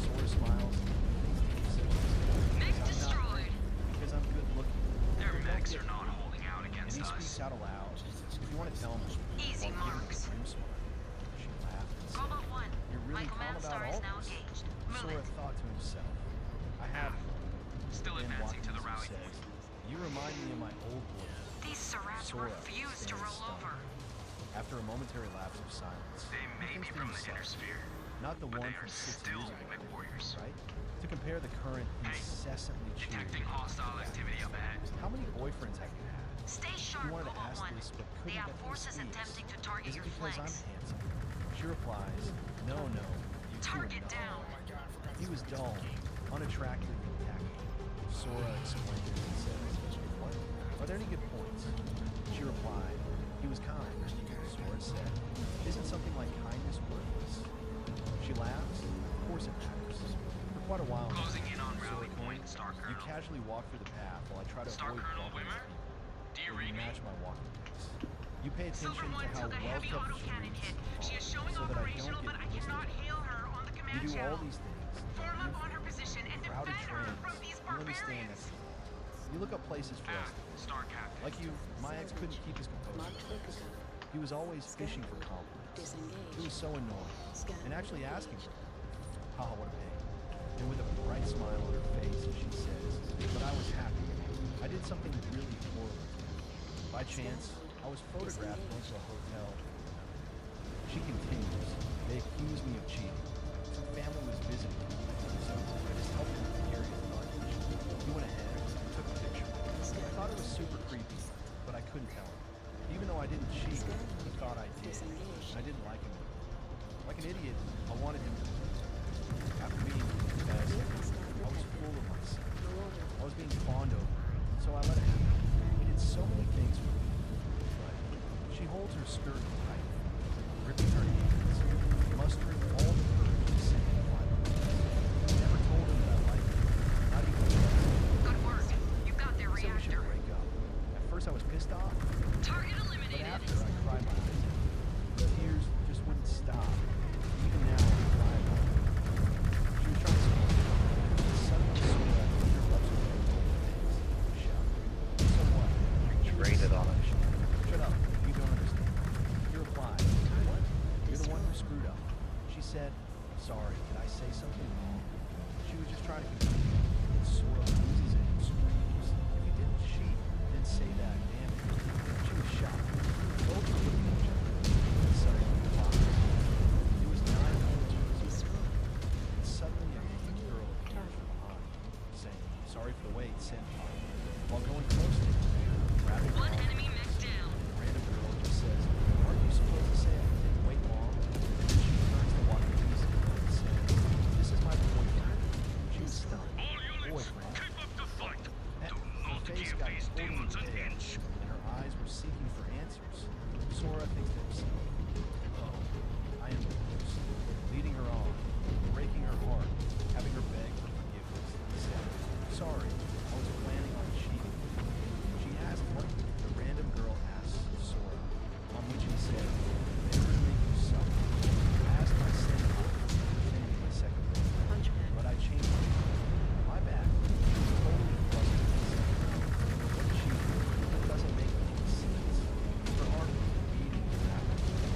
Sora smiles and thinks to himself, Mech destroyed. because I'm good looking. Their mechs are not holding out And against he us. speaks out aloud. If you want to tell me, Easy while giving marks. a grim smile. She laughed and said, Robot 1. you're really My calm command about star is all now this. engaged. Move Sora it. thought to himself, I have Still Then advancing to the Wakamizu rally says, point. you remind me of my old boyfriend. These Sriracha Sora refuse to stands roll stunned. over. After a momentary lapse of silence, They may he be thinks to from the himself, inner sphere, not the but one they are from 6 still years ago, my warriors. right? To compare the current incessantly Detecting cheering. hostile activity up ahead. How many boyfriends have you had? Stay You sharp, wanted to Cobalt ask 1. this, but They couldn't have get forces through attempting to Is target it your because I'm flanks. handsome? She replies, no, you two are Target not. down. He was dull, unattractive, and tacky. Sora explained and says, what? Are there any good points? She replied, he was kind. Sora said, isn't something like kindness worthless? She laughs, of course it matters. For quite a while now, Closing in on Sora rally point, claimed, Star you Colonel. casually walk through the path while I try to Star avoid Colonel bumping into Wimmer? people. Do you But read me? match my walking pace. You pay attention Silver to 1 how took a well heavy kept the autocannon streets hit. She is showing so that I operational, don't but get I cannot ballistic. hail her on the You command do all channel. these things. Form up on her position and Crowded defend her trains. from these You understand barbarians. that. You look up places for us to visit. Star Captain. Like you, my ex couldn't keep his composure. He was always fishing for compliments. It was so annoying. And actually asking for them. Haha, what a pain. And with a bright smile on her face, she says, but I was happy. I did something really horrible. By chance, I was photographed going to a hotel. She continues, they accused me of cheating. Some family was visiting me, so I just helped them carry his luggage. He went ahead and took a picture. I thought it was super creepy, but I couldn't tell him. Even though I didn't cheat, he thought I did. I didn't like him anymore. Like an idiot, I wanted him to. After being confessed, I was full of myself. I was being fawned over, so I let it happen. He did so many things for me, but she holds her skirt tight, gripping her hands, mustering all the courage to say it quietly. I never told him that I liked him, not even once. Good work. You got their So we should reactor. break up. At first I was pissed off, Target but eliminated. after I cried my eyes out. The tears just wouldn't stop. Even now I cry about it. She was trying to speak to me, and suddenly Sora interrupts her with her face, shouting, so what? You rated on it. Shut up. You don't understand. He replied, what? You're the one who screwed up. She said, sorry, did I say something wrong? She was just trying to confuse me. And Sora loses it and screams, if you didn't cheat, then say that, damn it. She was shocked. Both were looking at each other. And suddenly the clock. It was 9:02. And suddenly a cute girl appeared from behind, saying, sorry for the wait, Senpai. While going close to him, grabbing her One arm, enemy mech down. the random girl just says, aren't you supposed to say I didn't wait long? And then she turns to Wakamizu and says, this is my boyfriend. She was stunned. Boyfriend? Keep up the fight. And Do her not face give got these totally demons an pale, inch. and her eyes were seeking for answers. Sora thinks to himself, oh, I am the worst. Leading her on, breaking her heart, having her beg for forgiveness. He said, sorry, I was planning on cheating. She asked what the random girl asked Sora, on which he said, in order to make you suffer, I asked my senpai, pretending my second boyfriend, but I changed my mind. My bad. She was totally flustered and said, what cheating? It doesn't make any sense. Her heart was beating rapidly.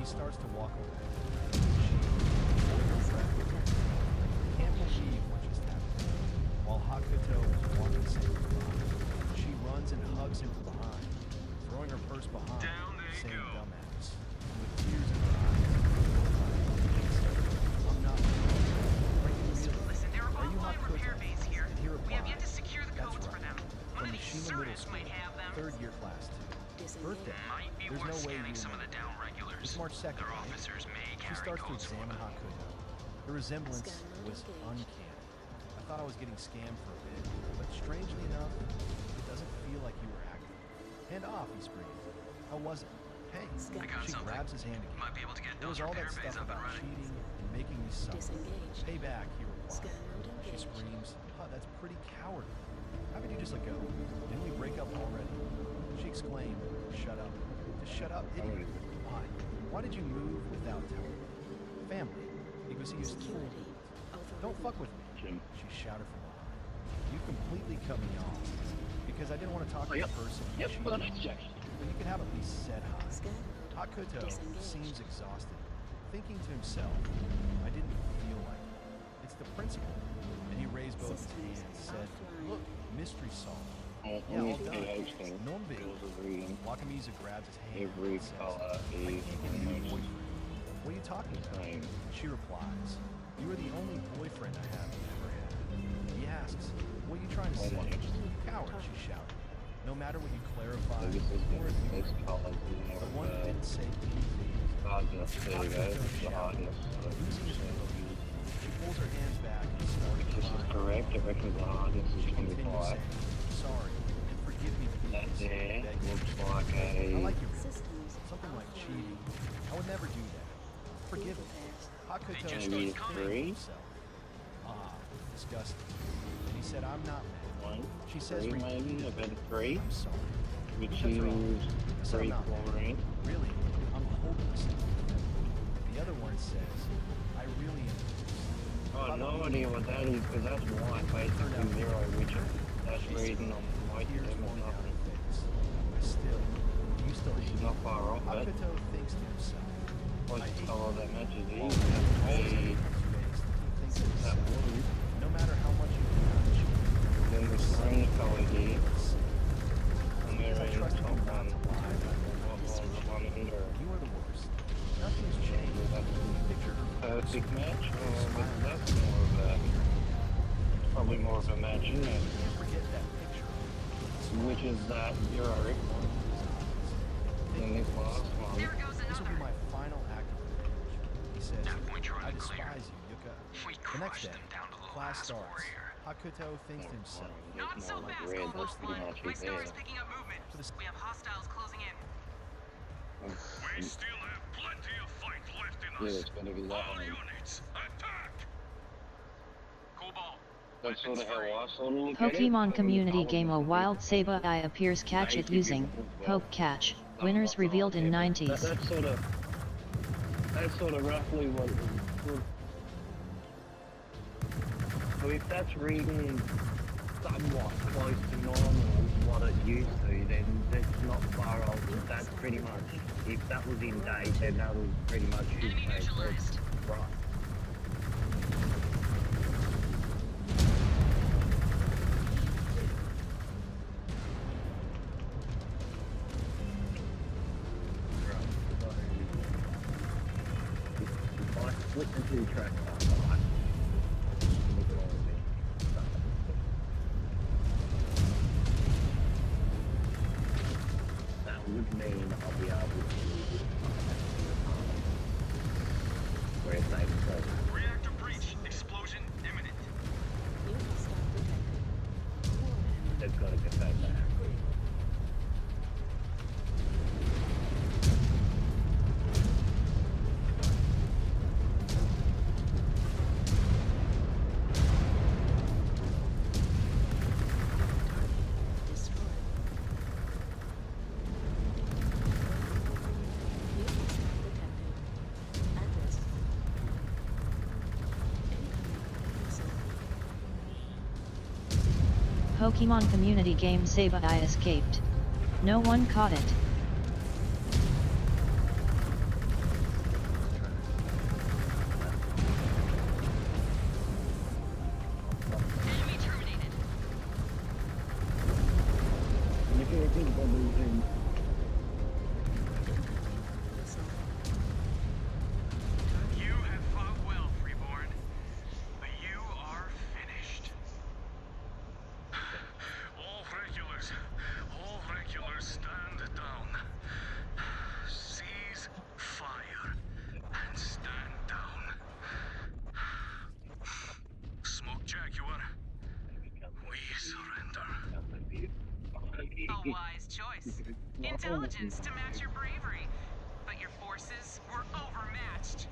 starts to walk away. She can't believe what just happened. While Hakuto was walking Saber by, she runs and hugs him from behind, throwing her purse behind, saying dumbass. With tears in her eyes, I'm not. Are you really? Listen, there are Are you offline repair Hakuto? bays here. And he We have yet replies, to secure the that's codes right. for them. One From of these Mishima Middle surds School, might have them. 3rd year class 2. Birthday. Might be There's worth no way scanning you some of the down remember. regulars. It's March 2nd, Their right? officers may She carry starts to codes for examine them. Hakuto. The resemblance was uncanny. I thought I was getting scammed for a bit, but strangely enough, it doesn't feel like you were acting. Hand off, he screamed. How was it? Hey, I got she something. grabs his hand again. Might be able to get There was those all that repair bays stuff up and about running. cheating and making me suffer. Pay back, he replied. She screams, that's pretty cowardly. How could you just let go? Didn't we break up already? She exclaimed, shut up. Just shut up, idiot. Why? Why did you move without telling me? Family. Because he was told me. Don't fuck with me, she shouted from behind. You completely cut me off. Because I didn't want to talk to the person. But you could have at least said hi. Hakuto seems exhausted, thinking to himself, I didn't feel like it. It's the principal. And he raised both his hands and said, look, mystery solved. Yeah, all done. Nombi. Wakamiza grabs his hand and says, I can't get you a boyfriend. What are you talking about? She replies, you are the only boyfriend I have ever had. He asks, what are you trying to say? Coward, she shouted. No matter what you clarify, or if you the one who didn't say anything. Losing his focus, she pulls her hands back and starts This is correct. I reckon the hardest is She continues 25. saying, sorry, and forgive me please. That there Beg you. looks like I a... like your business. Something like cheating. I would never do that. Forgive me. Hakuto Maybe started thinking to 3? himself. Disgusting. And he said, I'm not mad. 1, She says, 3 maybe, I've had 3, I'm sorry. which That's is wrong. I said, I'm 3 not mad. chlorine. Really, I'm hopeless. The other one says, I really am. I have no idea what that is, because that's white, basically 0, which that's reading on my Tears system or rolling down nothing. her face. Still, you still This hate is me. not far off it. Hakuto thinks to himself, What's the colour that matches All these? that That always would be on his face, he thinks to that himself, blue. no matter how much you touch, Then the green colour here. And because they're I in trust top you not one. to lie about What was the one under? you are the worst. Nothing's changed. You picture her Perfect match? But that's more of a... Probably more of a match, isn't it? You can't forget that picture. Which is that 0. And this last one. This will be my final act of revenge. He says, I despise you, Yuka. The next day, class starts. Hakuto thinks to himself, Not so like fast, red, Cobalt that's pretty 1. much My it star there. is picking up movement. We have hostiles closing in. We still have plenty of fight left in Yeah, us. it's gonna be that All one. units, attack! Cobalt, That's sort of how I sort of look at it. Pokemon Community Game A Wild Saber I appears catch it using Poke Catch. Winners revealed in 90s. That's sort of roughly what it was. So if that's reading somewhat close to normal, what it used to, then that's not far off. That's pretty much, if that was in date, then that was pretty much his case. Right. If I flip the two tracks up, right? Look at all of this. That would mean I'll be able to where it's safe to go. reactor breach, explosion imminent. They've got to get that back. Pokemon Community Game Saber I escaped. No one caught it. intelligence to match your bravery, but your forces were overmatched.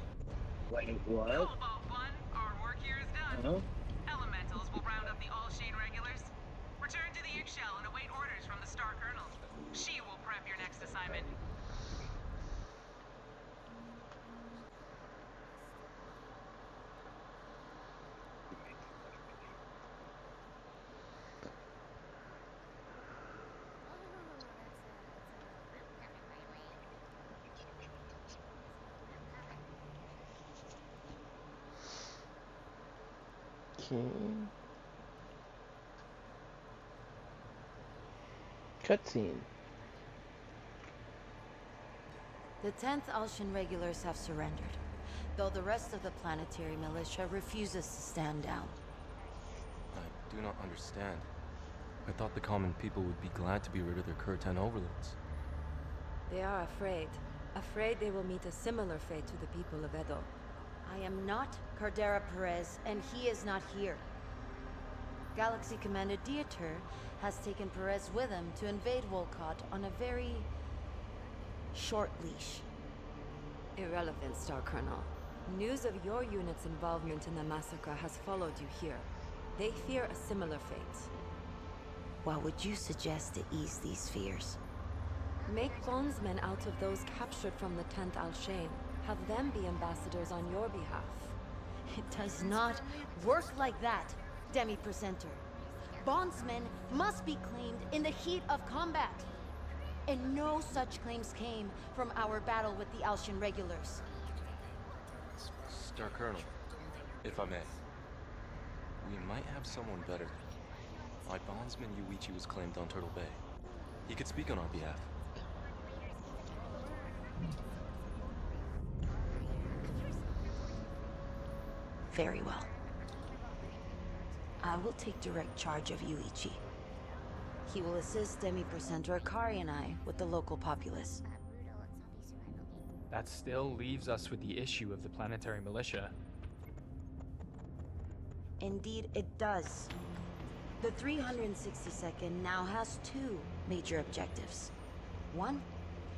Wait, what? Cobalt 1, our work here is done. Elementals will round up the All-Shane regulars. Return to the Eggshell and await orders from the Star Colonel. She will prep your next assignment. Okay. Cutscene. The 10th Alshan regulars have surrendered, though the rest of the planetary militia refuses to stand down. I do not understand. I thought the common people would be glad to be rid of their Kurtan overlords. They are afraid. Afraid they will meet a similar fate to the people of Edo. I am not Cardera Perez, and he is not here. Galaxy Commander Dieter has taken Perez with him to invade Wolcott on a very short leash. Irrelevant, Star Colonel. News of your unit's involvement in the massacre has followed you here. They fear a similar fate. What would you suggest to ease these fears? Make bondsmen out of those captured from the 10th Al-Shain. Have them be ambassadors on your behalf. It does not work like that, Demi-Presenter. Bondsmen must be claimed in the heat of combat. And no such claims came from our battle with the Alshan regulars. Star Colonel, if I may, we might have someone better. My bondsman Yuichi was claimed on Turtle Bay. He could speak on our behalf. Very well. I will take direct charge of Yuichi. He will assist Demi-Presenter Akari and I with the local populace. That still leaves us with the issue of the planetary militia. Indeed, it does. The 362nd now has two major objectives. One,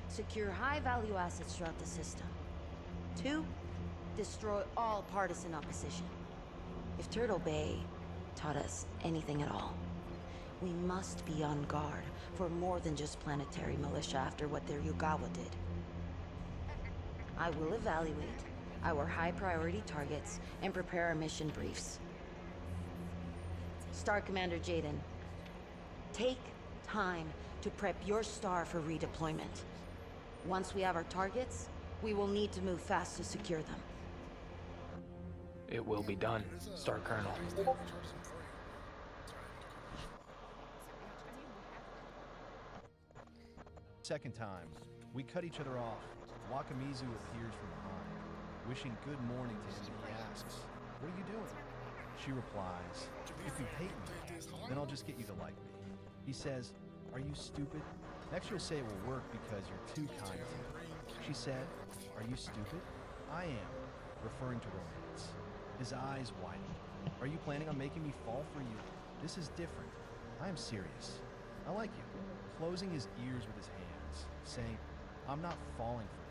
secure high-value assets throughout the system. Two, destroy all partisan opposition. If Turtle Bay taught us anything at all, we must be on guard for more than just planetary militia after what their Yugawa did. I will evaluate our high-priority targets and prepare our mission briefs. Star Commander Jaden, take time to prep your star for redeployment. Once we have our targets, we will need to move fast to secure them. It will be done, Star Colonel. Second time, we cut each other off. Wakamizu appears from behind. Wishing good morning to him, he asks, "What are you doing?" She replies, "If you hate me, then I'll just get you to like me." He says, "Are you stupid?" Next you'll say it will work because you're too kind to me. She said, "Are you stupid?" "I am," referring to romance. His eyes widen. "Are you planning on making me fall for you?" "This is different. I am serious. I like you." Closing his ears with his hands, saying, "I'm not falling for that.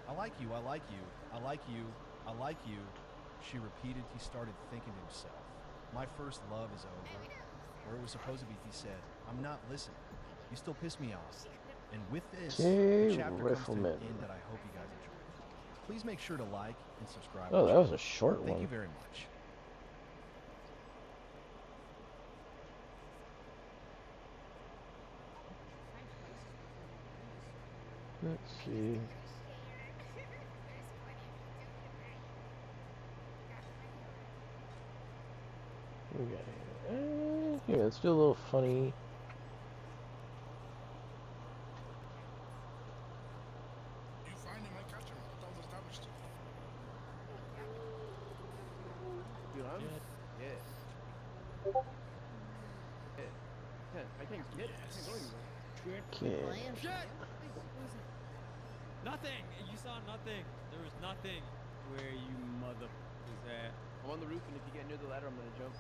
I like you, I like you, I like you, I like you." She repeated. He started thinking to himself, "My first love is over." Where it was supposed to be, he said, "I'm not listening. You still piss me off." And with this, the chapter comes to an end that I hope you guys enjoy. Please make sure to like and subscribe. Oh, that was a short one. Thank you very much. Let's see. Okay. Here, let's do a little funny. You find him, I catch him. That was established. You have? Yeah. I can't get it. I can't go anywhere. Okay. Shit! Nothing! You saw nothing. There was nothing. Where you mother is that? I'm on the roof, and if you get near the ladder, I'm gonna jump.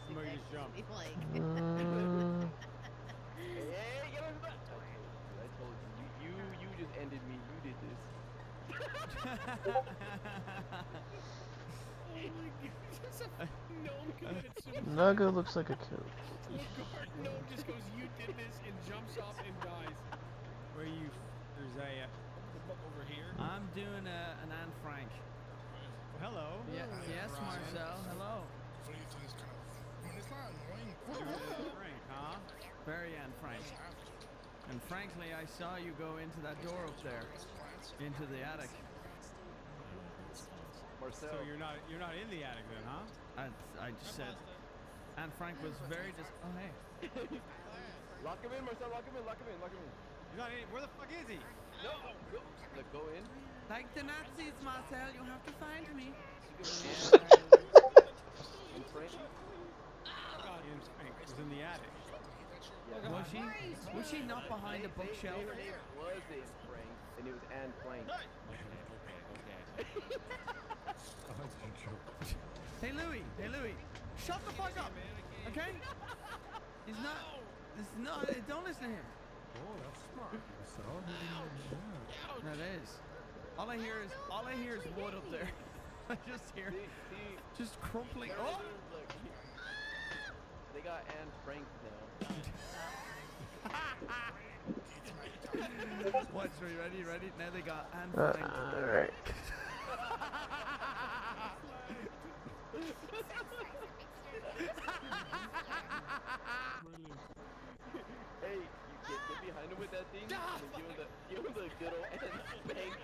somebody just jumped. Like. Hey, get over that! I told you. You just ended me. You did this. Gnome committed suicide. Naga looks like a kid. Gnome just goes, you did this, and jumps off and dies. Where are you, Isaiah? Over here. I'm doing an Anne Frank. Hello. Yeah, yes, Marcel. Hello. What do you think is kind of... I mean, it's not annoying, but... Frank, huh? Very Anne Frank. And frankly, I saw you go into that door up there, into the attic. Marcel. So you're not in the attic then, huh? I just said, Anne Frank was very oh hey. Lock him in, Marcel. Lock him in. Lock him in. Lock him in. You're not in. Where the fuck is he? No. Go. Go in. Like the Nazis, Marcel. You have to find me. And Frank. Ian Frank was in the attic. Yeah. Was she not behind a bookshelf? Her name was Anne Frank, and it was Anne Frank. Hey Louis, shut the fuck up, okay? He's not, don't listen to him. Oh, that's smart. That is. All I hear is wood up there. I just hear, just crumpling. Oh! Look, they got Anne Frank now. Watch me, ready? Now they got Anne Frank. Alright. Hey, you get behind him with that thing, and give him the good old Anne Frank.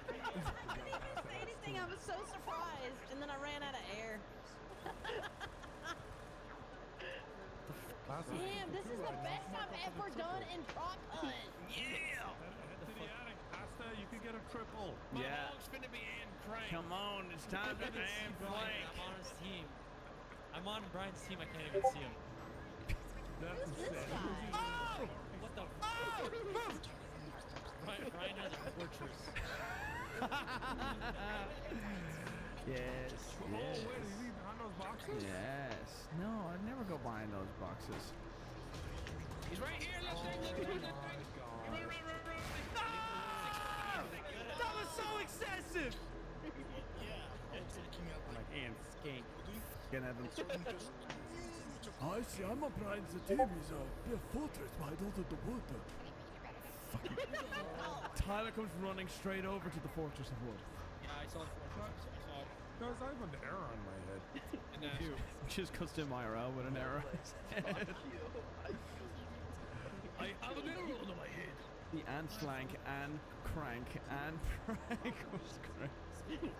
I didn't even say anything. I was so surprised, and then I ran out of air. Damn, this is the best I've ever done in prop hunt. Yeah. Head to the attic, Pasta. You could get a triple. Yeah. It's gonna be Anne Frank. Come on, it's time to Anne Frank. I'm on his team. I'm on Brian's team. I can't even see him. That's insane. Oh! What the? Brian has a fortress. Yes. Oh, wait, is he behind those boxes? Yes. No, I'd never go behind those boxes. He's right here. Look, look. That was so excessive. Like Anne Skink. Gonna have him. I see. I'm a Brian's team is a fortress right out of the wood. Tyler comes running straight over to the fortress of wood. Yeah, I saw the fortress. Guys, I have an error on my head. And Just custom IRL with an error. I have an arrow under my head. The Anne Flank, Anne Crank, Anne Frank was great.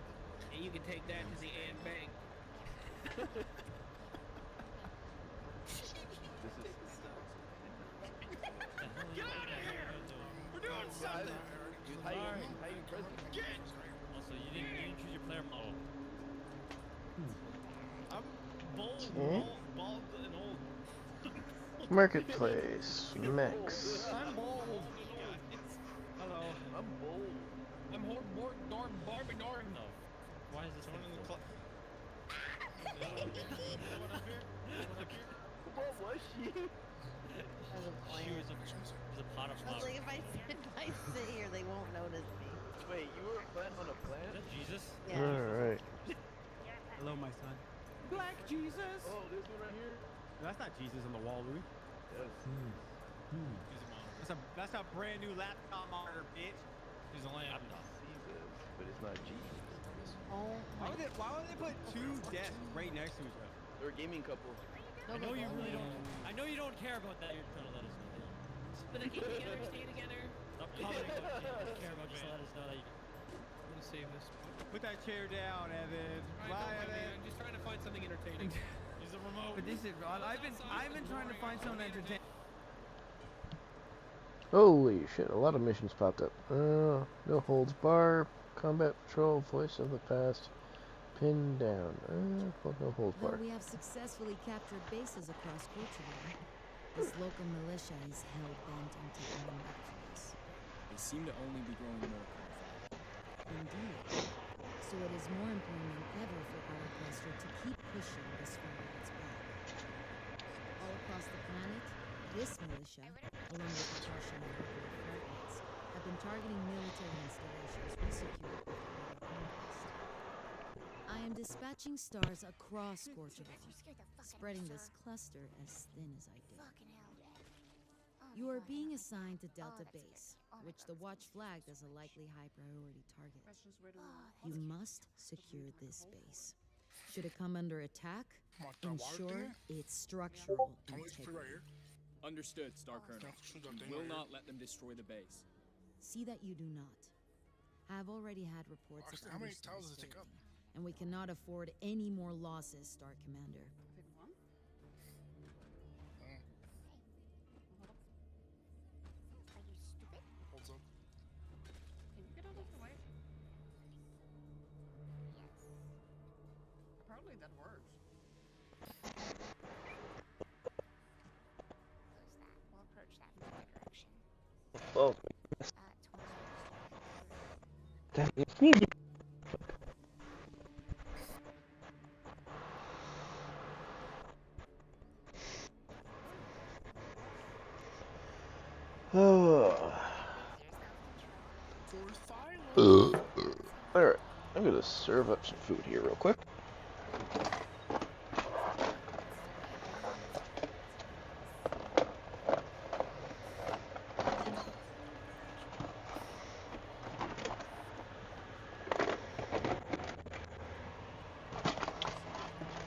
And you can take that to the Anne Bank. Get out of here! We're doing something! Hiding presents. Also, you didn't choose your player model. I'm bold, bald, and old. Marketplace. Mix. I'm bold. Hello. I'm bold. I'm Barbie Norm though. Why is this one in the club? What was she? She was a pot of I was flour. like, if I sit here, they won't notice me. Wait, you were a plant on a plant? Is that Jesus? Yeah. Alright. Hello, my son. Black Jesus! Oh, this one right here? That's not Jesus on the wall, Louis. Yes. That's a brand new laptop monitor, bitch. He's a laptop. Jesus, but it's not Jesus. Oh Why would they put two desks right next to each other? They're a gaming couple. I know you really don't. I know you don't care about that. You're trying to let us know. But they get together, stay together. Stop commenting about what you care about. Just let us know that you. I'm gonna save this. Put that chair down, Evan. Bye, Evan. I'm just trying to find something entertaining. Use the remote. But this is I've been trying to find something entertaining. Holy shit, a lot of missions popped up. No holds bar, combat patrol, voice of the past, pin down. Well, no holds bar. Though we have successfully captured bases across Portugal, this local militia is hell-bent on taking them back from us. They seem to only be growing more powerful. Indeed. So it is more important than ever for our cluster to keep pushing this far its back. across the planet, this militia, along with the Prussian and Hungary fragments, have been targeting military installations we secured with Royal Conquest. I am dispatching stars across Scorchable, spreading this cluster as thin as I dare. You are being assigned to Delta Base, which the Watch flagged as a likely high-priority target. You must secure this base. Should it come under attack, ensure its structural integrity. Understood, Star Colonel. We will not let them destroy the base. See that you do not. I have already had reports of How other many stars towers does it take up? failing, and we cannot afford any more losses, Star Commander. Holds up. Can you get out of the way? Yes. Apparently that works. We'll approach that from the direction. Oh. That is needed. Oh. Alright, I'm gonna serve up some food here real quick.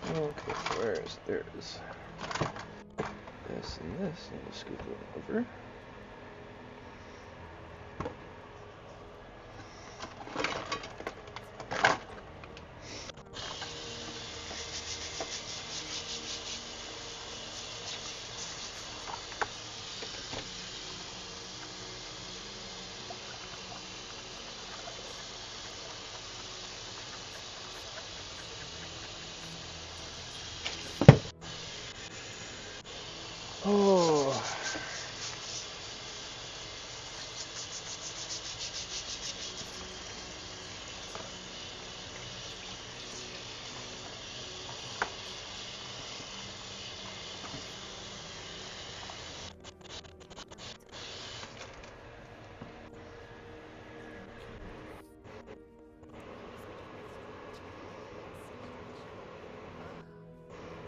Okay, there's this and this. Let me scoot it over. Oh.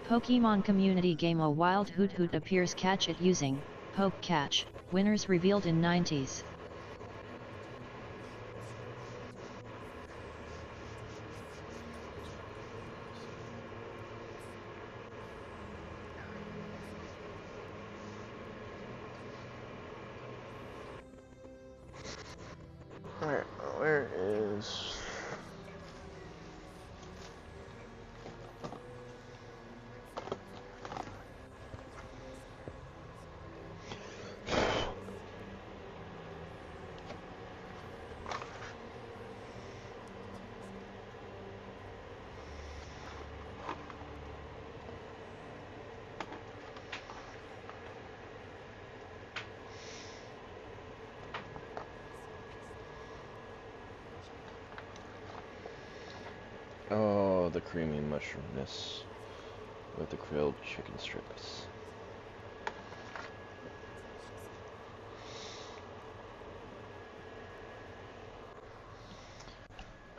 Pokemon community game A Wild Hoot Hoot appears. Catch it using Poke Catch. Winners revealed in 90s. Alright, where is... Oh, the creamy mushroomness with the grilled chicken strips.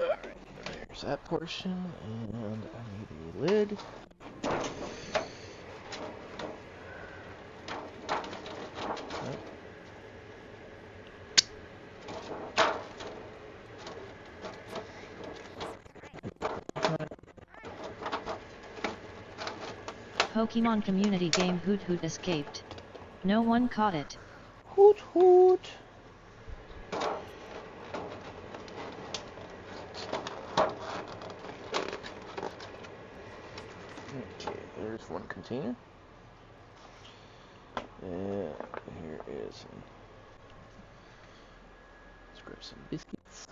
Alright, there's that portion, and I need a lid. Pokemon community game Hoot Hoot escaped. No one caught it. Hoot Hoot! Okay, there's one container. And here is... Let's grab some biscuits.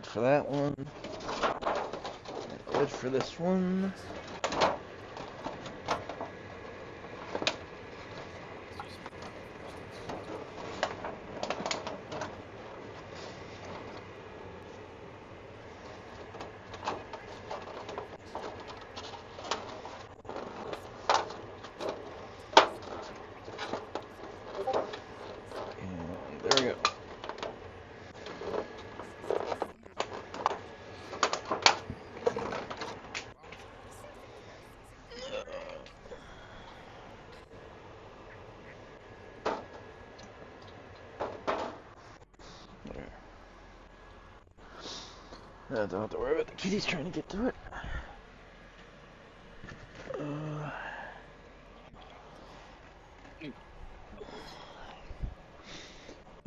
wood for that one. Wood for this one. I don't have to worry about the kitties trying to get to it.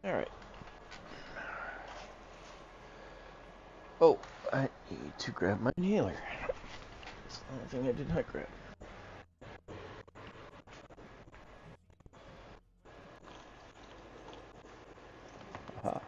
Alright. Oh, I need to grab my inhaler. That's the only thing I did not grab. Aha.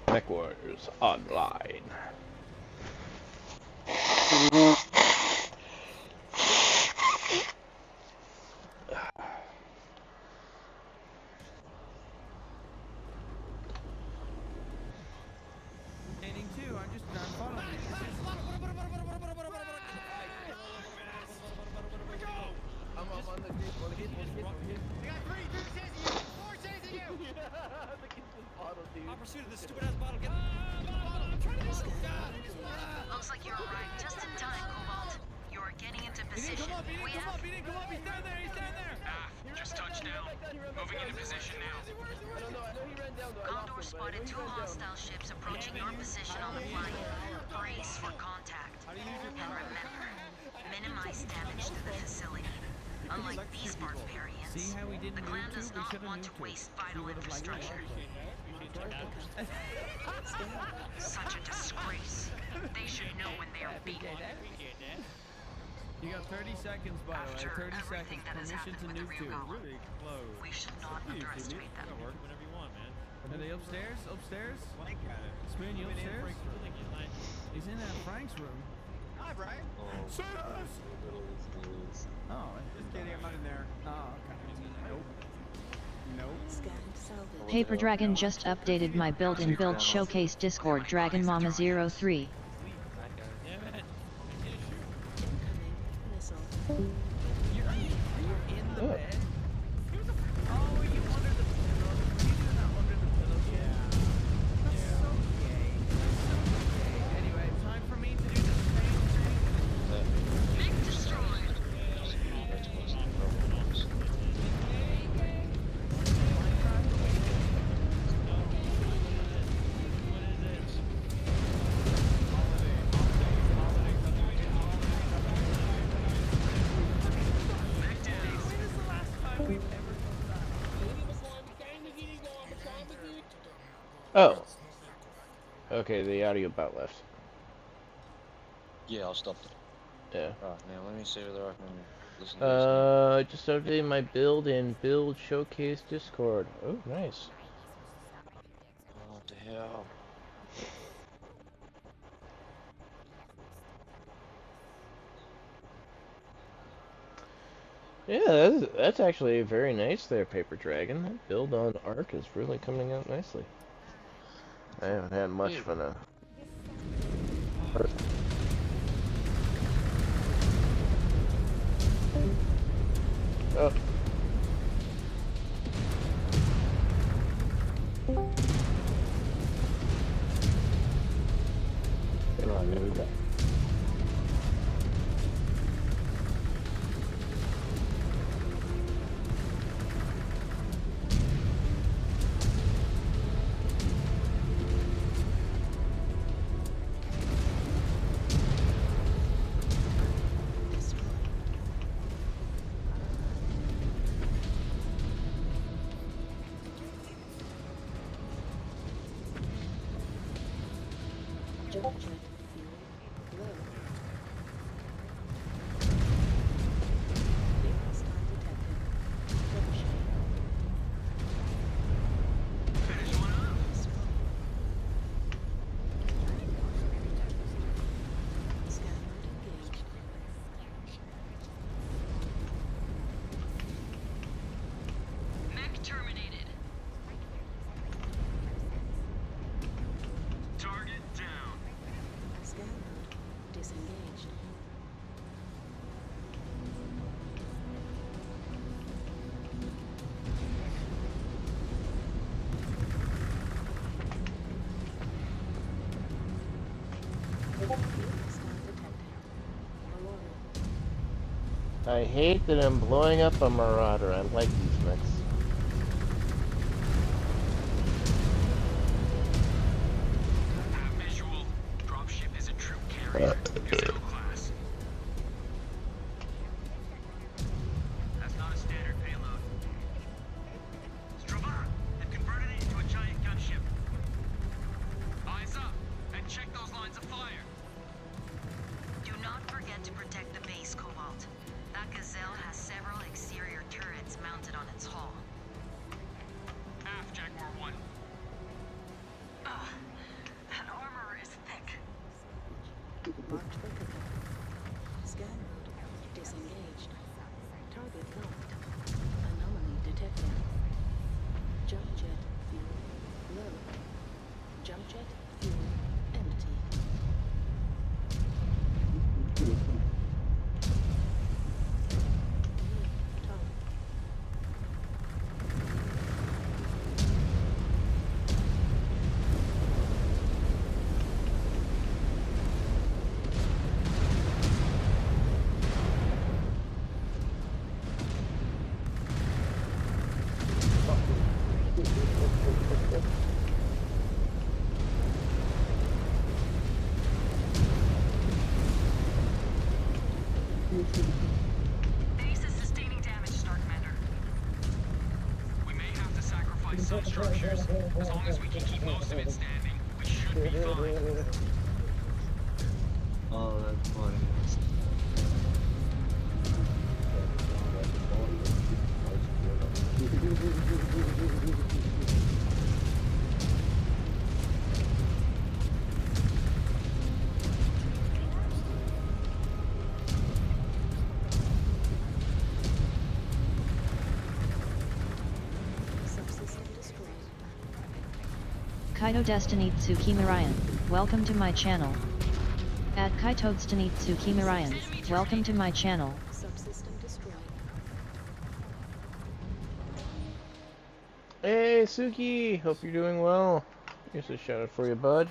MechWarriors Online. Painting too, I'm just done following you. I'm up on the grid. I got 3 chasing you! 4 chasing you! The kid's just bottle, dude. I'll pursue this stupid ass bottle. Get I'm trying to do Looks like you arrived just in time, Cobalt. You're getting into position. He didn't come up. He's down there. Just touched down. Moving into position now. I don't know. I know he ran down though. Condor spotted 2 hostile ships approaching your position on the flank. Brace for contact. And remember, minimize damage to the facility. Unlike these barbarians, the clan does not want to waste vital infrastructure. Such a disgrace. They should know when they are beaten. You got 30 seconds, by the way. 30 seconds. Permission to nuke too. Really close. We should not underestimate them. Whatever you want, man. Are they upstairs? Upstairs? Frank got it. Spoon, you upstairs? He's in Frank's room. Hi, Brian. Sus! Oh, just kidding. I'm not in there. Oh, okay. Nope. Paper Dragon just updated my build in Build Showcase Discord Dragon Mama 03. You're in the bed? Oh, you under the pillow. You're not under the pillow. Yeah. That's so gay. That's so gay. Anyway, time for me to do the same thing. Big destroyed. Oh. Okay, the audio bot left. Yeah, I'll stop it. Yeah. Alright, now let me see whether I can listen to I just updated my build in Build Showcase Discord. Oh, nice. Oh, what the hell? Yeah, that's actually very nice there, Paper Dragon. That build on Ark is really coming out nicely. I haven't had much fun of. Oh. Alright, there we go. I hate that I'm blowing up a Marauder. I like these mechs. Visual. Dropship is a troop carrier. Gazelle class. That's not a standard payload. Strava had converted it into a giant gunship. Eyes up and check those lines of fire. Do not forget to protect the base, Cobalt. That Gazelle has several exterior turrets mounted on its hull. Aft, Jaguar 1. Ugh, that armor is thick. Marked for pickup. Scan mode disengaged. Target locked. Anomaly detected. Jump jet fuel low. Jump jet fuel empty. Base is sustaining damage, Star Commander. We may have to sacrifice some structures. As long as we can keep most of it standing, we should be fine. Oh, that's funny. Kaito Destiny Tsukimirayan, welcome to my channel. At Kaito Destiny Tsukimirayan, welcome to my channel. Subsystem destroyed. Hey, Suki! Hope you're doing well. Here's a shout out for you, bud.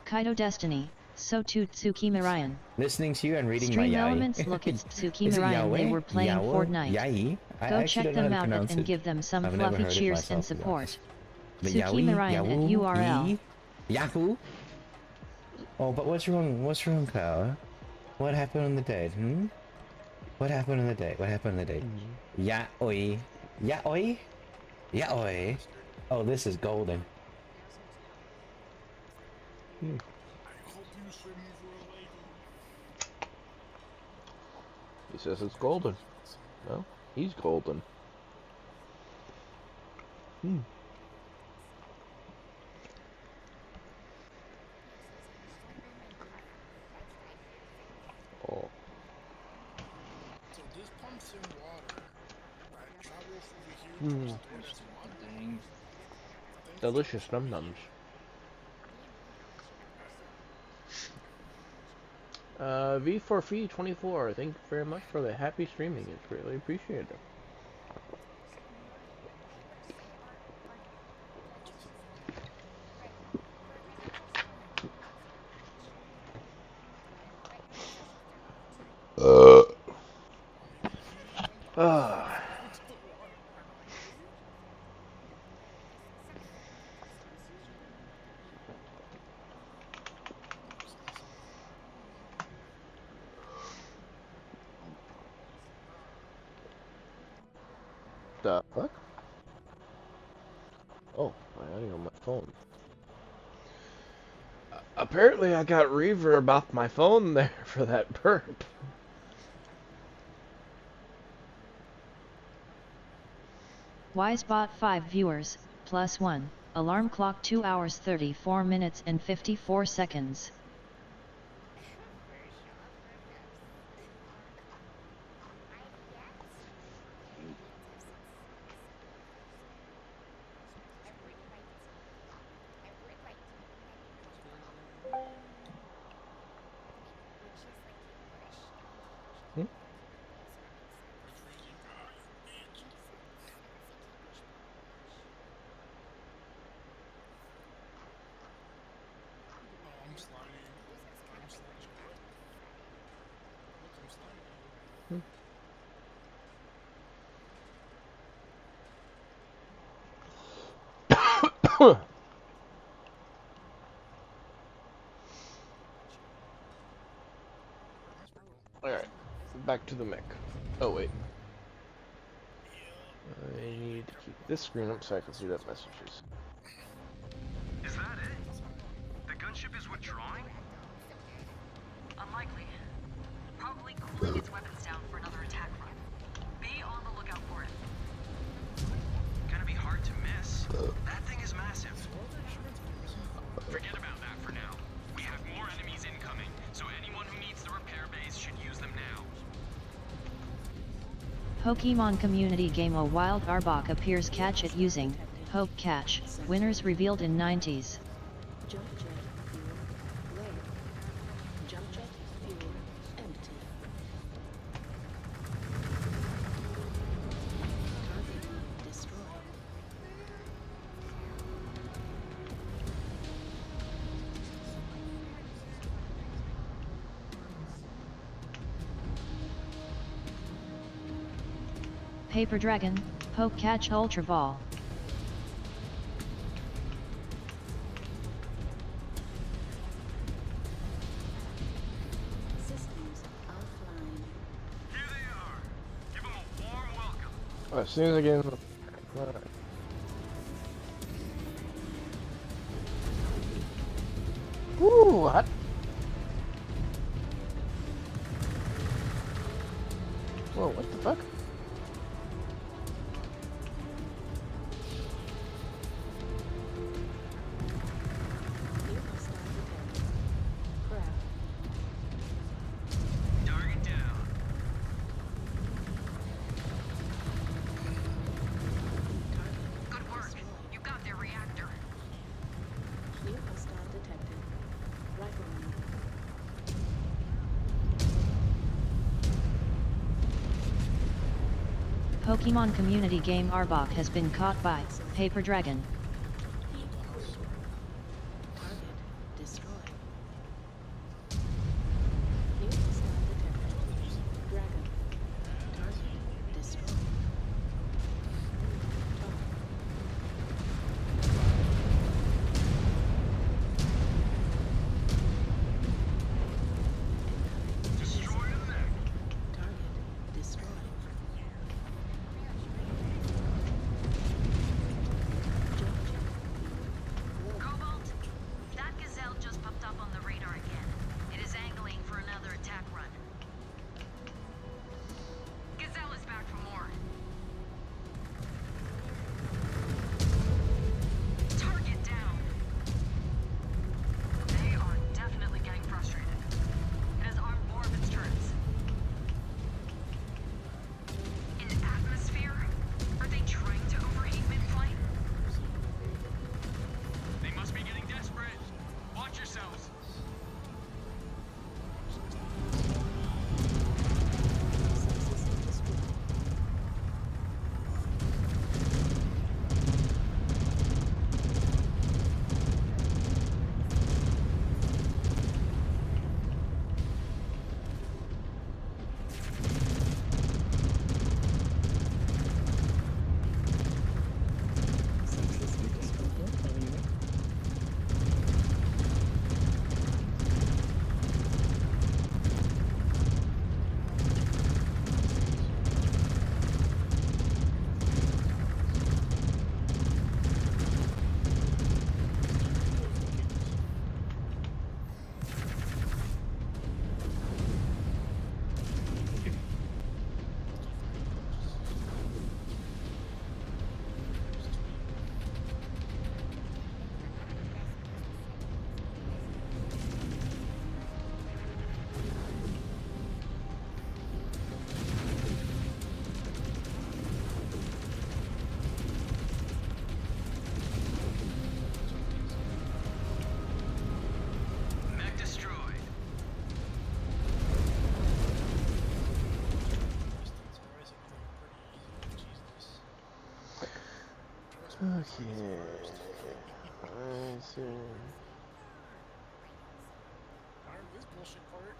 Kaito Destiny, so to Tsukimirayan. Listening to you and reading Stream my yaoi. Elements look at Tsukimirayan, they were playing Fortnite. Yai? Go check them out and give them some fluffy cheers and support. Tsukimirayan at URL. Yahoo? Oh, but what's wrong? What's wrong, Clara? What happened on the date? What happened on the date? What happened on the date? Yaoi. Yaoi? Yaoi? Oh, this is golden. He says it's golden. Well, he's golden. Oh. So this pumps in water, right? Travels over here. Delicious num-nums. V4Fee24, thank you very much for the happy streaming. It's really appreciated. The fuck? Oh, my audio on my phone. Apparently I got reverb off my phone there for that burp. Wisebot 5 viewers, +1, alarm clock 2 hours 34 minutes and 54 seconds. Alright, back to the mech. Oh wait. I need to keep this screen up so I can see that messages. Is that it? The gunship is withdrawing? Unlikely. Probably cooling its weapons down for another attack run. Be on the lookout for it. Gonna be hard to miss. That thing is massive. Forget about that for now. We have more enemies incoming, so anyone who needs the repair base should use them now. Pokemon Community Game A Wild Arbok appears catch it using Hope Catch. Winners revealed in 90s. Jump jet fuel low. Jump jet fuel empty. Target destroyed. Paper Dragon, Poke Catch Ultra Ball. Systems offline. Here they are. Give them a warm welcome. Oh, as soon as I get in the... Alright. Woo, hot. Whoa, what the fuck? Target down. Good work. You got their reactor. New hostile detected. Rifleman. Pokemon Community Game Arbok has been caught by Paper Dragon. Target destroyed. New hostile detected. Dragon. Target destroyed. Destroy the neck. Target destroyed. Jump Okay. I see. I remember this bullshit part.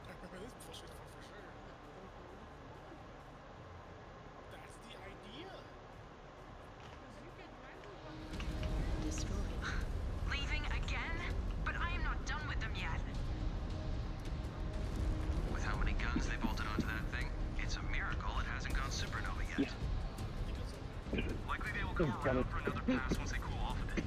I remember this bullshit part for sure. That's the idea. Leaving again? But I am not done with them yet. With how many guns they bolted onto that thing, it's a miracle it hasn't gone supernova yet. Likely they will come around for another pass once they cool off a bit.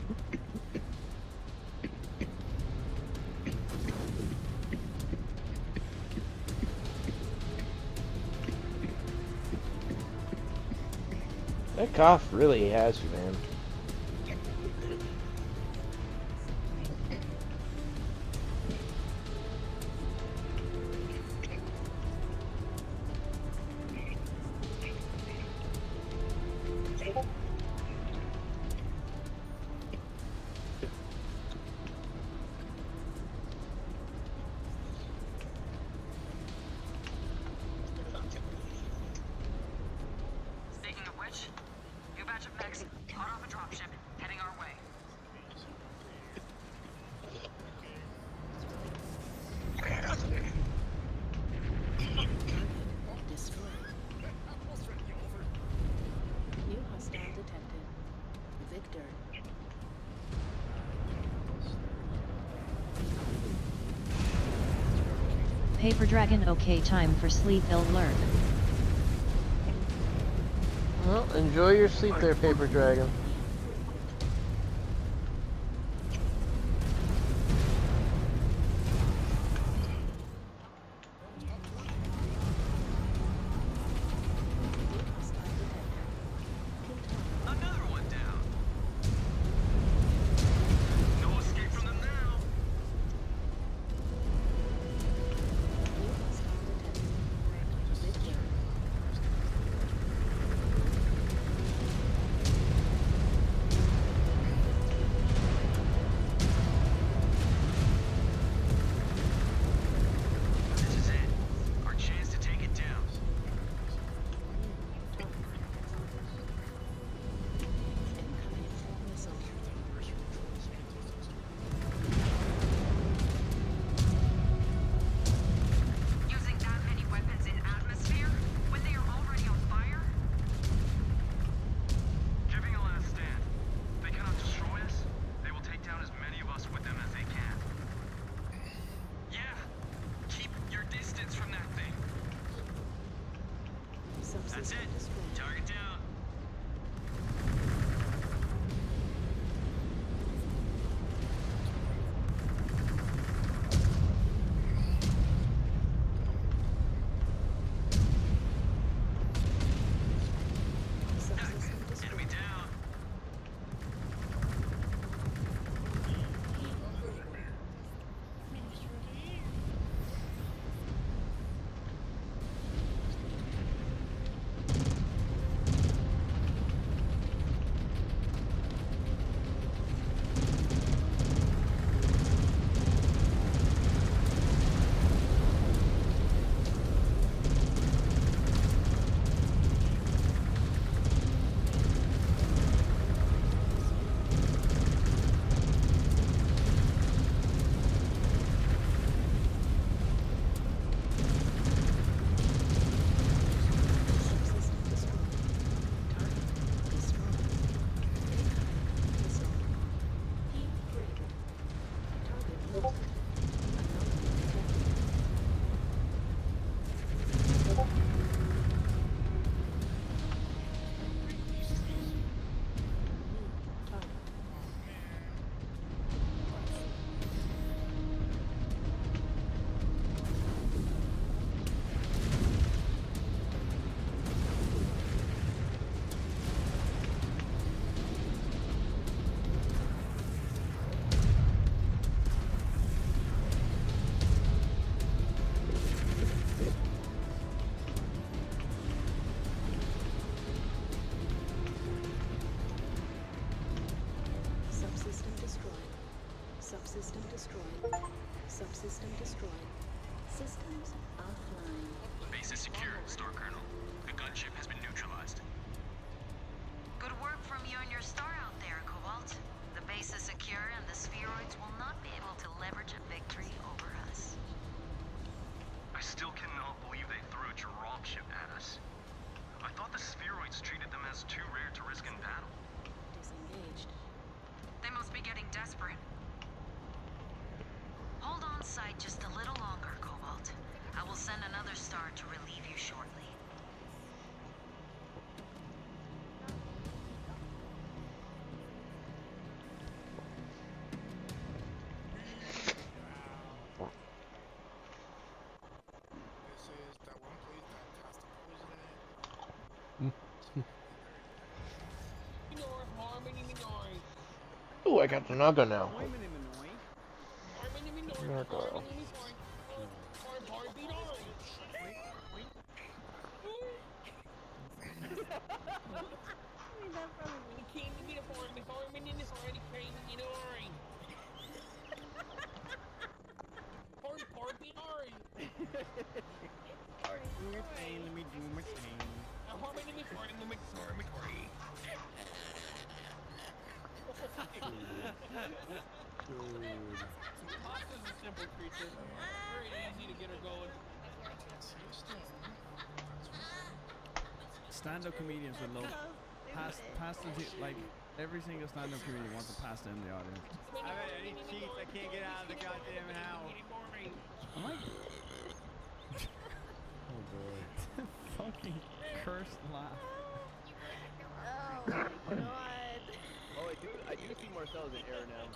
That cough really has you, man. Speaking of which, new batch of mechs, hot off a dropship, heading our way. Destroyed. New hostile detected. Victor. Paper Dragon. Okay, time for sleep. Alert. Well, enjoy your sleep there, Paper Dragon. Another one down. No escape from them now. This is it. Our chance to take it down. Using that many weapons in atmosphere when they are already on fire? Giving a last stand. They cannot destroy us. They will take down as many of us with them as they can. Yeah. Keep your distance from that thing. That's it. Target down. Enemy down. Subsystem destroyed. Subsystem destroyed. Systems offline. Base is secure, Star Colonel. The gunship has been neutralized. Good work from you and your star out there, Cobalt. The base is secure and the spheroids will not be able to leverage a victory over us. I still cannot believe they threw a dropship at us. I thought the spheroids treated them as too rare to risk in battle. Disengaged. They must be getting desperate. Hold on site just a little longer, Cobalt. I will send another star to relieve you shortly. This is that one place that has the poison in it. Oh, I got the Naga now. Narco. Pasta's a simple creature. Very easy to get her going. Stand-up comedians would love pasta. Like every single stand-up comedian wants a pasta in the audience. I bet any cheats, I can't get out of the goddamn house. Am I? Oh boy. Fucking cursed laugh. Oh my god. Oh, I do see Marcel's in error now.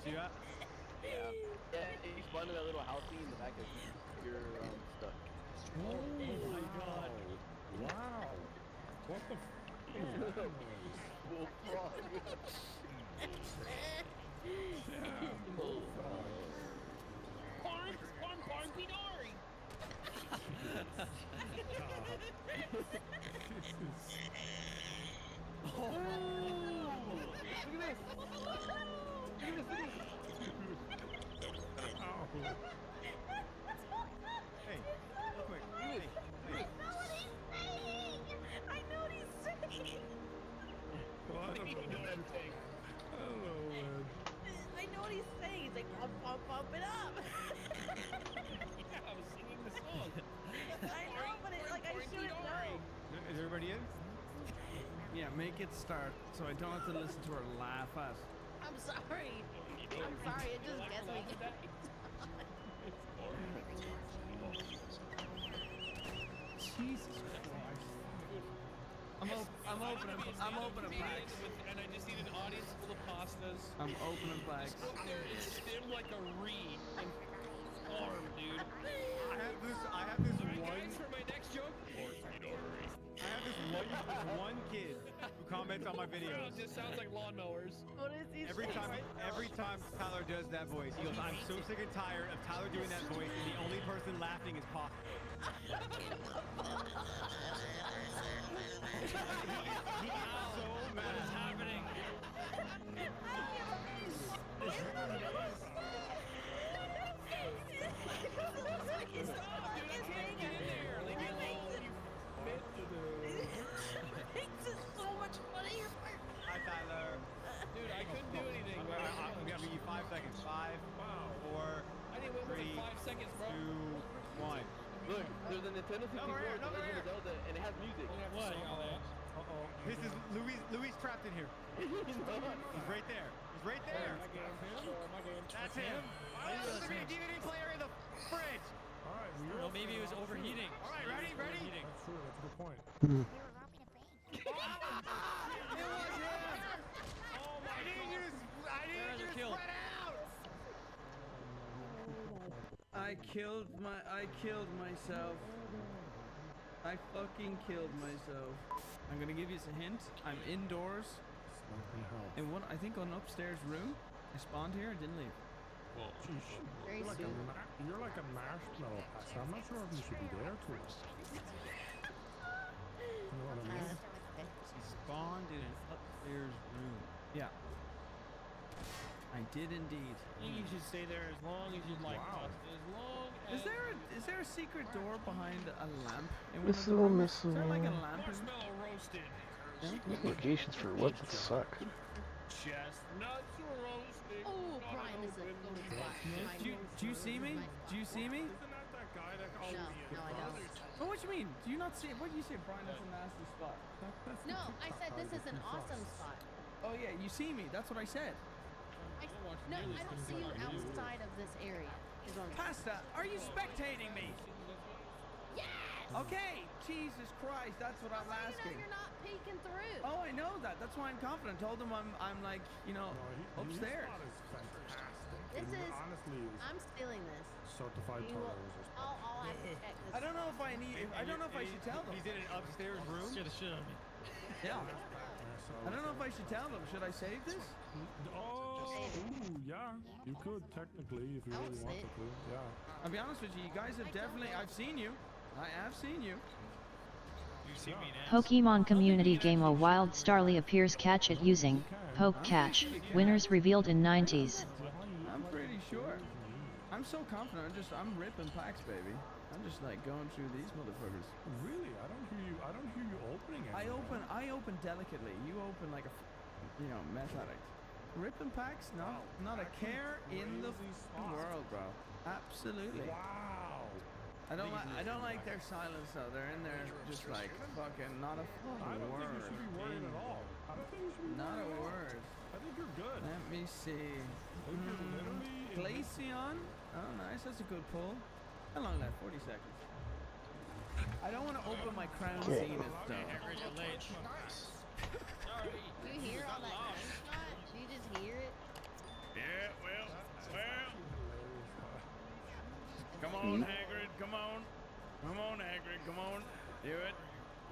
See that? Yeah. Yeah, he spawned in that little house in the back of your stuff. Oh my god. Wow. What the f***? Bullfrog. Hey, real quick. Hey. I know what he's saying. What? Hello, Ed. I know what he's saying. He's like, pump it up. Yeah, I was singing the song. I know, but it, like, I shouldn't know. Is everybody in? Yeah, make it start so I don't have to listen to her laugh at. I'm sorry. I'm sorry. It just gets me. Jesus Christ. I'm opening packs. And I just need an audience full of pastas. I'm opening packs. Sit there and stim like a reed and farm, dude. I have this one. For my next joke. I have this one kid who comments on my videos. It just sounds like lawnmowers. What is he Every time Tyler does that voice, he goes, "I'm so sick and tired of Tyler doing that voice, and the only person laughing is Pop." He's so mad. What is happening? Hi, Tyler. Dude, I couldn't do anything. I'm gonna give you 5 seconds. 5, 4, I didn't wait 3, 5 seconds, bro. 2, 1. Look, there's a Nintendo 64 with Legend of Zelda, and it has music. What? Uh-oh. This is Louis trapped in here. He's right there. He's right there. That's him. Why is there a DVD player in the fridge? Alright, Well, maybe it was overheating. Alright, ready? That's true, that's a good point. It was him! Oh my God! I needed you to spread out! I killed myself. I fucking killed myself. I'm gonna give you a hint. I'm indoors. In one, I think, on an upstairs room. I spawned here and didn't leave. Well, you're like a marshmallow patch. I'm not sure if you should be there too long. You know what I mean? He spawned in an upstairs room. Yeah. I did indeed. I think you should stay there as long as you'd like. Wow. As long as... Is there a secret door behind a lamp? In one of the Missile, rooms? missile. Is there like a lamp? Marshmallow roasted. Locations for weapons suck. Chestnuts roasting. Oh, Brian, this is a go to spot. Do you see me? Do you see me? Isn't that that guy that calls No, me? no, I don't. Oh, what you mean? Do you not see? What do you say, Brian? That's a nasty spot. No, I said this is an awesome spot. Oh yeah, you see me. That's what I said. No, I don't see you outside of this area. Is what I'm saying. Pasta, are you spectating me? Yes! Okay, Jesus Christ, that's what I'm asking. You're not peeking through. Oh, I know that. That's why I'm confident. Told him I'm like, you know, upstairs. This is. honestly I'm stealing this. certified You will- terrorist. I'll have to check this. I don't know if I need. I don't know if I should tell them. He's in an upstairs room. Yeah. I don't know if I should tell them. Should I save this? Oh, ooh, yeah. You could technically if you really wanted to. Yeah. I'll be honest with you. You guys have definitely. I've seen you. I have seen you. You see me now. Pokemon community game. A wild Starly appears. Catch it using Poke Catch. Winners revealed in 90s. I'm pretty sure. I'm so confident. I'm ripping packs, baby. I'm just like going through these motherfuckers. Really? I don't hear you opening anything. I open delicately. You open like a, meth addict. Ripping packs? No, not a care in the world, bro. Absolutely. Wow. I don't like their silence though. They're in there just like fucking not a I don't word. think you should be worried at all. I don't think you should be Not a worried at all. word. I think you're good. Let me see. Glaceon. Oh, nice. That's a good pull. How long left? 40 seconds. I don't want to open my Crown Zenith though. Do you hear all that gunshot? Do you just hear it? Yeah, well. Come on, Hagrid, come on. Come on, Hagrid, come on. Do it.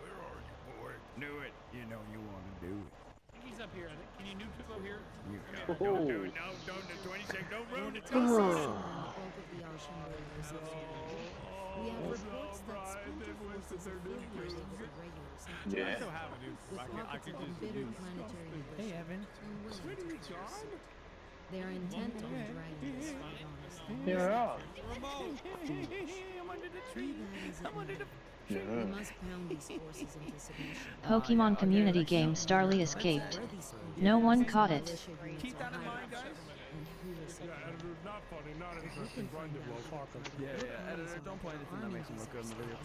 Where are you, boy? Do it. You know you want to do it. He's up here. Can you nuke go here? You got it. Don't do it. No, don't do 20 seconds. Don't ruin it. Bulk of the ocean warriors have We have reports that splinter forces of field marshals and regulars have Yeah. joined I still have a nuke. with pockets of embittered planetary ambition. Hey, Evan. Unwilling to pursue. They are intent on dragging this fight on. Yeah. I'm under the tree. I'm under the We must pound these forces into submission. Pokemon community game. Starly escaped. No one caught it. Keep that in mind, guys. Yeah, editor, not funny, not interesting. Grind it, well, fuck him. Yeah, editor, don't play anything that makes him look good in the video.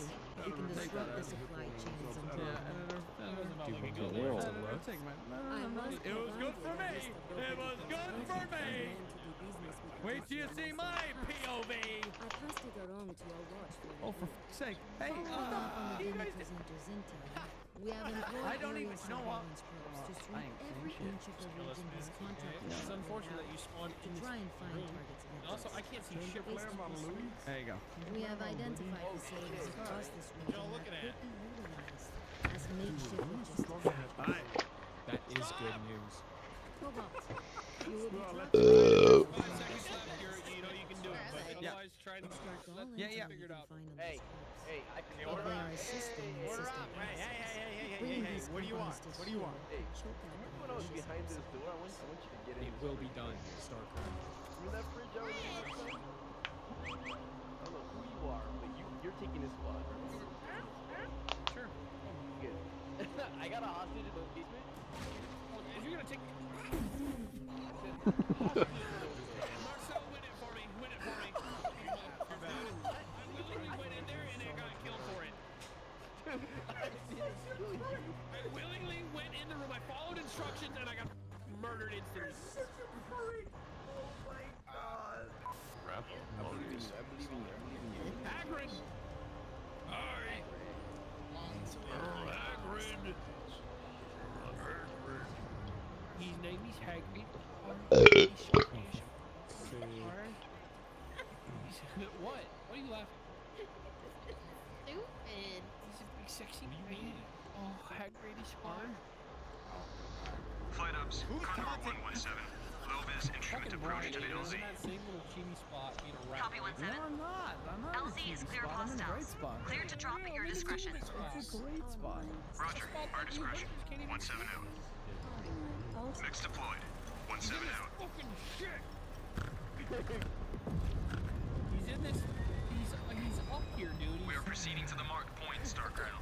We can disrupt the supply chains and Yeah, editor. Take my. It was good for me. It was good for me. Wait till you see my POV. I passed it along to your watch. Oh, for fuck's sake. Hey, On the you Dina guys. presenters intel, we have employed I don't even various know what. surveillance groups to I sweep ain't every saying inch of the region this contract is It's unfortunate that you spawned to in this try and find room. targets of interest. Also, I can't see shit. There you go. We have identified facilities across this region Y'all looking that at? could be utilized as makeshift logistics. That is good news. Cobalt, you will be dropped You know you can do it, but Yeah. otherwise try to Yeah. figure it out. Hey, I can if they are assisting the system bringing these What do you want? companies to What do you want? heel, choke out When I was malicious behind this actors. door, I want you to get in. It will be done, StarCraft. Through that bridge over there. I don't know who you are, but you're taking this spot. Sure. Good. I got a hostage in the basement. If you're gonna take Marcel, win it for me. Win it for me. You're bad. I willingly went in there and I got killed for it. I willingly went in the room. I followed instructions and I got murdered instantly. Hagrid! Hagrid! His name is Hagrid. What? What are you laughing? Stupid. He's a big sexy baby. Oh, Hagrid is hard. Flight ups, Carnival 117. Lovis, instrument approach to the LZ. In that same little chimney spot being a rat. Copy 17. No, I'm not. I'm not. LZ is clear of hostiles. Clear to drop at your discretion. It's a great spot. Roger, our discretion. 17 out. Mix deployed. 17 out. Fucking shit! He's in this. He's up here, dude. We are proceeding to the marked point, StarCraft.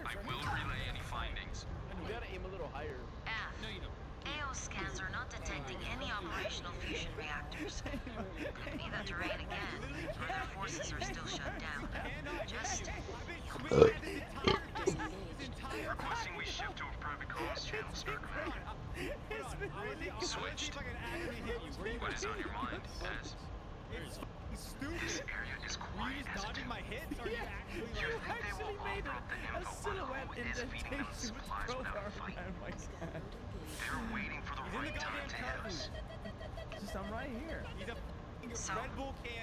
I will relay any findings. You gotta aim a little higher. No, you don't. AO scans are not detecting any operational fusion reactors. Could be the terrain again, or their forces are still shut down. Just... Requesting we shift to a private comms channel, Star Commander. Switched. What is on your mind, Ez? This area is quiet as a tomb. You think they will override the info on who is feeding them supplies without a fight? They're waiting for the right time to hit us. I'm right here. So,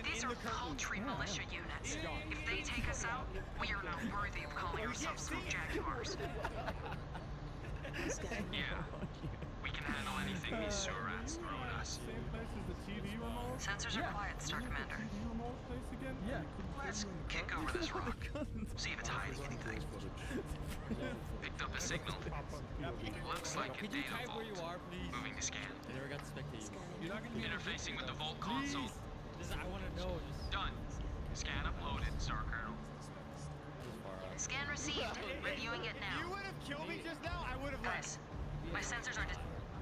these are paltry militia units. If they take us out, we are not worthy of calling ourselves smoke jaguars. Yeah. We can handle anything these sewer rats throw at us. Sensors are quiet, Star Commander. Yeah. Let's kick over this rock. See if it's hiding anything. Picked up a signal. Looks like a data vault. Moving to scan. Interfacing with the vault console. I want to know. Done. Scan uploaded, Star Colonel. Scan received. Reviewing it now. You would have killed me just now. I would have Guys, my sensors are...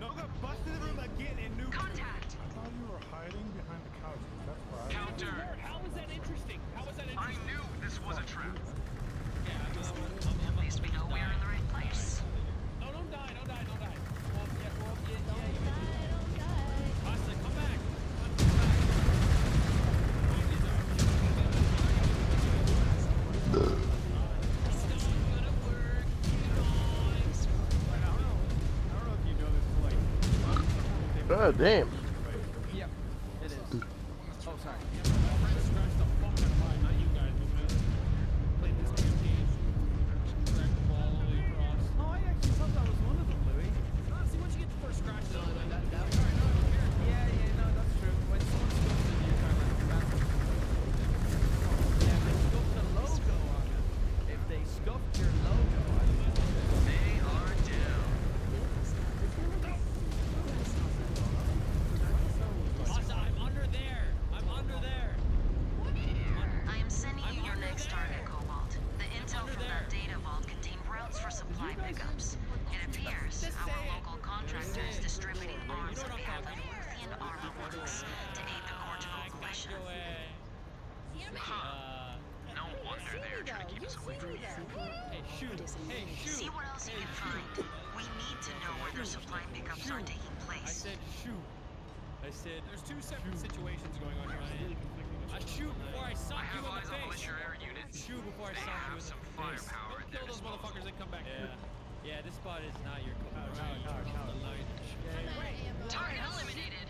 No, got busted in the room again and new contact. I thought you were hiding behind the couch. That's why. Counter. How was that interesting? How was that interesting? I knew this was a trap. At least we know we're in the right place. No, don't die, don't die, don't die. Go up, yeah. Pasta, come back. God damn. Yep, it is. Oh, sorry. Oh, I actually thought that was one of them, Louis. See, once you get the first scratch, that yeah, no, that's true. When someone scuffs it, you're trying to make your back. Yeah, they scuffed the logo on it. If they scuffed your logo, I don't know. They are down. Masa, I'm under there. I'm under there. I am sending you your next target, Cobalt. The intel from that data vault contained routes for supply pickups. It appears our local contractor is distributing arms on behalf of Luthien Armor Works to aid the Cortical militia. Huh. No wonder they're trying to keep us away from you. Hey, shoot. Hey, shoot. See what else you can find. We need to know where their supply pickups are taking I place. said shoot. I said there's two separate situations going on here. I shoot before I sock you in the eyes on face. militia air units. Shoot before I They sock you have in some the face. firepower at Kill their those disposal. motherfuckers and come back. Yeah, this spot is not your Target eliminated.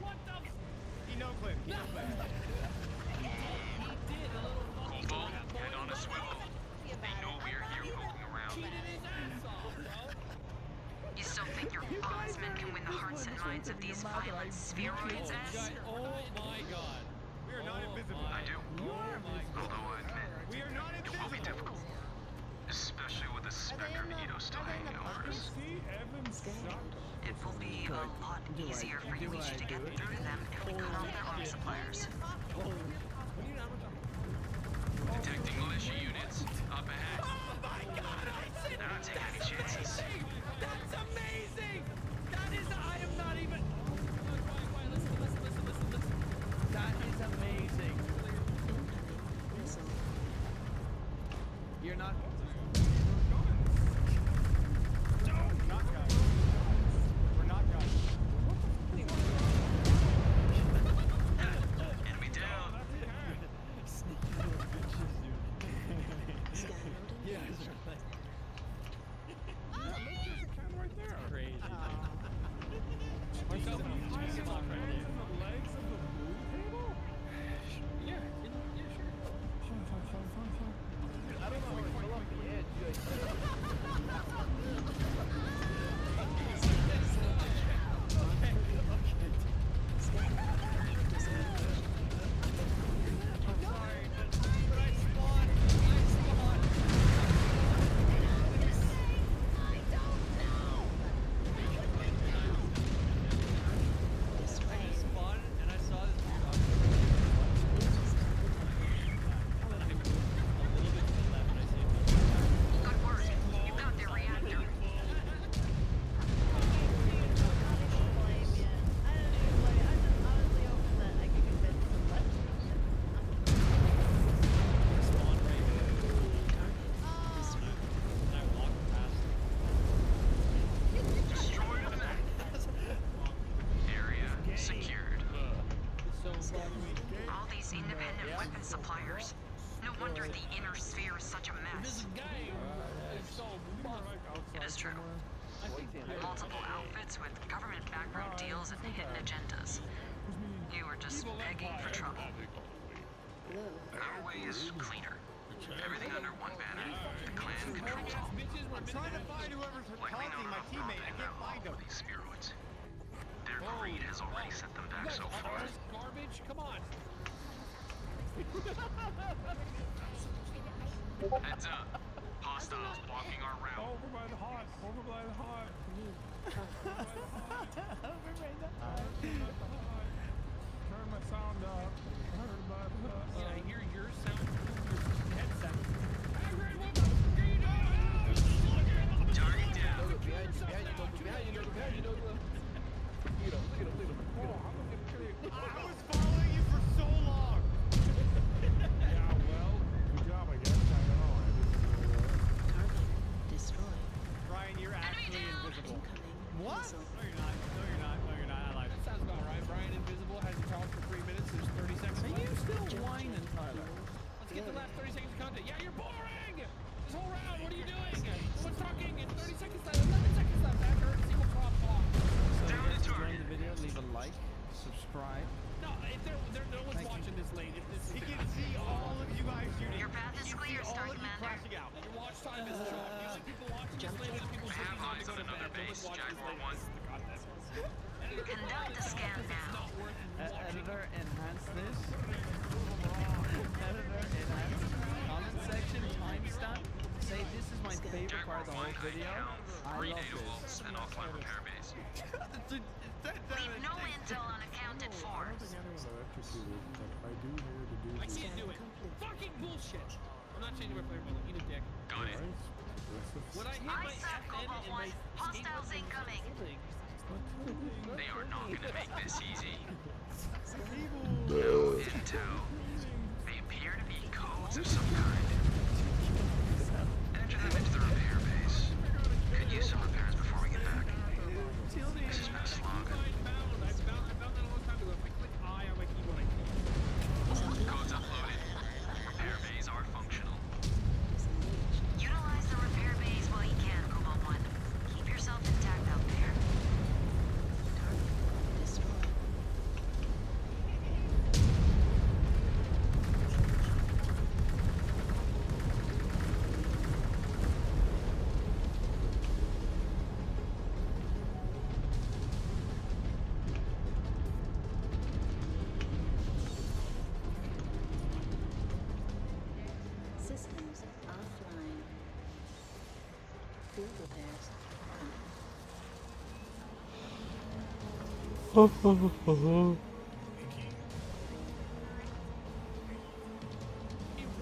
What the? He no clip. He no clip. Cobalt, head on a swivel. They know we're here poking around. You still think your bondsmen can win the hearts and minds of these violent spheroids, Ez? Oh my god. We are not invisible. I do. Although I admit, We are not it will be difficult. Especially with the Spectre Kaito still hanging over us. It will be a lot easier for you each to get through to them if we cut off their arms suppliers. Detecting militia units. Up ahead. They're not taking any chances. That's amazing! That is, I am not even... Quiet, listen. That is amazing. You're not... We're not guys. Enemy down. Sneaky little bitches, dude. Yeah, it's right. Crazy. Myself and I'm right there. Legs of the blue table? Yeah, sure. Fine. I don't know. All these independent weapon suppliers. No wonder the inner sphere is such a mess. It is true. Multiple outfits with government backroom deals and hidden agendas. You were just begging for trouble. Our way is cleaner. Everything under one banner. The clan controls all. I'm trying to find whoever's taunting my teammate. I can't find him. These spheroids. Their greed has already set them back so far. Garbage? Come on. Heads up. Hostiles blocking our route. Over by the hot. Over by the hot. Over by the hot. Turn my sound up. Over by the hot. Yeah, I hear your sound through your headset. Target down. I was following you for so long. Yeah, well, good job, I guess. I don't know. Target destroyed. Ryan, you're actually invisible. What? No, you're not. No, you're not. No, you're not. I lied. That sounds about right. Brian Invisible has you talk for 3 minutes. There's 30 seconds. Are you still whining, Tyler? Let's get the last 30 seconds of content. Yeah, you're boring! This whole round, what are you doing? No one's talking. It's 30 seconds left. 11 seconds left. After every single prop block. So, Down to enjoying the video, leave a like, subscribe. No, no one's watching this late. He can see all of you guys shooting. Your path is clear, Star Commander. Crashing out. Your watch time is short. The only people watching this late are the people Have sleeping eyes to on go to another bed. base, No one's watching Jaguar this late. 1. Conduct the scan now. Editor, enhance this. Editor, enhance. Comment section, timestamp. Say this is my favorite part of the whole video. I Three love data this. vaults and all clan repair base. Leave no intel unaccounted for. I can't do it. Fucking bullshit. I'm not changing my flavor. Eat a dick. Got it. When I hit my Eyes up, FN Cobalt and 1. my Hostiles incoming. They are not gonna make this easy. No No intel. They appear to be codes of some kind. Enter them into the repair base. Could use some repairs before we get back. This has been a slog. I found that a long time ago. If I click I on my keyboard, I can't. Codes uploaded. Repair bays are functional. Utilize the repair bays while you can, Cobalt 1. Keep yourself intact out there. Target destroyed. Systems offline. Field repairs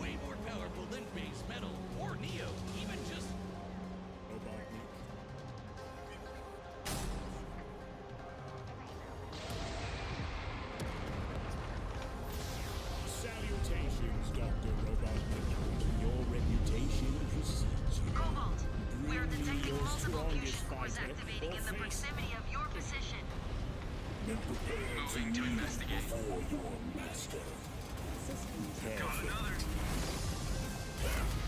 Way more powerful than base metal or Neo, even just Salutations, Dr. Robotnik. Your reputation precedes you. Cobalt, we are Bring me detecting your multiple fusion strongest cores fighter, activating or in the face proximity of your position. be prepared to Moving to kneel investigate. before your master. systems Got another.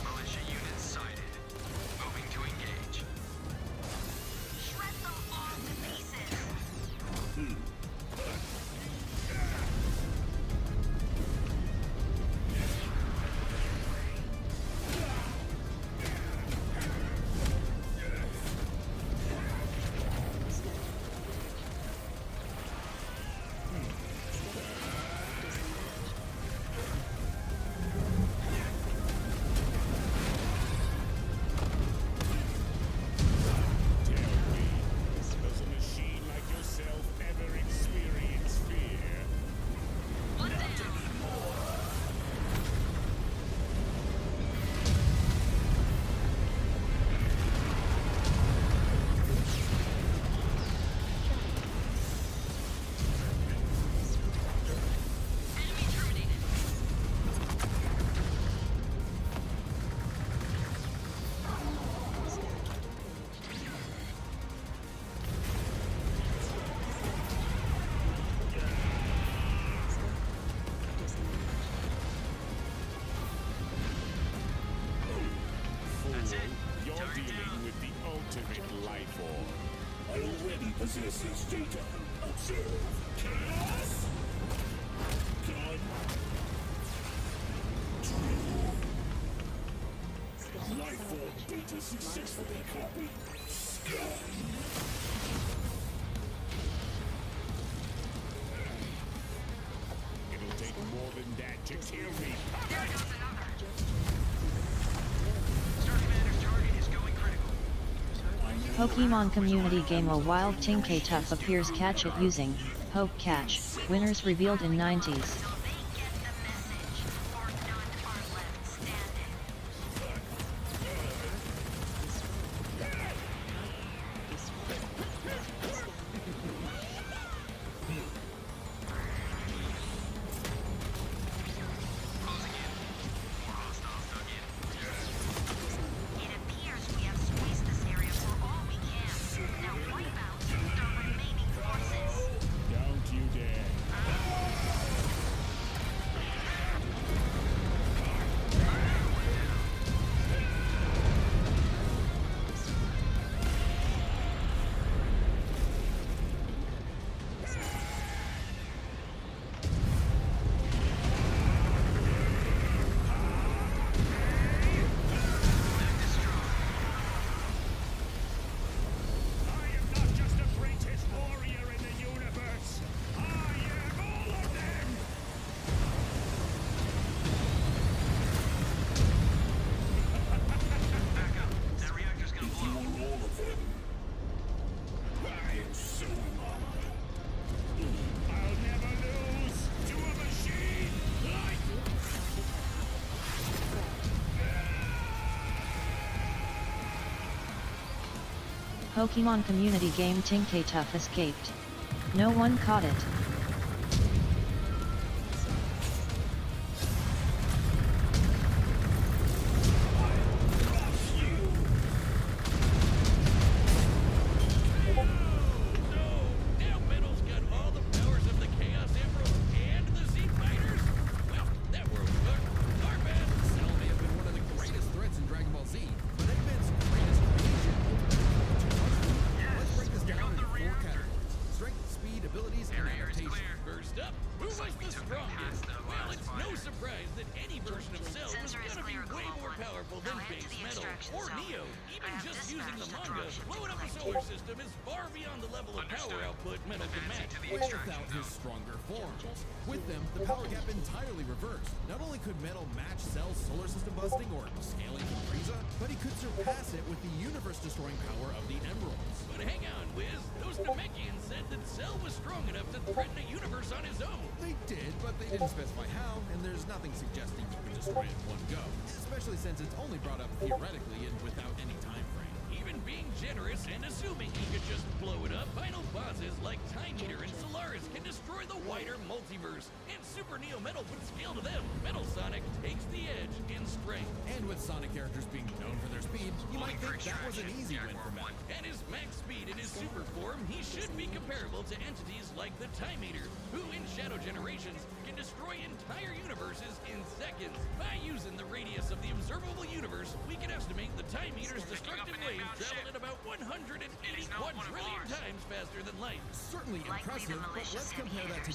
Militia units sighted. Moving to engage. Shred them all to pieces. Does a machine like yourself ever ultimate life form. I already possess this data. Observe chaos. God. Life form data successfully copied. Scan. It'll take more than that to kill me. There goes another. Star Commander's target is going critical. Pokemon community game A Wild Tinkaituff appears catch it using Poke Catch. Winners revealed in 90s. Pokemon community game Tinkaituff escaped. No one caught it.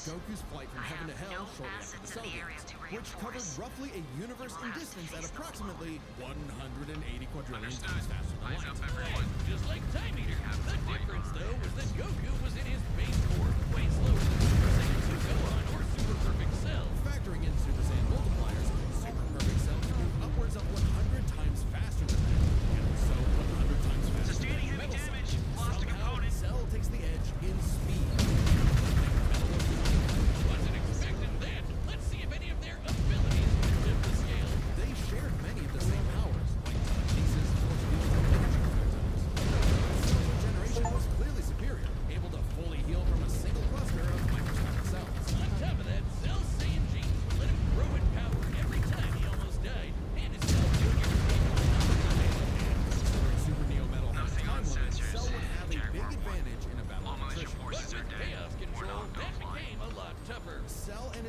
Goku's flight from heaven to hell shortly after the Cell Games, which covered roughly a universe in distance at approximately 180 quadrillion times faster than light. Just like Time Eater. The difference, though, was that Goku was in his base form, way slower than Super Saiyan 2 Gohan or Super Perfect Cell. Factoring in Super Saiyan multipliers, Super Perfect Cell can move upwards of 100 times faster than that, and so 100 times faster Sustaining than heavy Metal damage. Sonic. Lost a component. Cell takes the edge in speed. Wasn't expecting that. Let's see if any of their abilities tip the scale. They shared many of the same powers, like telekinesis, force fields, and energy projectiles. Cell's generation was clearly superior, able to fully heal from a single cluster of microscopic cells.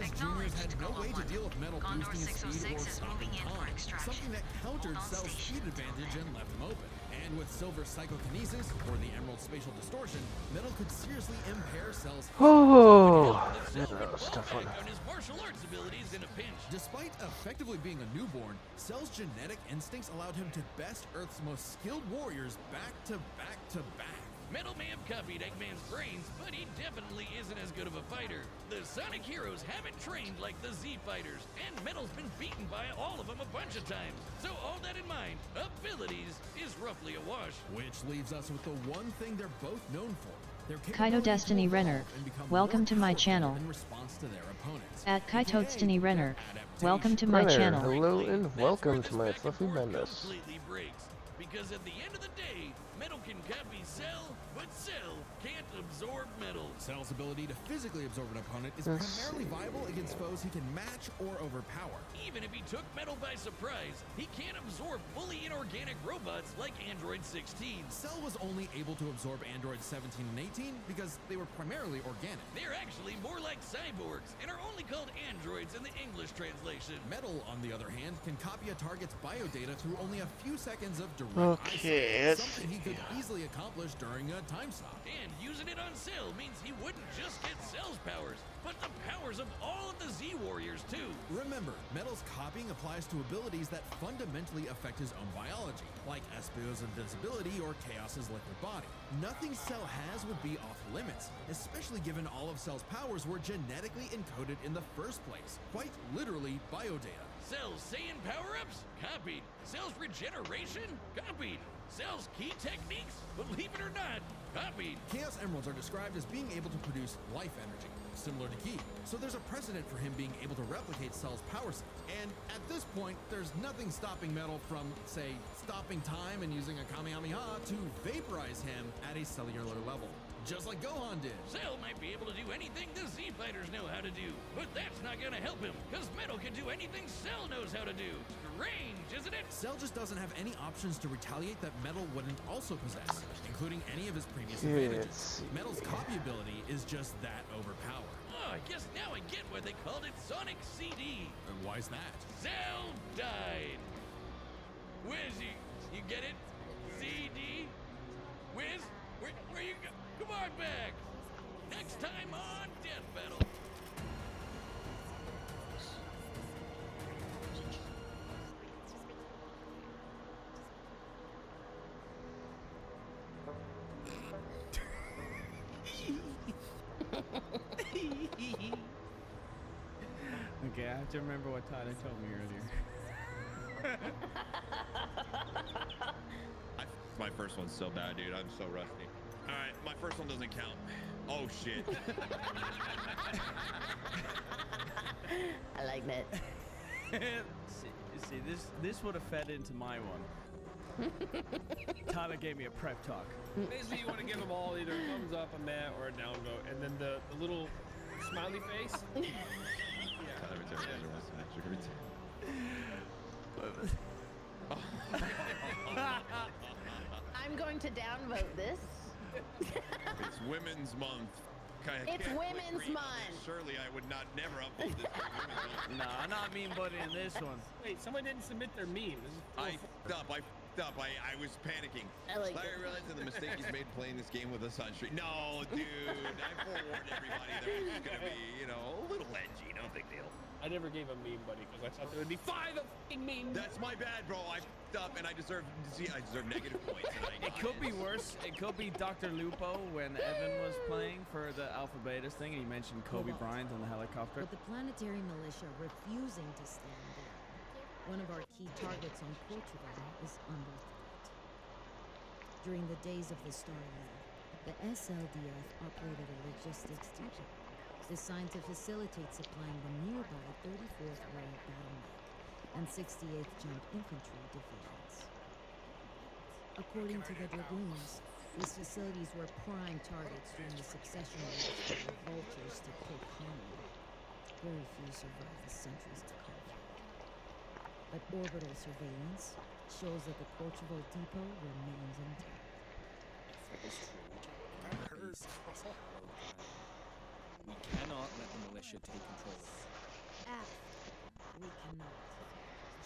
Menace Juniors had no way to deal with Metal boosting his speed or stopping time, something that countered Cell's speed advantage and left him open. And with Silver's psychokinesis, or the Emerald spatial distortion, Metal could seriously impair Cell's Oh, that was a tough one. on his martial arts abilities in a pinch. Despite effectively being a newborn, Cell's genetic instincts allowed him to best Earth's most skilled warriors back to back to back. Metal may have copied Eggman's brains, but he definitely isn't as good of a fighter. The Sonic heroes haven't trained like the Z fighters, and Metal's been beaten by all of them a bunch of times. So all that in mind, abilities is roughly a wash. Which leaves us with the one thing they're both known for. Kaito Destiny Renner, welcome to my channel. At Kaito Destiny Renner, welcome to my channel. Hello and welcome to my fluffy bendis. Because at the end of the day, Metal can copy Cell, but Cell can't absorb Metal. Cell's ability to physically absorb an opponent is primarily viable against foes he can match or overpower. Even if he took Metal by surprise, he can't absorb fully inorganic robots like Android 16. Cell was only able to absorb Android 17 and 18 because they were primarily organic. They're actually more like cyborgs and are only called androids in the English translation. Metal, on the other hand, can copy a target's biodata through only a few seconds of direct eyesight, something he could easily accomplish during a time stop. And using it on Cell means he wouldn't just get Cell's powers, but the powers of all of the Z Warriors too. Remember, Metal's copying applies to abilities that fundamentally affect his own biology, like Espio's invincibility or Chaos's liquid body. Nothing Cell has would be off limits, especially given all of Cell's powers were genetically encoded in the first place. Quite literally, biodata. Cell's Saiyan power-ups? Copied. Cell's regeneration? Copied. Cell's key techniques? Believe it or not, copied. Chaos Emeralds are described as being able to produce life energy, similar to Ki. So there's a precedent for him being able to replicate Cell's power set. And at this point, there's nothing stopping Metal from, say, stopping time and using a Kamehameha to vaporize him at a cellular level. Just like Gohan did. Cell might be able to do anything the Z fighters know how to do, but that's not gonna help him, because Metal can do anything Cell knows how to do. Strange, isn't it? Cell just doesn't have any options to retaliate that Metal wouldn't also possess, including any of his previous advantages. Metal's copy ability is just that overpowered. Oh, I guess now I get why they called it Sonic CD. And why's that? Cell died. Wiz, you get it? CD? Wiz, where you go? Come on back! Next time on Death Battle! Okay, I have to remember what Tyler told me earlier. My first one's so bad, dude. I'm so rusty. Alright, my first one doesn't count. Oh, shit. I like that. see, this would have fed into my one. Tyler gave me a prep talk. Basically, you want to give them all either a thumbs up, a meh, or a down vote, and then the little smiley face. I'm going to downvote this. It's Women's Month. It's Women's Month. Surely I would never upload this. Nah, not mean buddying this one. Wait, someone didn't submit their meme. I f***ed up. I was panicking. Larry realized the mistake he's made playing this game with us on stream. No, dude. I forewarned everybody that it was going to be, a little edgy. No big deal. I never gave a meme, buddy, because I thought there would be 5 of memes. That's my bad, bro. I f***ed up, and I deserve negative points. It could be worse. It could be Dr. Lupo when Evan was playing for the Alpha Betas thing, and he mentioned Kobe Bryant on the helicopter. With the planetary militia refusing to stand down, one of our key targets on Portugal is under threat. During the days of the Star Lab, the SLDF operated a logistics depot designed to facilitate supplying the nearby 34th Royal Battlemech and 68th Jump Infantry divisions. According to the Dragoons, these facilities were prime targets during the succession wars for the vultures to take home. Very few survived the centuries to conflict. But orbital surveillance shows that the Portugal depot remains intact. We cannot let the militia take control. aft. We cannot.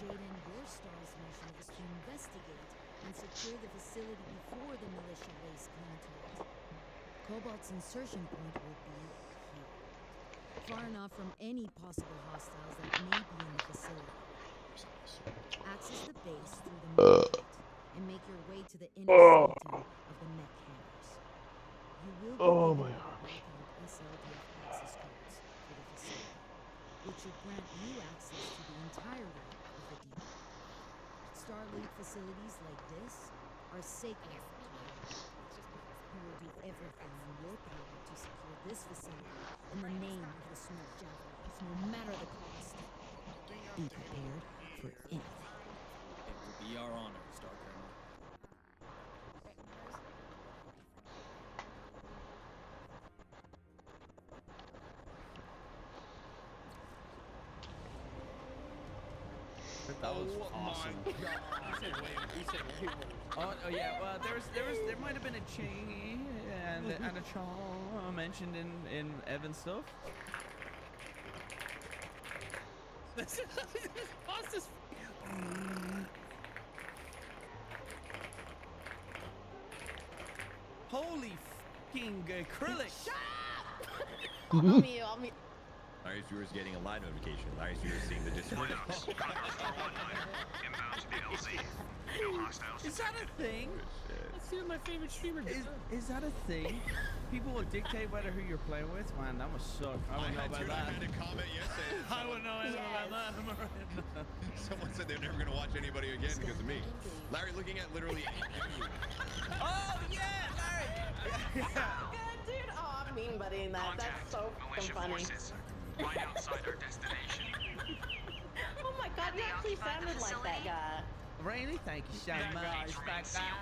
Jaden, your star's mission is to investigate and secure the facility before the militia lays claim to it. Cobalt's insertion point will be here, far enough from any possible hostiles that may be in the facility. Access the base through the main gate and make your way to the inner sanctum of the mech hangars. You will be given SLDF access codes for the facility, which should grant you access to the entirety of the depot. Starlink facilities like this are sacred to you. You will do everything in your power to secure this facility in the name of the Smurf Javelins, no matter the cost. Be prepared for anything. It will be our honor, Star Colonel. That was awesome. Oh yeah, well there might have been a change and a charm mentioned in Evan's stuff. Holy fucking acrylic! Shut up! On me. Larry's viewers getting a live notification. Larry's viewers seeing the Discord. Is that a thing? That's two of my favorite streamers. Is that a thing? People will dictate whether who you're playing with? Man, that must suck. I wouldn't know about that. I made a comment yesterday. I wouldn't know anything about that. Someone said they're never going to watch anybody again because of me. Larry looking at literally. Oh, yeah, Larry! Good, dude. Oh, I'm mean buddying that. That's so funny. Right outside our destination. Oh my god, you actually sounded like that guy. Really? Thank you so much, that guy.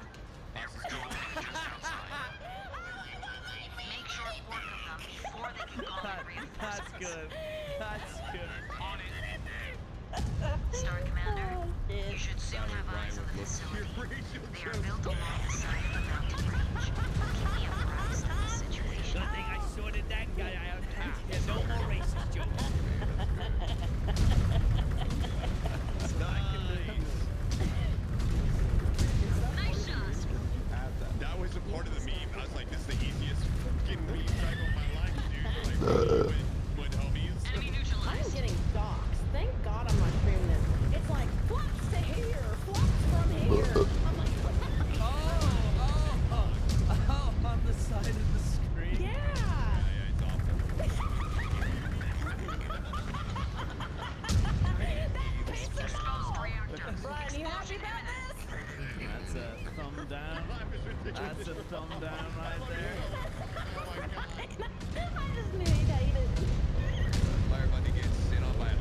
Make short work of them before they can call in reinforcements. That's good. That's good. On it. Star Commander, you should soon have eyes on the facility. They are built along the side of the mountain range. Keep me apprised of the situation. I think I sorted that guy out. Yeah, no more racist jokes. Nice shot. That was a part of the meme. I was like, this is the easiest fucking meme track of my life, dude. Like, with homies. Enemy neutralized. I'm getting doxxed. Thank God I'm not streaming this. It's like, flops to here, flops from here. I'm like, oh, on the side of the screen. yeah. It's awful. Brian, you happy about this? That's a thumb down. That's a thumb down right there. I just knew he'd hate it. Larry about to get sent off by an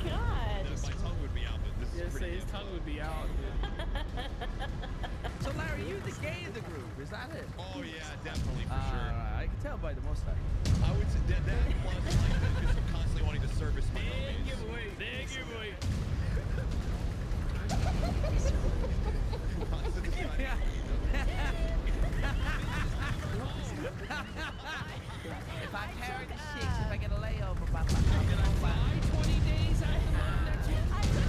God. My tongue would be out, but this is pretty His tongue would be out. So Larry, you the gay of the group, is that it? Oh yeah, definitely for sure. I can tell by the mustache. I would say that plus like just constantly wanting to service my homies. Big giveaway. Yeah. If I carry the chicks, if I get a layover, I'm gonna buy 20 days out of the month. I took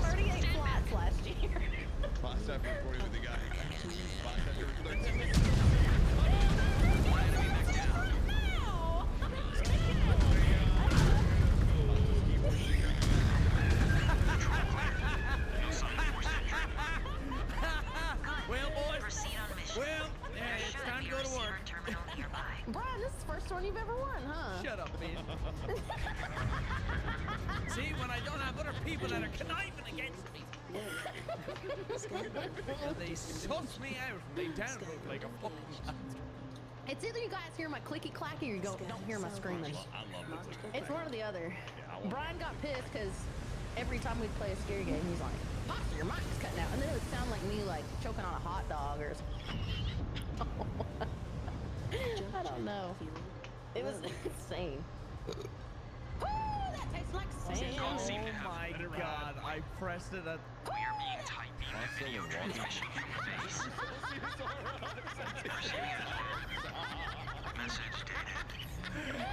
38 flats last year. Last time recording with the guy. Last time 13 minutes. Well, boys. Proceed on mission. Well, yeah, it's Should time be to go to receiver work. terminal nearby. Brian, this is the first one you've ever won, huh? Shut up, man. See, when I don't have other people that are conniving against me, they suss me out and they download like a fucking shot. It's either you guys hear my clicky clacky or you don't hear my screaming. I love it. It's one or the other. Brian got pissed because every time we'd play a scary game, he's like, Pasta, your mic's cutting out. And then it would sound like me like choking on a hot dog or something. I don't know. It was insane. Ooh, that tastes like sand. Oh my god, I pressed it at... We are being tight beam and video transmission from the base. Message dated.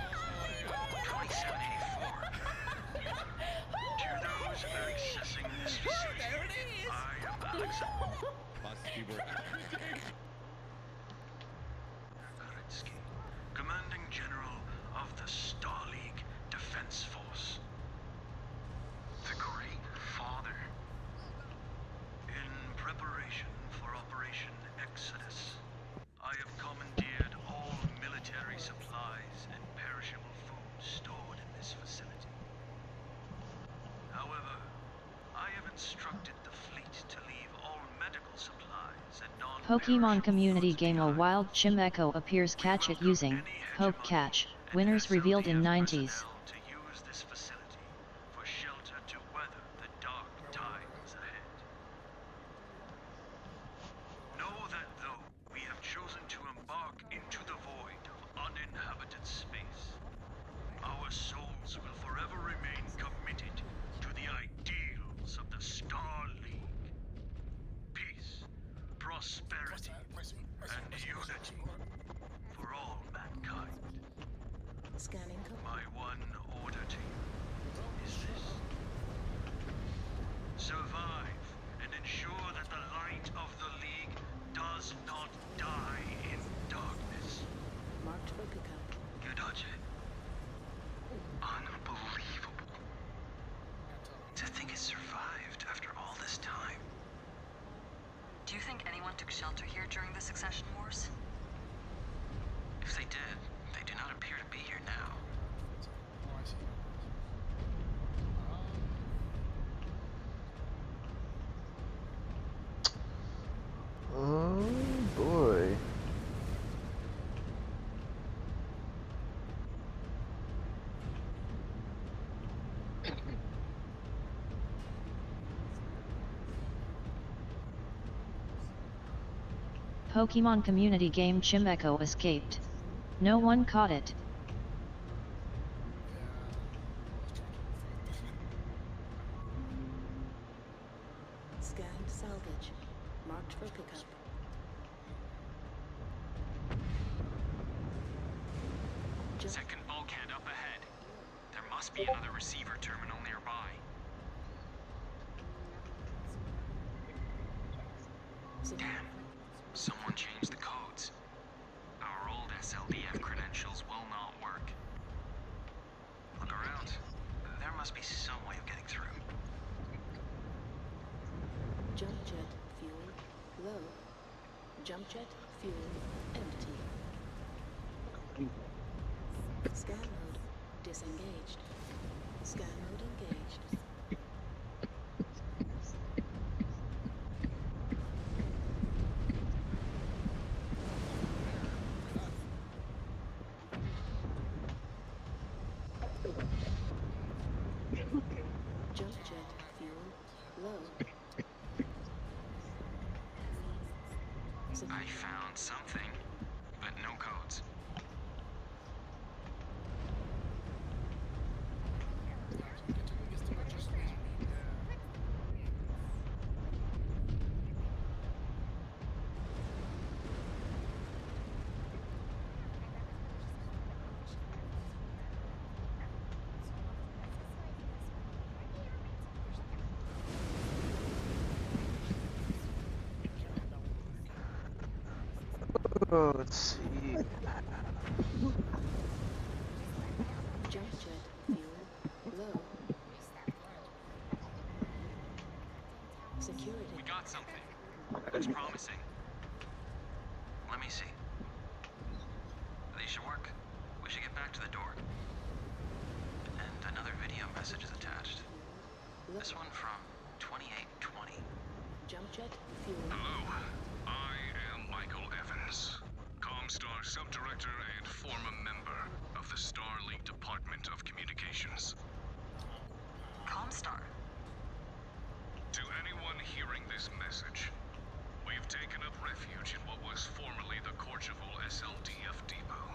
Pokemon community game A Wild Chimecho appears. Catch it using Poke Catch. Winners revealed in 90s. To use this facility for shelter to weather the dark times ahead. Know that though we have chosen to embark into the void of uninhabited space, our souls will forever remain committed to the ideals of the Star League. Peace, prosperity, and unity for all mankind. Scanning My one order to you is this. Survive and ensure that the light of the League does not die in darkness. marked Rokuka. Yudachi. Unbelievable. To think it survived after all this time. Do you think anyone took shelter here during the Succession Wars? If they did, they do not appear to be here now. Oh boy. Pokemon community game Chimecho escaped. No one caught it. Scanned salvage. Marked Rokuka. Second bulkhead up ahead. There must be another receiver terminal nearby. Damn. Someone changed the codes. Our old SLDF credentials will not work. Look around. There must be some way of getting through. Jump jet fuel low. Jump jet fuel empty. Scan mode disengaged. Scan mode engaged. Jump jet fuel low. I found something, but no codes. Oh, let's see. Jump jet fuel low. Security. We got something. Looks promising. Let me see. These should work. We should get back to the door. And another video message is attached. This one from 2820. Jump jet fuel. Hello, I am Michael Evans, Comstar Subdirector and former member of the Star League Department of Communications. Comstar? To anyone hearing this message, we've taken up refuge in what was formerly the Courchevel SLDF depot.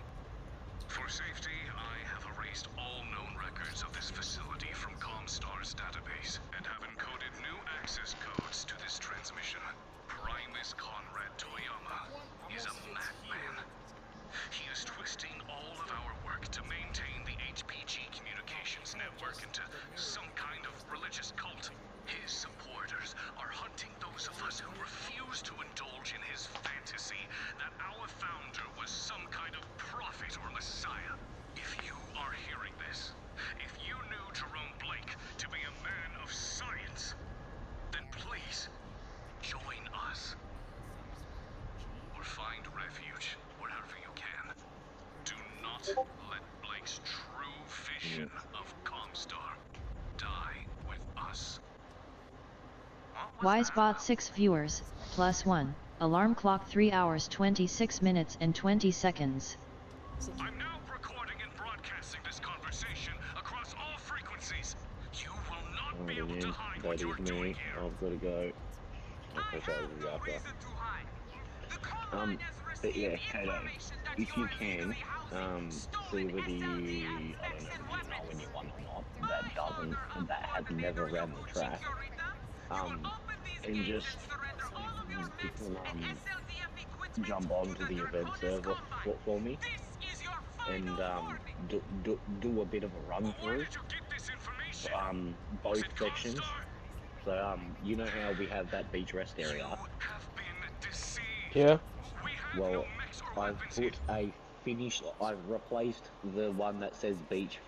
For safety, I have erased all known records of this facility from Comstar's database and have encoded new access codes to this transmission. Primus Conrad Toyama is a madman. He is twisting all of our work to maintain the HPG communications network into some kind of religious cult. His supporters are hunting those of us who refuse to indulge in his fantasy that our founder was some kind of prophet or messiah. If you are hearing this, if you knew Jerome Blake to be a man of science, then please join us. Or find refuge wherever you can. Do not let Blake's true vision of Comstar die with us. Wisebot 6 viewers, +1. Alarm clock 3 hours 26 minutes and 20 seconds. I'm now recording and broadcasting this conversation across all frequencies. You will not be able to hide what you're doing here. I've got to go. I'll catch up with you after. But yeah, Kaito, if you can, see whether you, I don't know if you know anyone or not, that has never ran the track, and just jump onto the event server for me, and do a bit of a run through, both sections. So you know how we have that beach rest area? Yeah. Well, I've replaced the one that says beach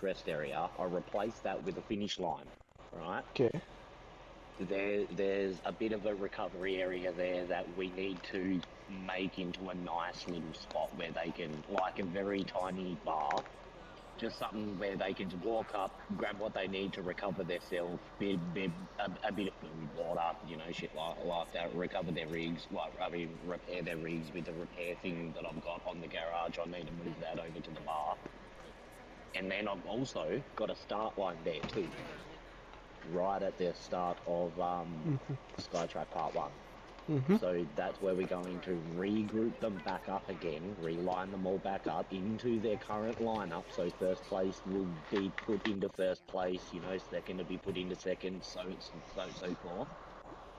rest area. I replaced that with a finish line, right? Okay. There's a bit of a recovery area there that we need to make into a nice little spot where they can, like a very tiny bar, just something where they can walk up, grab what they need to recover themselves, a bit of food, water, you know, shit like that, recover their rigs, repair their rigs with the repair thing that I've got on the garage. I need to move that over to the bar. And then I've also got a start line there too, right at the start of Skytrack Part 1. So that's where we're going to regroup them back up again, reline them all back up into their current lineup. So first place will be put into first place, you know, second to be put into second, so forth.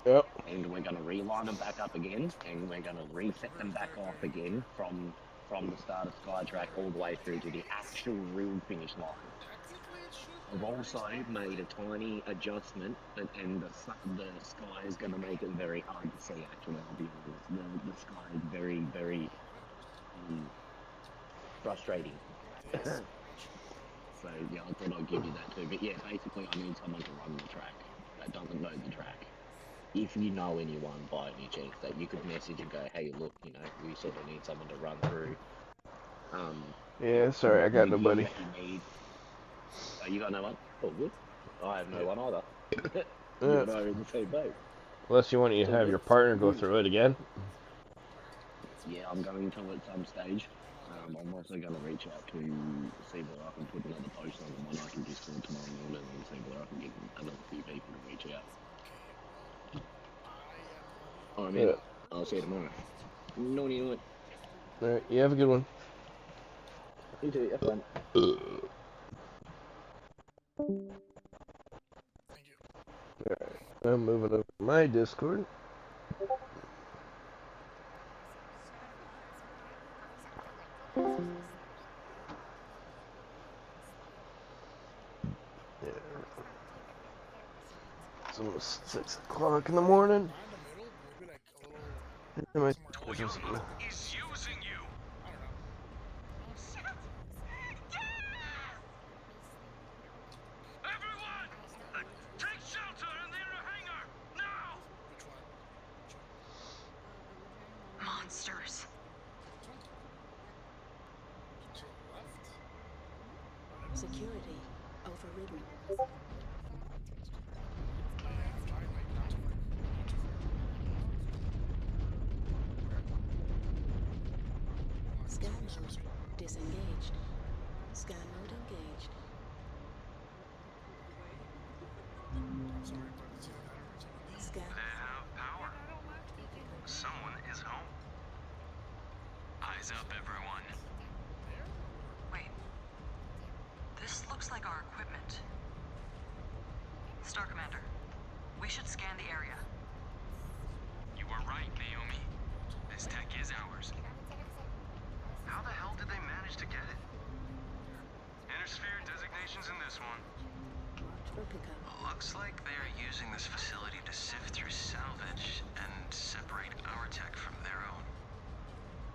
Yep. And we're going to reline them back up again, and we're going to reset them back off again from the start of Skytrack all the way through to the actual real finish line. I've also made a tiny adjustment, and the sky is going to make it very hard to see, actually, I'll be honest. The sky is very, very frustrating. So, yeah, I thought I'd give you that too. But yeah, basically I need someone to run the track that doesn't know the track. If you know anyone by any chance that you could message and go, hey, look, you know, we sort of need someone to run through. Yeah, sorry, I got nobody. Oh, you got no one? Oh, good. I have no one either. You and I are in the same boat. Unless you want to have your partner go through it again. Yeah, I'm going to at some stage. I'm also going to reach out to see whether I can put another post on the one I can Discord tomorrow morning and see whether I can get another few people to reach out. Alright, man. Yeah. I'll see you tomorrow. No need to it. Alright, you have a good one. You too, have fun. Alright, I'm moving over to my Discord. Yeah. It's almost 6 o'clock in the morning. Is using you. Everyone, take shelter in the inner hangar now. Monsters. Security overridden. Scan mode disengaged. Scan mode engaged. Scan. They have power. Someone is home. Eyes up, everyone. Wait. This looks like our equipment. Star Commander, we should scan the area. You were right, Naomi. This tech is ours. How the hell did they manage to get it? Intersphere designations in this one. Looks like they are using this facility to sift through salvage and separate our tech from their own.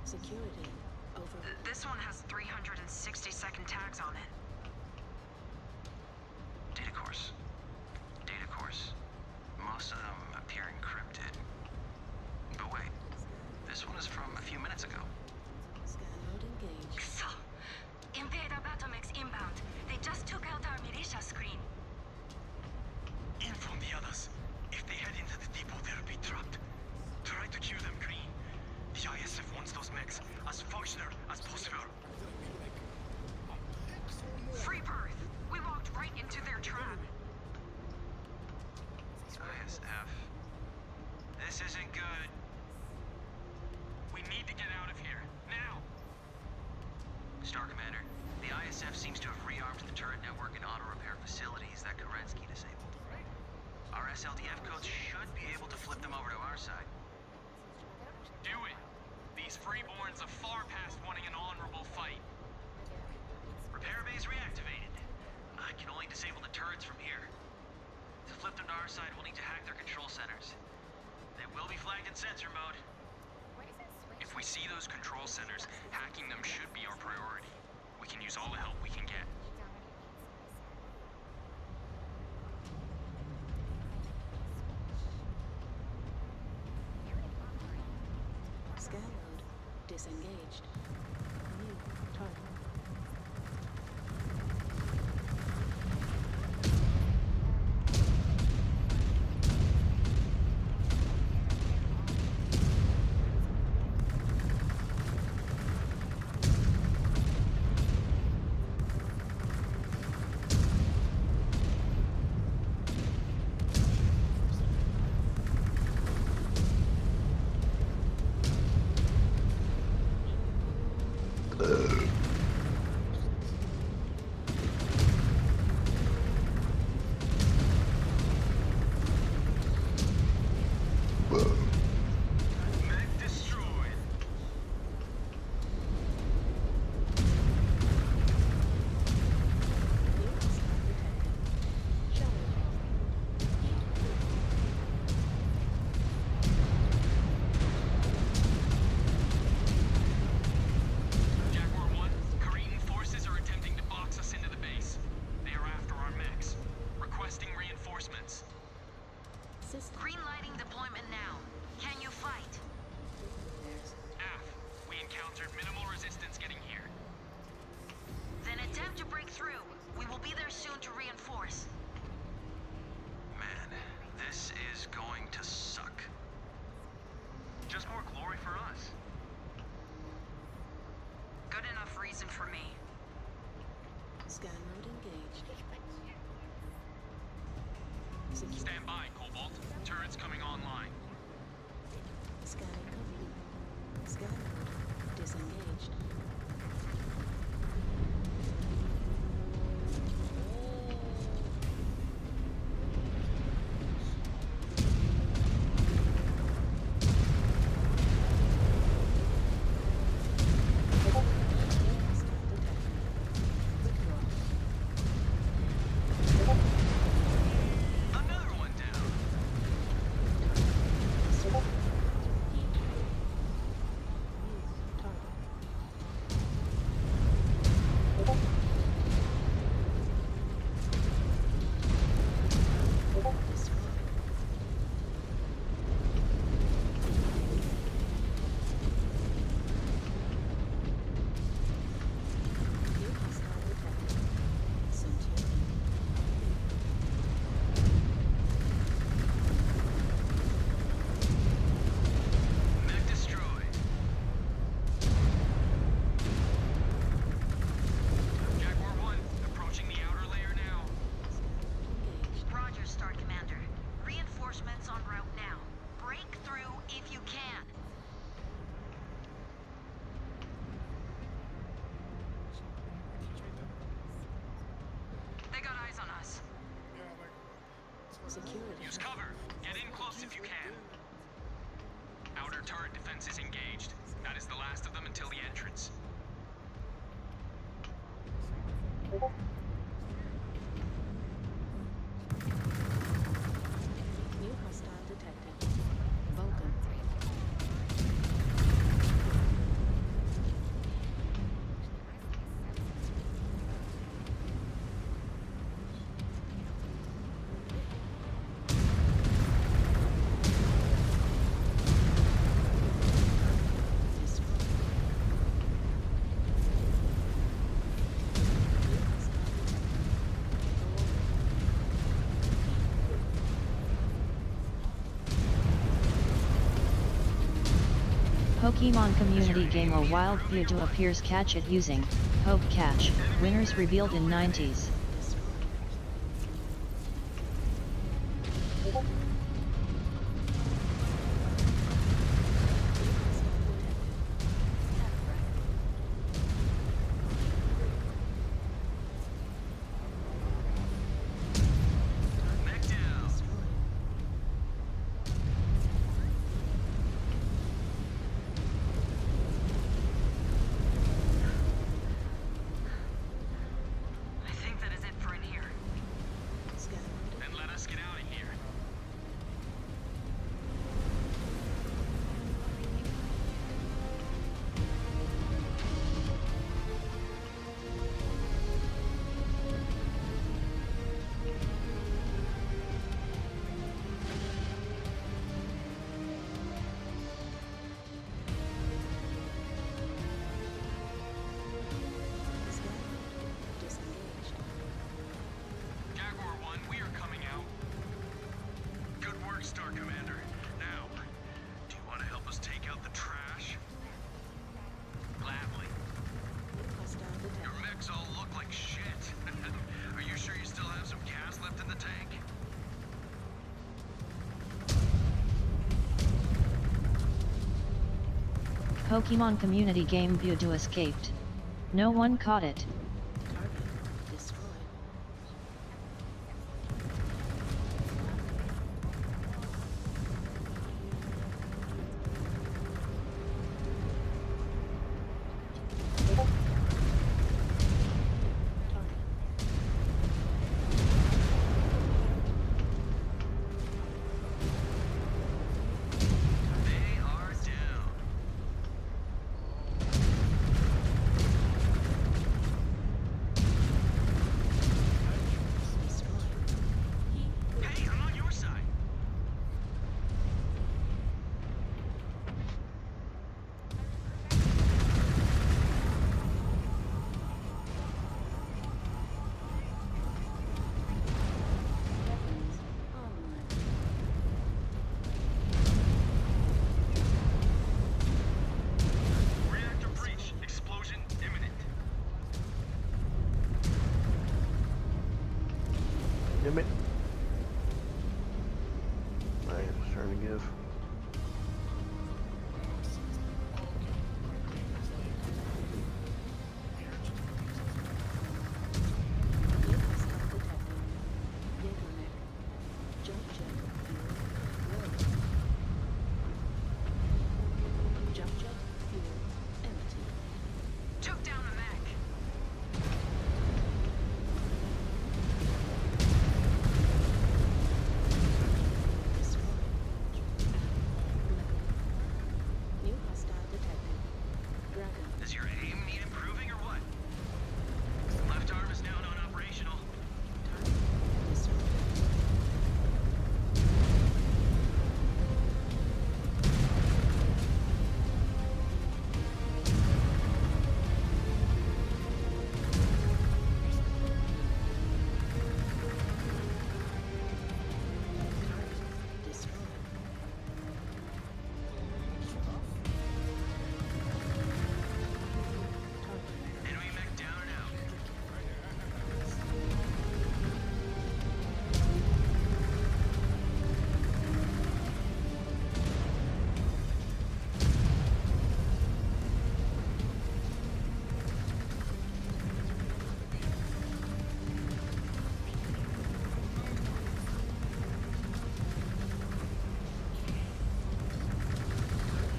Security over. This one has 360-second tags on it. Data course. Data course. Most of them appear encrypted. But wait, this one is from a few minutes ago. Scan mode engaged. So, Invader Batomex inbound. They just took out our militia screen. Inform the others. If they head into the depot, they'll be trapped. Try to SLDF seems to have rearmed the turret network and auto repair facilities that Kerensky disabled. Our SLDF codes should be able to flip them over to our side. Do it! These freeborns are far past wanting an honorable fight. Repair bays reactivated. I can only disable the turrets from here. To flip them to our side, we'll need to hack their control centers. They will be flagged in sensor mode. If we see those control centers, hacking them should be our priority. We can use all the help we can get. Scan mode disengaged. New target. Green-lighting deployment now. Can you fight? AF, we encountered minimal resistance getting here. Then attempt to break through. We will be there soon to reinforce. Man, this is going to suck. Just more glory for us. Good enough reason for me. Scan mode engaged. Stand by, Cobalt. Turrets coming online. Scanning complete. Scan mode disengaged. Use cover. Get in close if you can. Outer turret defense is engaged. That is the last of them until the entrance. New hostile detected. Vulcan. Pokemon community game A Wild Pewdo appears. Catch it using Poke Catch. Winners revealed in 90s. Pokemon community game Mewtwo escaped. No one caught it. Destroyed. Reactor breach. Explosion imminent. Damn it. I was trying to give. Jump jet fuel empty. Took down a mech. New hostile detected. Dragon. Does your aim need improving or what? Left arm is now non-operational. Enemy mech down and out.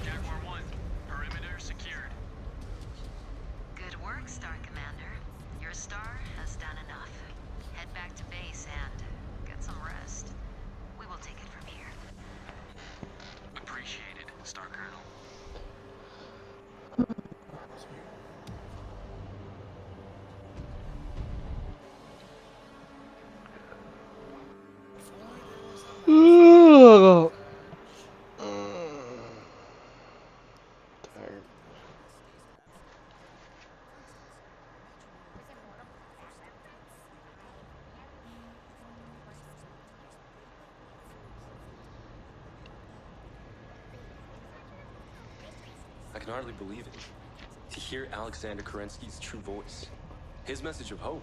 Jaguar 1, perimeter secured. Good work, Star Commander. Your star has done enough. Head back to base and get some rest. We will take it from here. Appreciated, Star Colonel. Tired. I can hardly believe it. To hear Alexander Kerensky's true voice. His message of hope.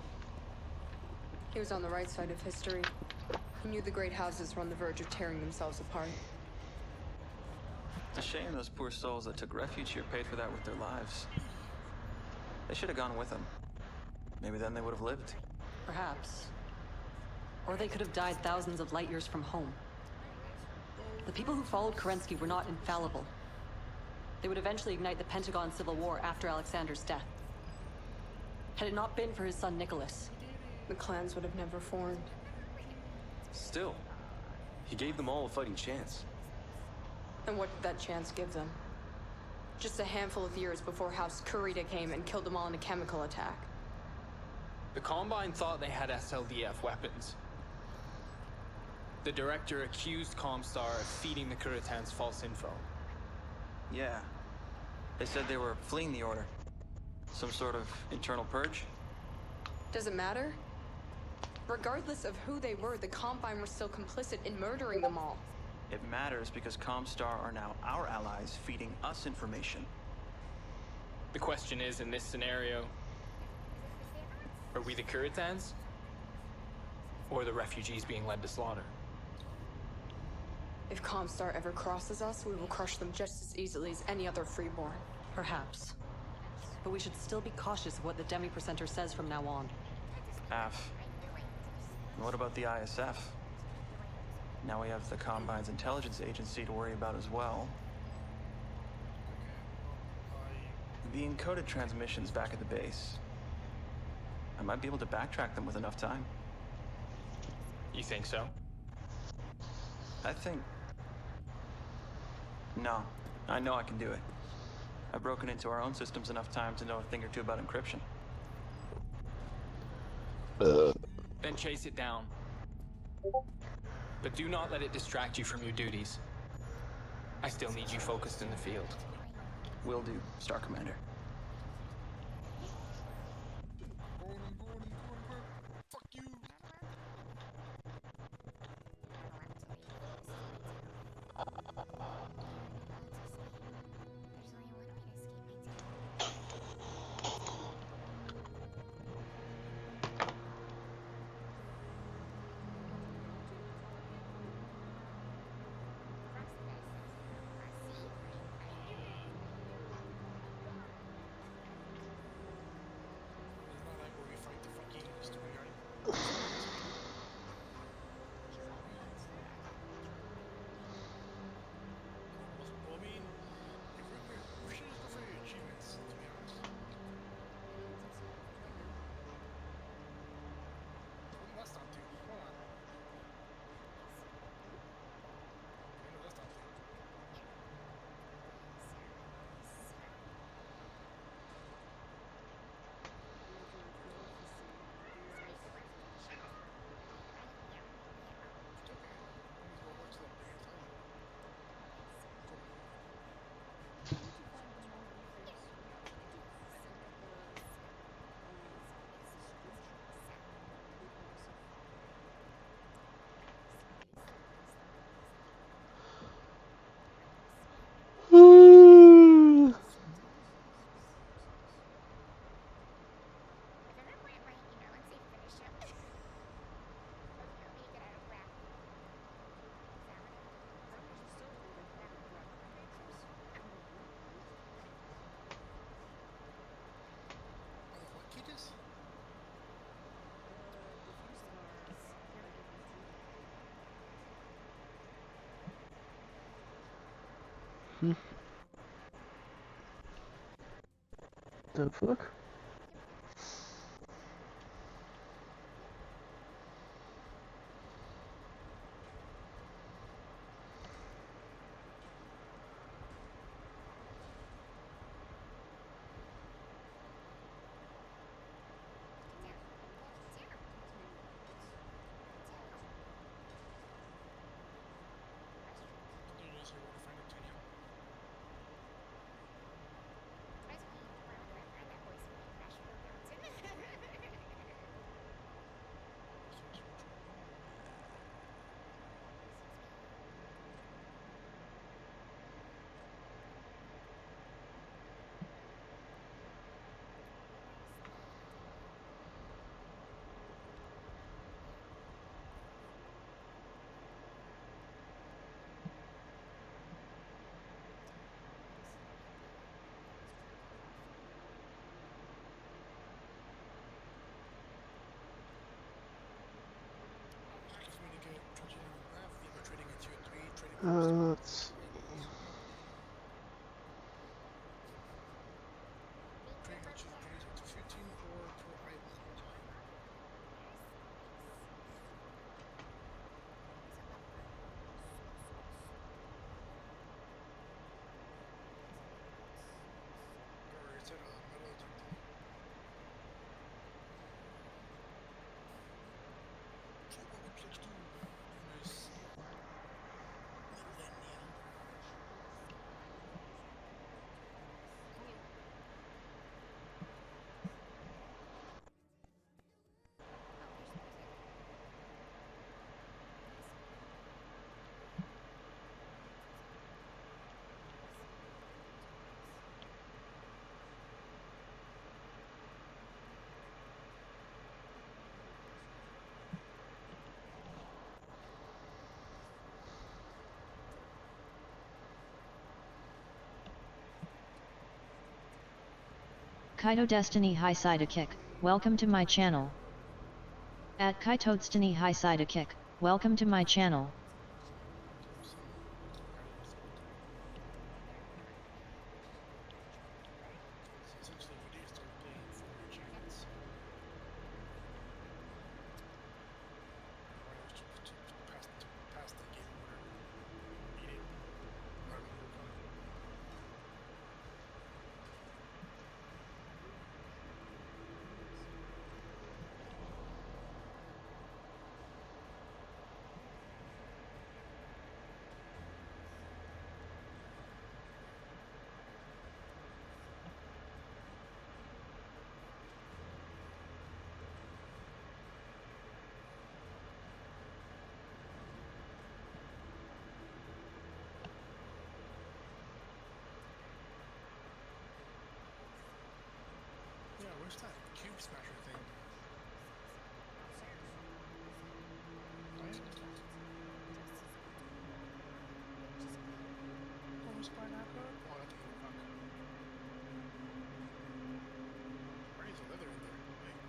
He was on the right side of history. He knew the great houses were on the verge of tearing themselves apart. It's a shame those poor souls that took refuge here paid for that with their lives. They should have gone with him. Maybe then they would have lived. Perhaps. Or they could have died thousands of light years from home. The people who followed Kerensky were not infallible. They would eventually ignite the Pentagon Civil War after Alexander's death. Had it not been for his son Nicholas, the clans would have never formed. Still, he gave them all a fighting chance. And what did that chance give them? Just a handful of years before House Kurita came and killed them all in a chemical attack. The Combine thought they had SLDF weapons. The director accused Comstar of feeding the Kuritans false info. Yeah. They said they were fleeing the Order. Some sort of internal purge? Does it matter? Regardless of who they were, the Combine were still complicit in murdering them all. It matters because Comstar are now our allies, feeding us information. The question is, in this scenario, are we the Kuritans? Or the refugees being led to slaughter? If Comstar ever crosses us, we will crush them just as easily as any other freeborn. Perhaps. But we should still be cautious of what the demi-percenter says from now on. AF. And what about the ISF? Now we have the Combine's intelligence agency to worry about as well. The encoded transmissions back at the base. I might be able to backtrack them with enough time. You think so? I think... No, I know I can do it. I've broken into our own systems enough time to know a thing or two about encryption. Then chase it down. But do not let it distract you from your duties. I still need you focused in the field. Will do, Star Commander. Fuck you! The fuck? Let's see. Kaito Destiny High Side a Kick, welcome to my channel. At Kaito Destiny High Side a Kick, welcome to my channel. Yeah, where's that cube smasher thing? Right? What was pineapple? Oh, that's a little fuck. Why is the leather in there? Wait.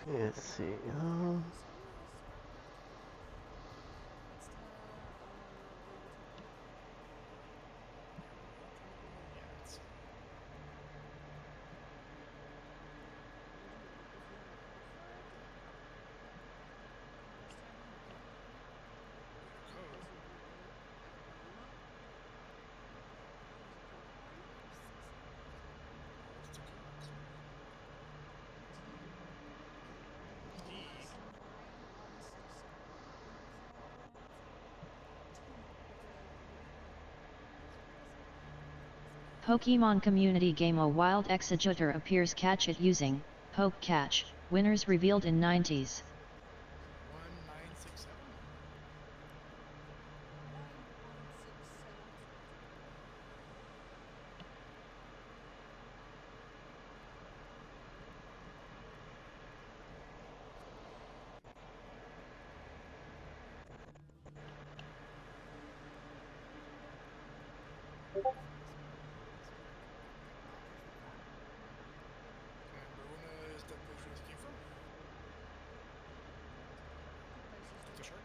Okay, let's see. Pokemon Community Game A Wild Executor appears catch it using Poke Catch, winners revealed in 90s. 1967. And Baruna is that place where this came from? It's a shark?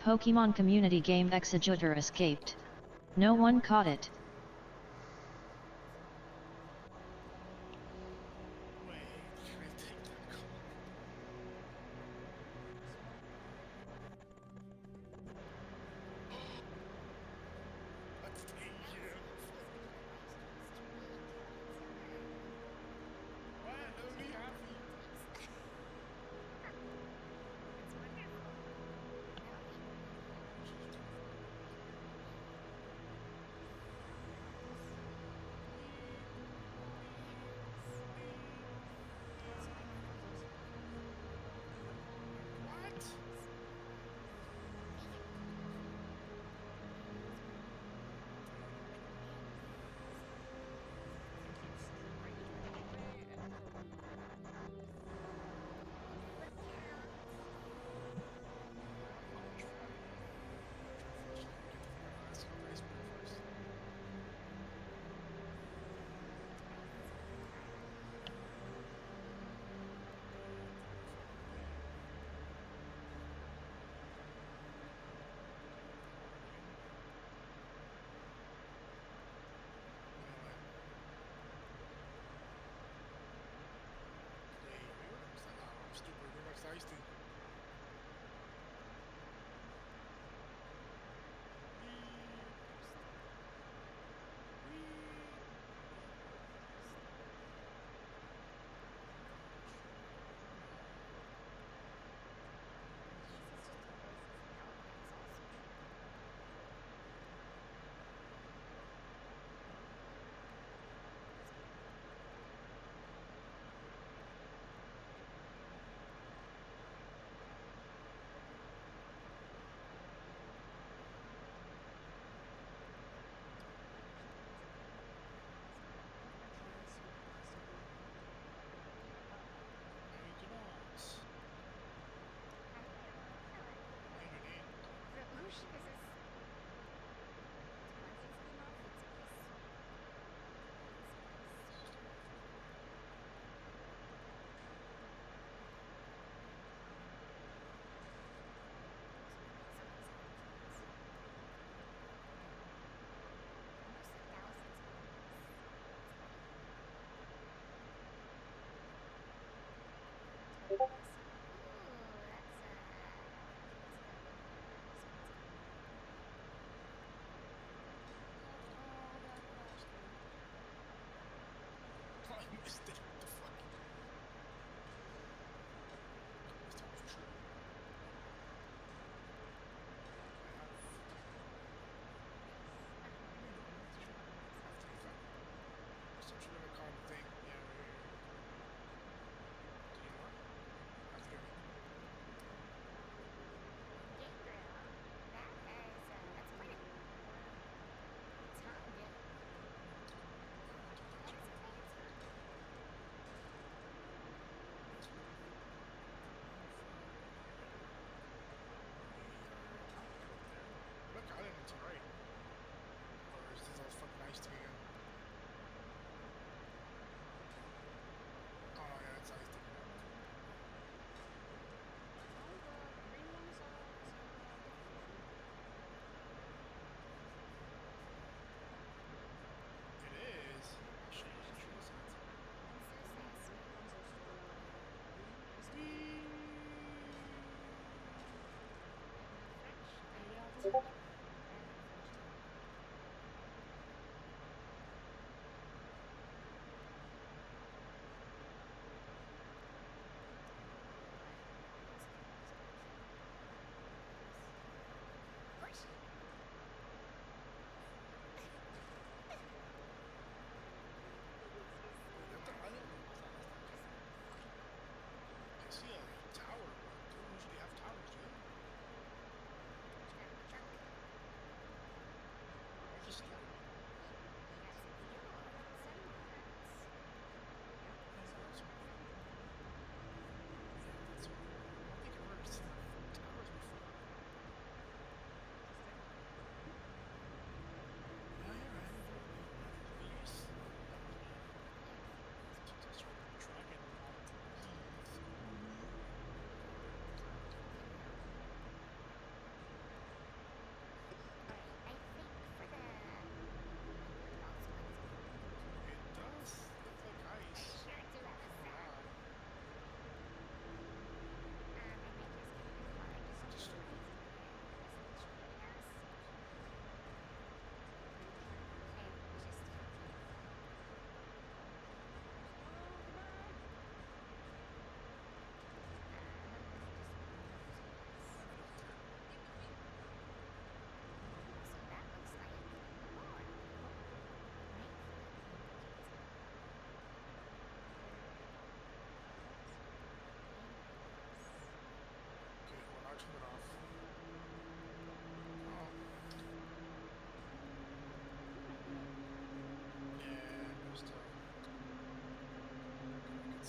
Pokemon community game Executor escaped. No one caught it.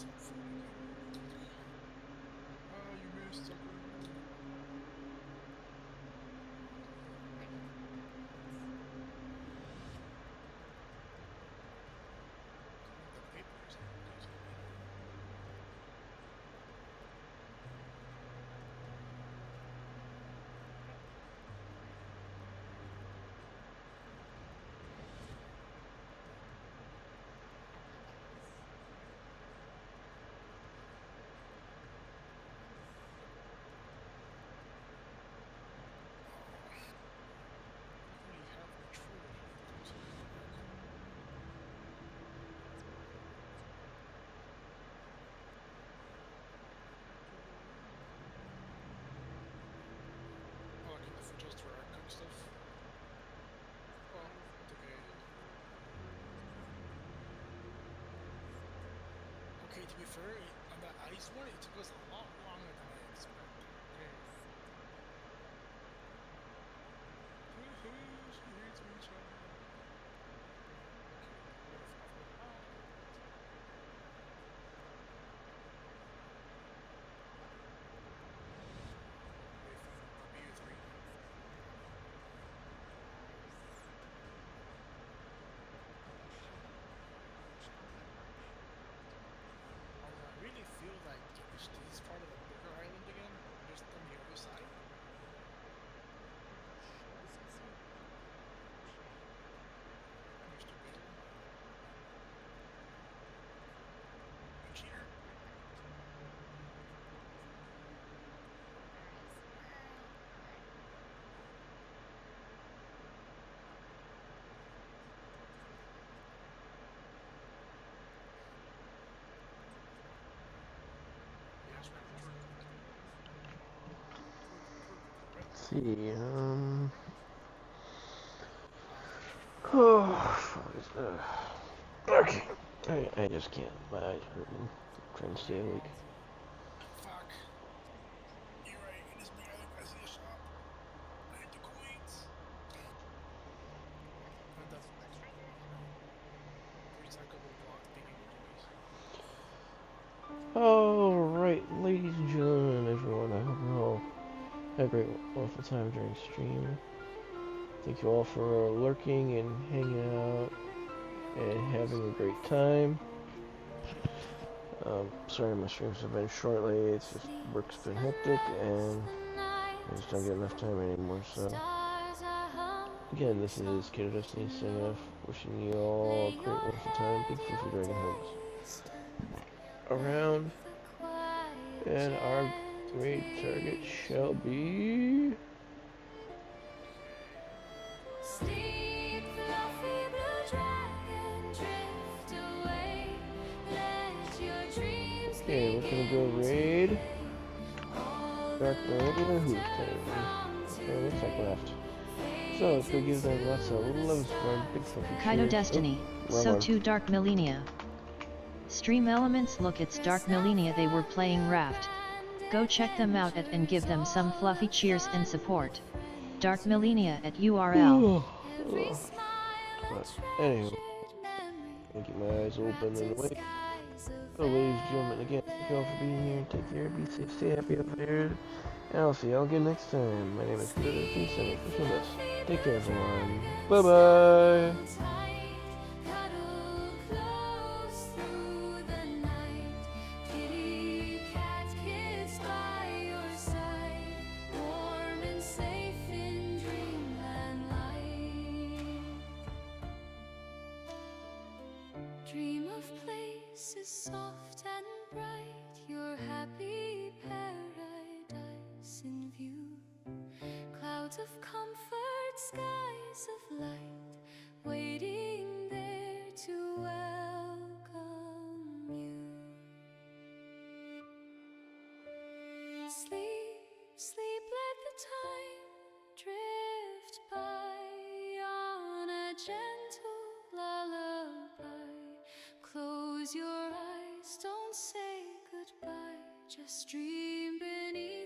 some food again. Oh, you missed, sucker. The papers. Oh, I can just for cook stuff. Well, okay. Okay, to be fair, on that ice one, it took us a lot longer than I expected. Okay. She hates me, child. I really feel like this is part of the bigger island again, just on the other side. Mr. Bill. You cheater. Let's see, oh, fuck. Okay. I just can't. My eyes hurting. I'm trying to stay awake. Fuck. You're right, it is me. I see a shop. I hit the coins. And the recyclable block thingy toys. Alright, ladies and gentlemen, everyone, I hope you all had a great, wonderful time during stream. Thank you all for lurking and hanging out and having a great time. Sorry my streams have been short lately, it's just work's been hectic and I just don't get enough time anymore, so again, this is Kaito Destiny signing off, wishing you all a great wonderful time, big fluffy dragon hugs around, and our great target shall be... Sleep, fluffy blue dragon, drift away. Let your dreams Okay, we're gonna go raid Dark Meridian or who's turn? Okay, looks like left. So let's go give them lots of love from big fluffy Kaito Destiny, so too Dark Millenia. Stream Elements, look, it's Dark Millenia, they were playing Raft. Go check them out at and give them some fluffy cheers and support. Dark Millenia at URL. But anyway, I'll keep my eyes open and awake. So ladies and gentlemen, again, thank you all for being here. Take care, be safe, stay happy out there. And I'll see y'all again next time. My name is Kaito, peace and wish you the best. Take care everyone. Bye bye. Dream of places soft and bright, your happy paradise in view. Clouds of comfort, skies of light, waiting there to welcome you. Sleep, sleep, let the time drift by on a gentle lullaby. Close your eyes, don't say goodbye, just dream beneath